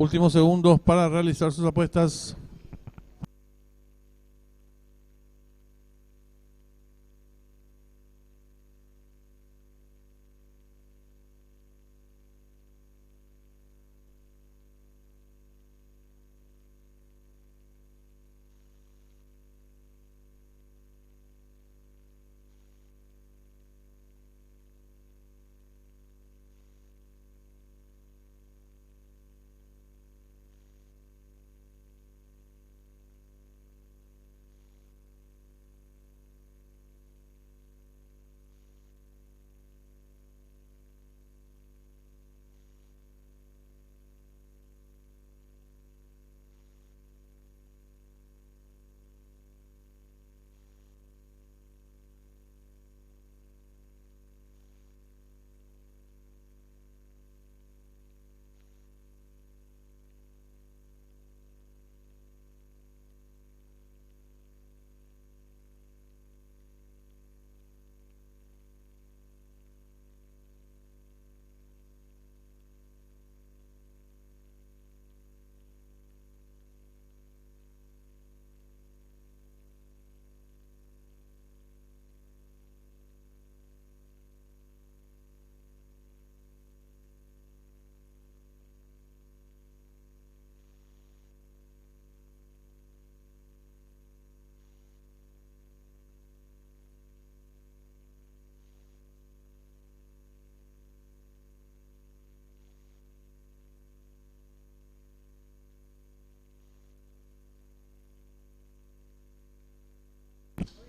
Últimos segundos para realizar sus apuestas.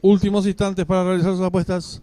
Últimos instantes para realizar sus apuestas.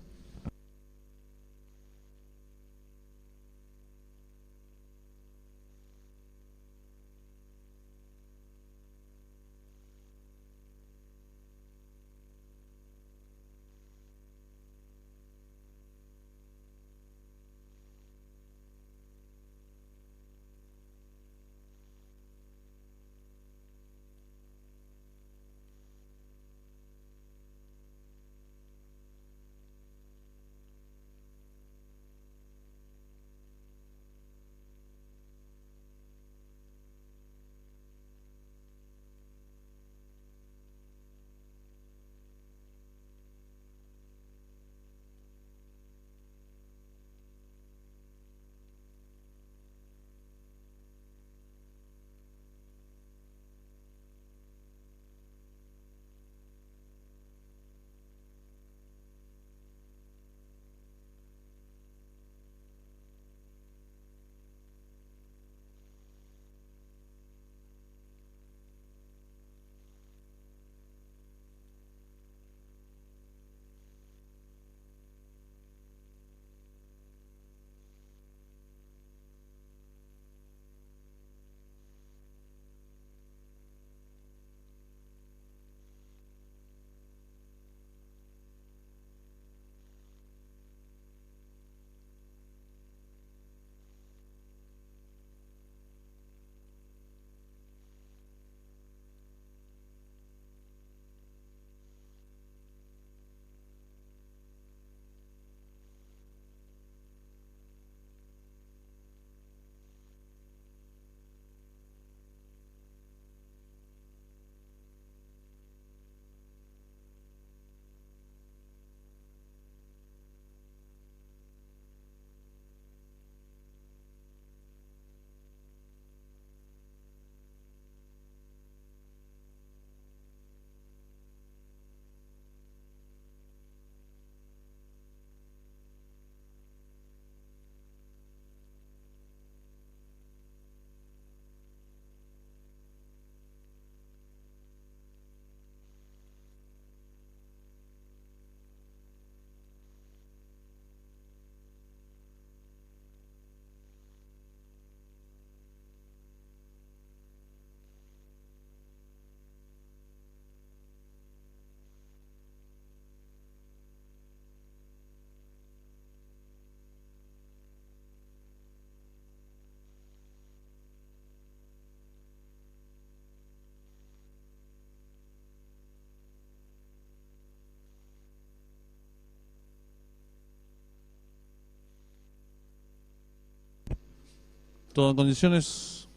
Todo en condiciones.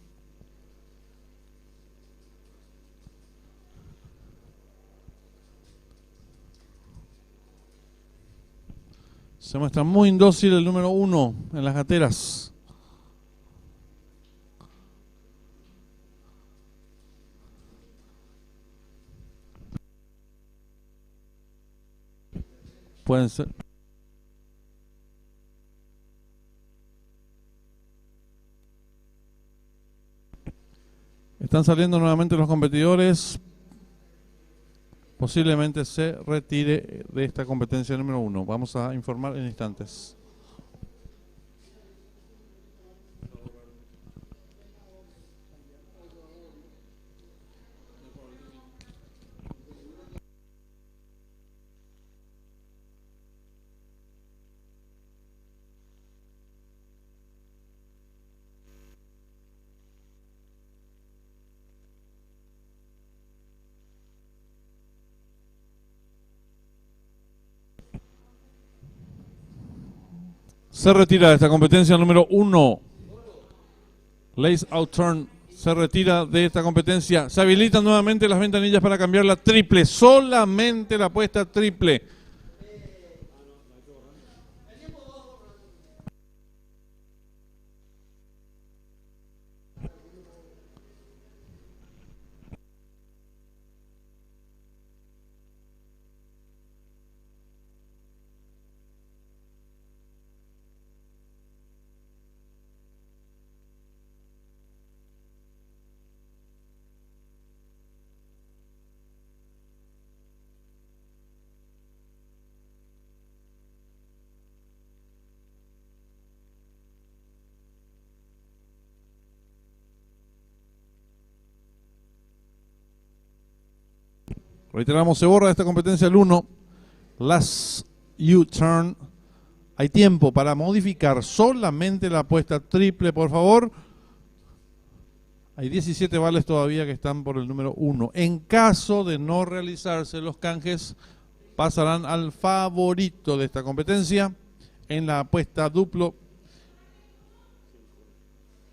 Se muestra muy indócil el número 1 en las gateras. Pueden ser. Están saliendo nuevamente los competidores. Posiblemente se retire de esta competencia número 1. Vamos a informar en instantes. Se retira de esta competencia número 1. Lace Out Turn se retira de esta competencia. Se habilitan nuevamente las ventanillas para cambiar la triple. Solamente la apuesta triple. Reiteramos, se borra de esta competencia el 1. Last U-Turn. Hay tiempo para modificar solamente la apuesta triple, por favor. Hay 17 vales todavía que están por el número 1. En caso de no realizarse los canjes, pasarán al favorito de esta competencia en la apuesta duplo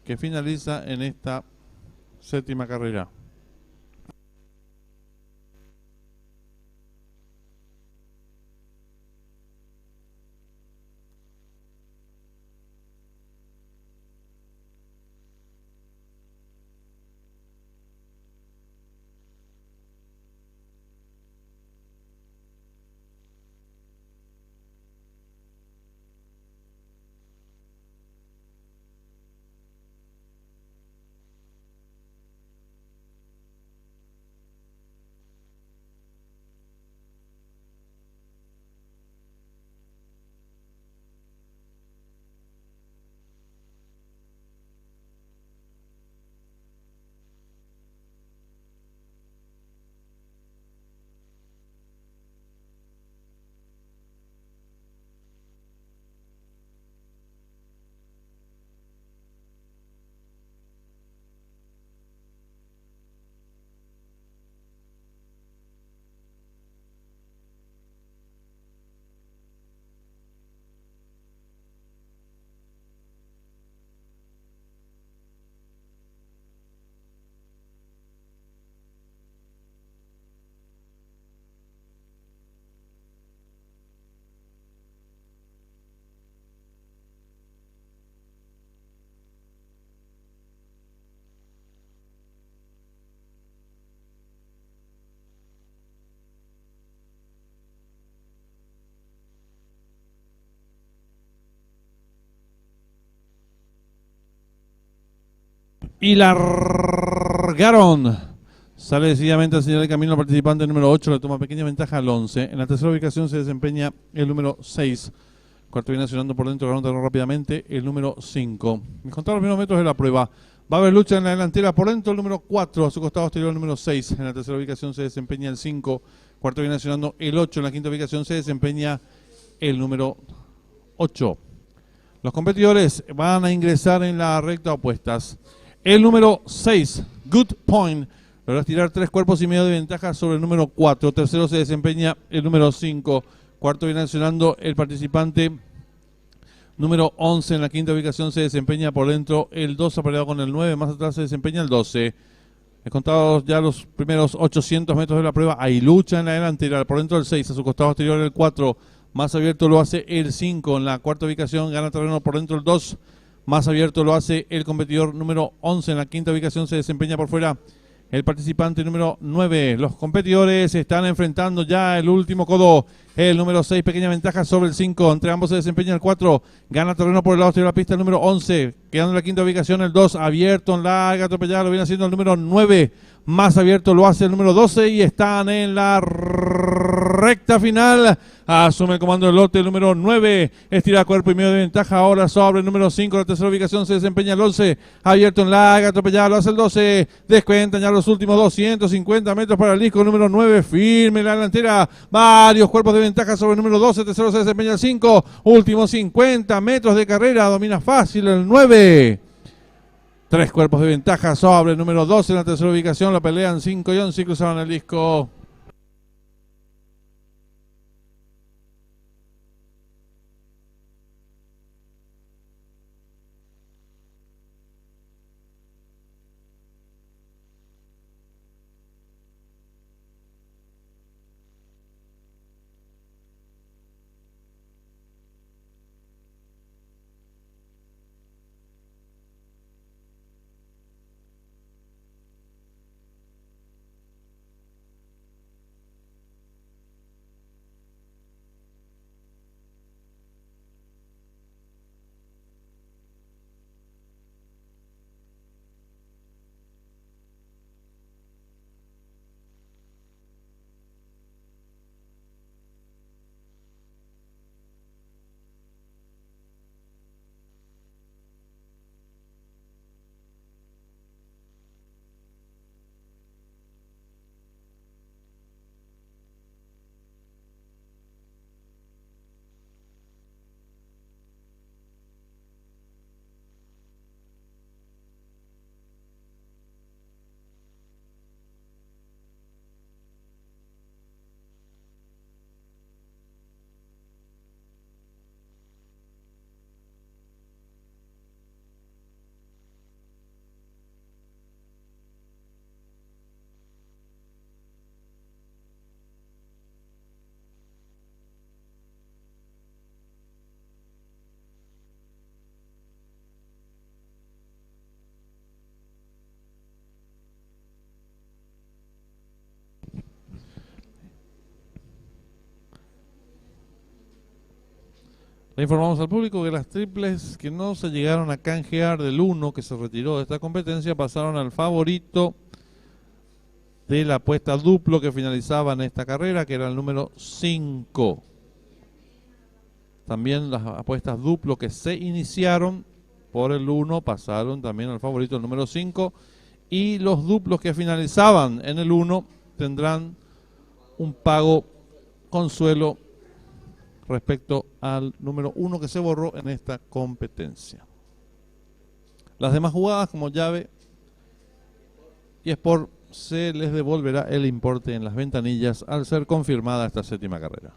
que finaliza en esta séptima carrera. Y largaron. Sale decididamente a señalar el camino al participante número 8, le toma pequeña ventaja al 11. En la tercera ubicación se desempeña el número 6. Cuarto viene accionando por dentro, ganando rápidamente el número 5. Me contaron los primeros metros de la prueba. Va a haber lucha en la delantera por dentro el número 4, a su costado exterior el número 6. En la tercera ubicación se desempeña el 5. Cuarto viene accionando el 8. En la quinta ubicación se desempeña el número 8. Los competidores van a ingresar en la recta opuestas. El número 6, Good Point, logra tirar 3 cuerpos y medio de ventaja sobre el número 4. Tercero se desempeña el número 5. Cuarto viene accionando el participante número 11. En la quinta ubicación se desempeña por dentro el 2, apareado con el 9. Más atrás se desempeña el 12. Contados ya los primeros 800 metros de la prueba. Hay lucha en la delantera. Por dentro el 6, a su costado exterior el 4. Más abierto lo hace el 5 en la cuarta ubicación, gana terreno por dentro el 2. Más abierto lo hace el competidor número 11 en la quinta ubicación, se desempeña por fuera el participante número 9. Los competidores están enfrentando ya el último codo. El número 6, pequeña ventaja sobre el 5. Entre ambos se desempeña el 4. Gana terreno por el lado de la pista el número 11. Quedando en la quinta ubicación el 2. Abierto en larga atropellada. Lo viene haciendo el número 9. Más abierto lo hace el número 12. Y están en la recta final. Asume el comando del lote el número 9. Estira cuerpo y medio de ventaja ahora sobre el número 5. La tercera ubicación se desempeña el 11. Abierto en larga atropellada lo hace el 12. Descuentan ya los últimos 250 metros para el disco número 9. Firme la delantera. Varios cuerpos de ventaja sobre el número 12. Tercero se desempeña el 5. Últimos 50 metros de carrera. Domina fácil el 9. 3 cuerpos de ventaja sobre el número 12 en la tercera ubicación. La pelean 5 y 11 y cruzaron el disco. Le informamos al público que las triples que no se llegaron a canjear del 1 que se retiró de esta competencia pasaron al favorito de la apuesta duplo que finalizaba en esta carrera, que era el número 5. También las apuestas duplo que se iniciaron por el 1 pasaron también al favorito el número 5. Y los duplos que finalizaban en el 1 tendrán un pago consuelo respecto al número 1 que se borró en esta competencia. Las demás jugadas como llave y Sport se les devolverá el importe en las ventanillas al ser confirmada esta séptima carrera.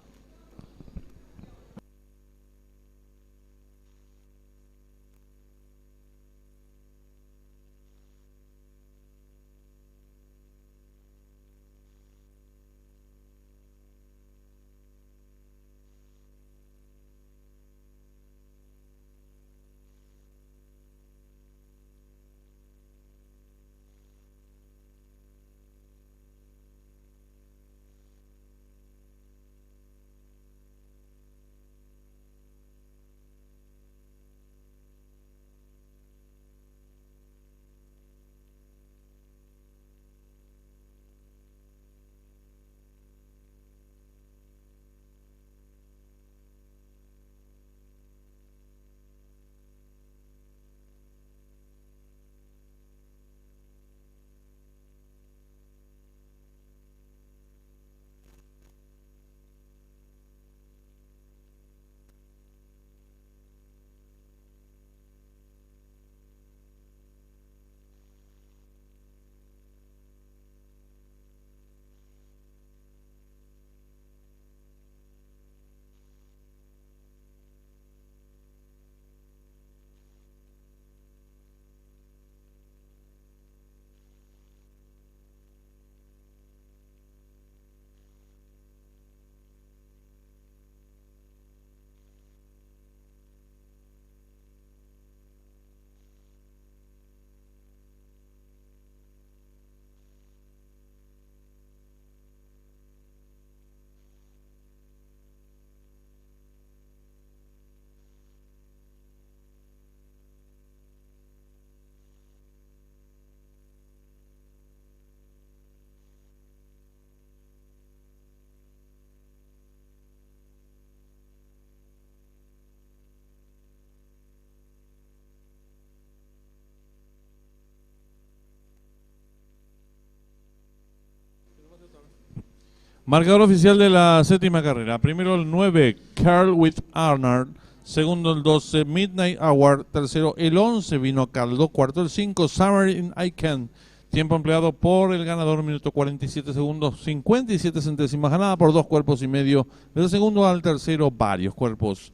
Marcador oficial de la séptima carrera. Primero el 9, Carl with Arnold. Segundo el 12, Midnight Hour. Tercero el 11, Vino Caldo. Cuarto el 5, Summer in Icon. Tiempo empleado por el ganador, minuto 47 segundos, 57 centésimas. Ganada por 2 cuerpos y medio. Del segundo al tercero, varios cuerpos.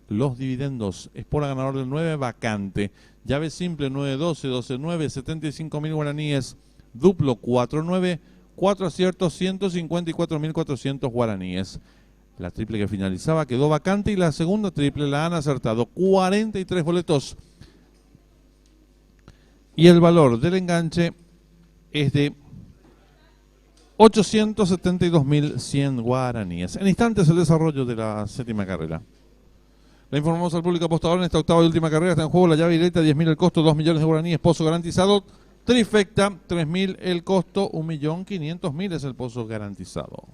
Los dividendos. Espora ganador del 9, Vacante. Llave simple 9-12, 12-9, 75.000 guaraníes. Duplo 4-9. 4 aciertos, 154.400 guaraníes. La triple que finalizaba quedó vacante y la segunda triple la han acertado. 43 boletos. Y el valor del enganche es de 872.100 guaraníes. En instantes el desarrollo de la séptima carrera. Le informamos al público apostador en esta octava y última carrera. Está en juego la llave directa, 10.000 el costo, 2 millones de guaraníes, pozo garantizado. Trifecta, 3.000 el costo, 1.500.000 es el pozo garantizado.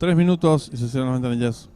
3 minutos y se cierran las ventanillas.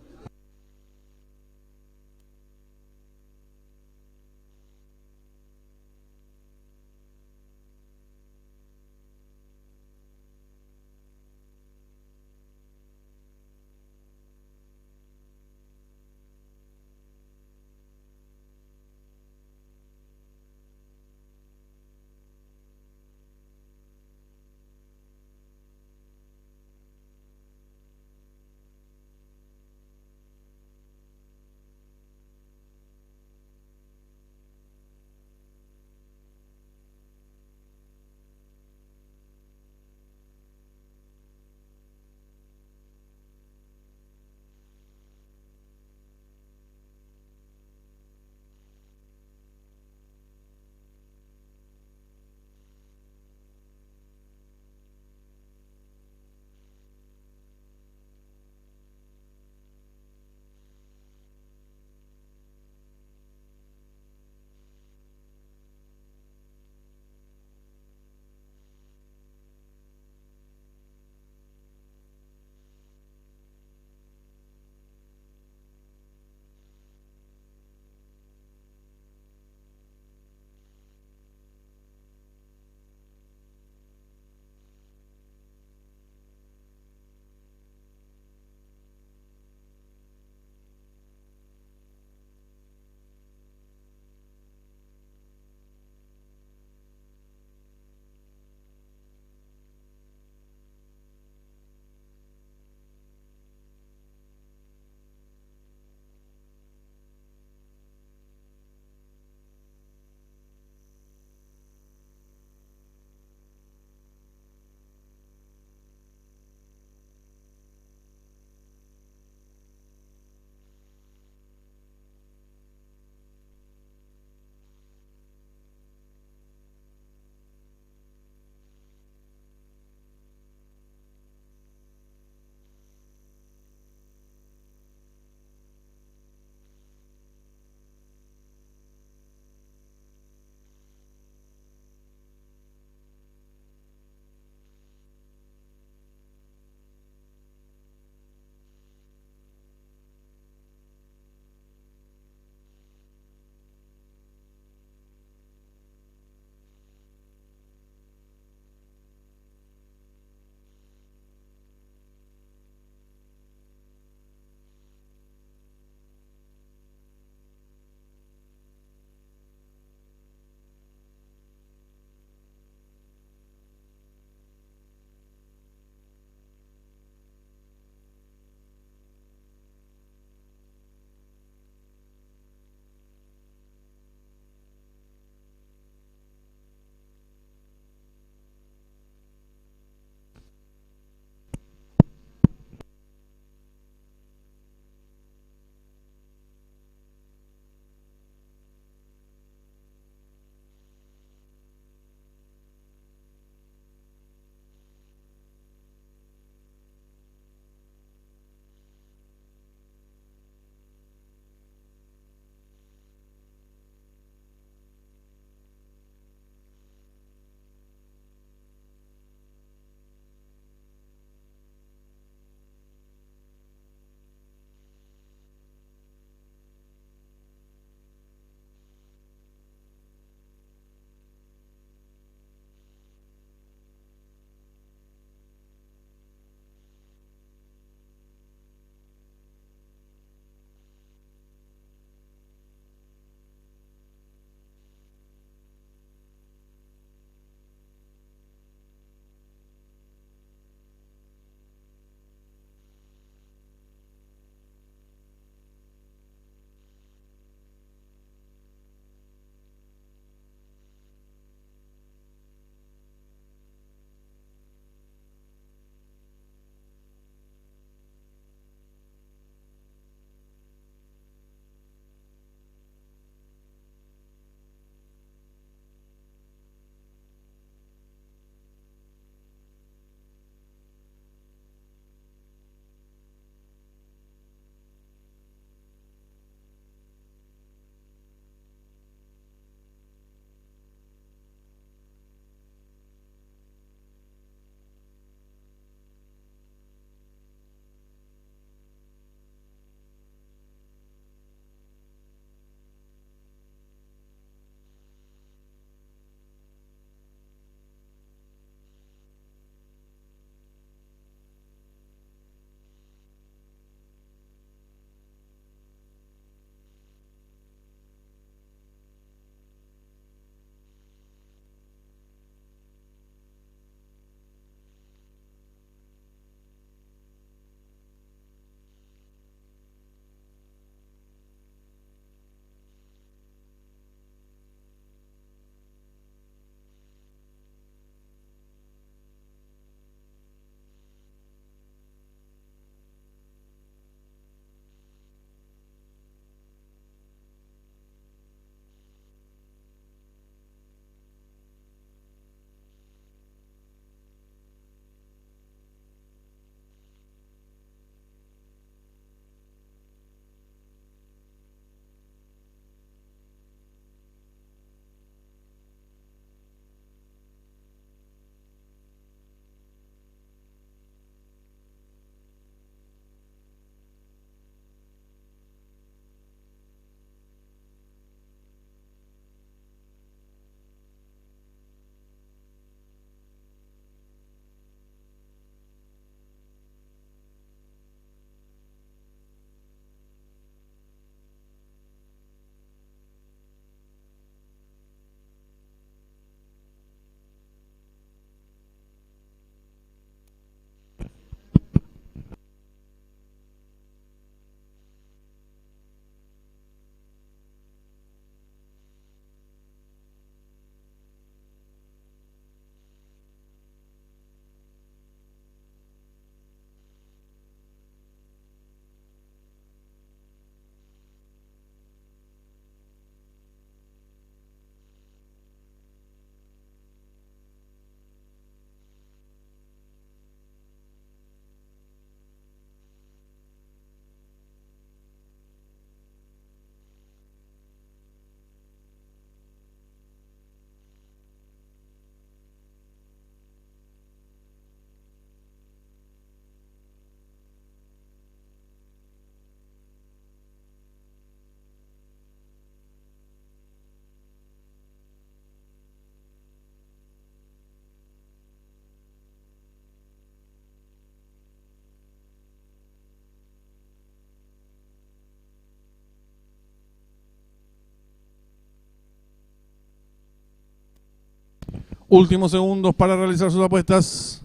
Últimos segundos para realizar sus apuestas.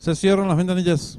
Se cierran las ventanillas.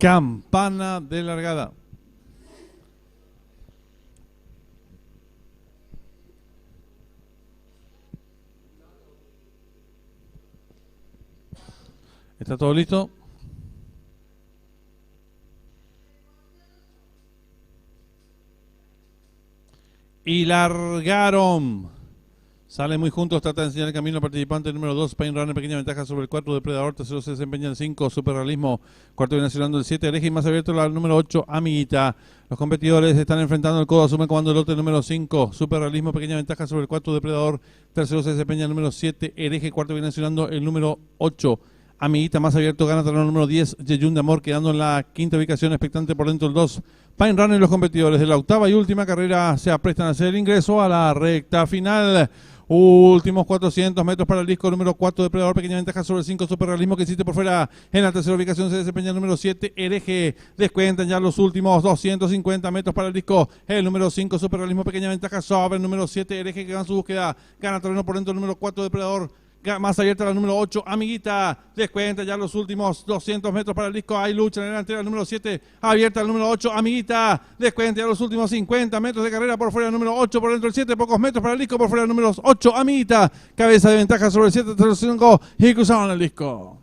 Campana de largada. ¿Está todo listo? Y largaron. Sale muy juntos, trata de enseñar el camino al participante número 2, Pain Runner, pequeña ventaja sobre el 4, Depredador, tercero se desempeña el 5, Super Realismo, cuarto viene nacional el 7, Eje y más abierto la número 8, Amiguita. Los competidores están enfrentando el codo, asume comando el lote número 5, Superrealismo, pequeña ventaja sobre el 4, Depredador. Tercero se desempeña el número 7, Hereje. Cuarto viene accionando el número 8, Amiguita. Más abierto gana terreno el número 10, Yeyun de Amor, quedando en la quinta ubicación, expectante por dentro el 2, Pine Runner. Los competidores de la octava y última carrera se aprestan a hacer el ingreso a la recta final. Últimos 400 metros para el disco número 4, Depredador, pequeña ventaja sobre el 5, Superrealismo, que existe por fuera. En la tercera ubicación se desempeña el número 7, Hereje. Descuentan ya los últimos 250 metros para el disco. El número 5, Superrealismo, pequeña ventaja sobre el número 7, Hereje, que gana su búsqueda. Gana terreno por dentro el número 4, Depredador. Más abierta la número 8, Amiguita. Descuenta ya los últimos 200 metros para el disco. Hay lucha en la delantera, el número 7. Abierta el número 8, Amiguita. Descuenta ya los últimos 50 metros de carrera por fuera el número 8. Por dentro el 7. Pocos metros para el disco. Por fuera el número 8, Amiguita. Cabeza de ventaja sobre el 7, 5 y cruzaron el disco.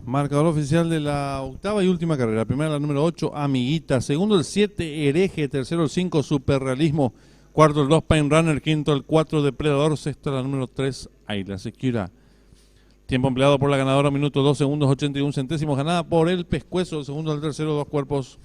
Marcador oficial de la octava y última carrera. Primera la número 8, Amiguita. Segundo el 7, Hereje. Tercero el 5, Superrealismo. Cuarto el 2, Pain Runner. Quinto el 4, Depredador. Sexto la número 3, Ayla Secura. Tiempo empleado por la ganadora, minuto 2 segundos 81 centésimos. Ganada por el Pescuezo. El segundo al tercero, 2 cuerpos.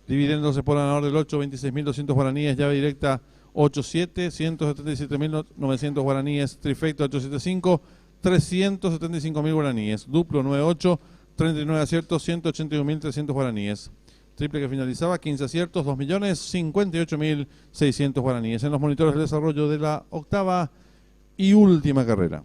Dividiéndose por ganador del 8, 26.200 guaraníes. Llave directa 8-7, 177.900 guaraníes. Trifecto 875. 375.000 guaraníes. Duplo 9-8, 39 aciertos, 181.300 guaraníes. Triple que finalizaba, 15 aciertos, 2.058.600 guaraníes. En los monitores de desarrollo de la octava y última carrera.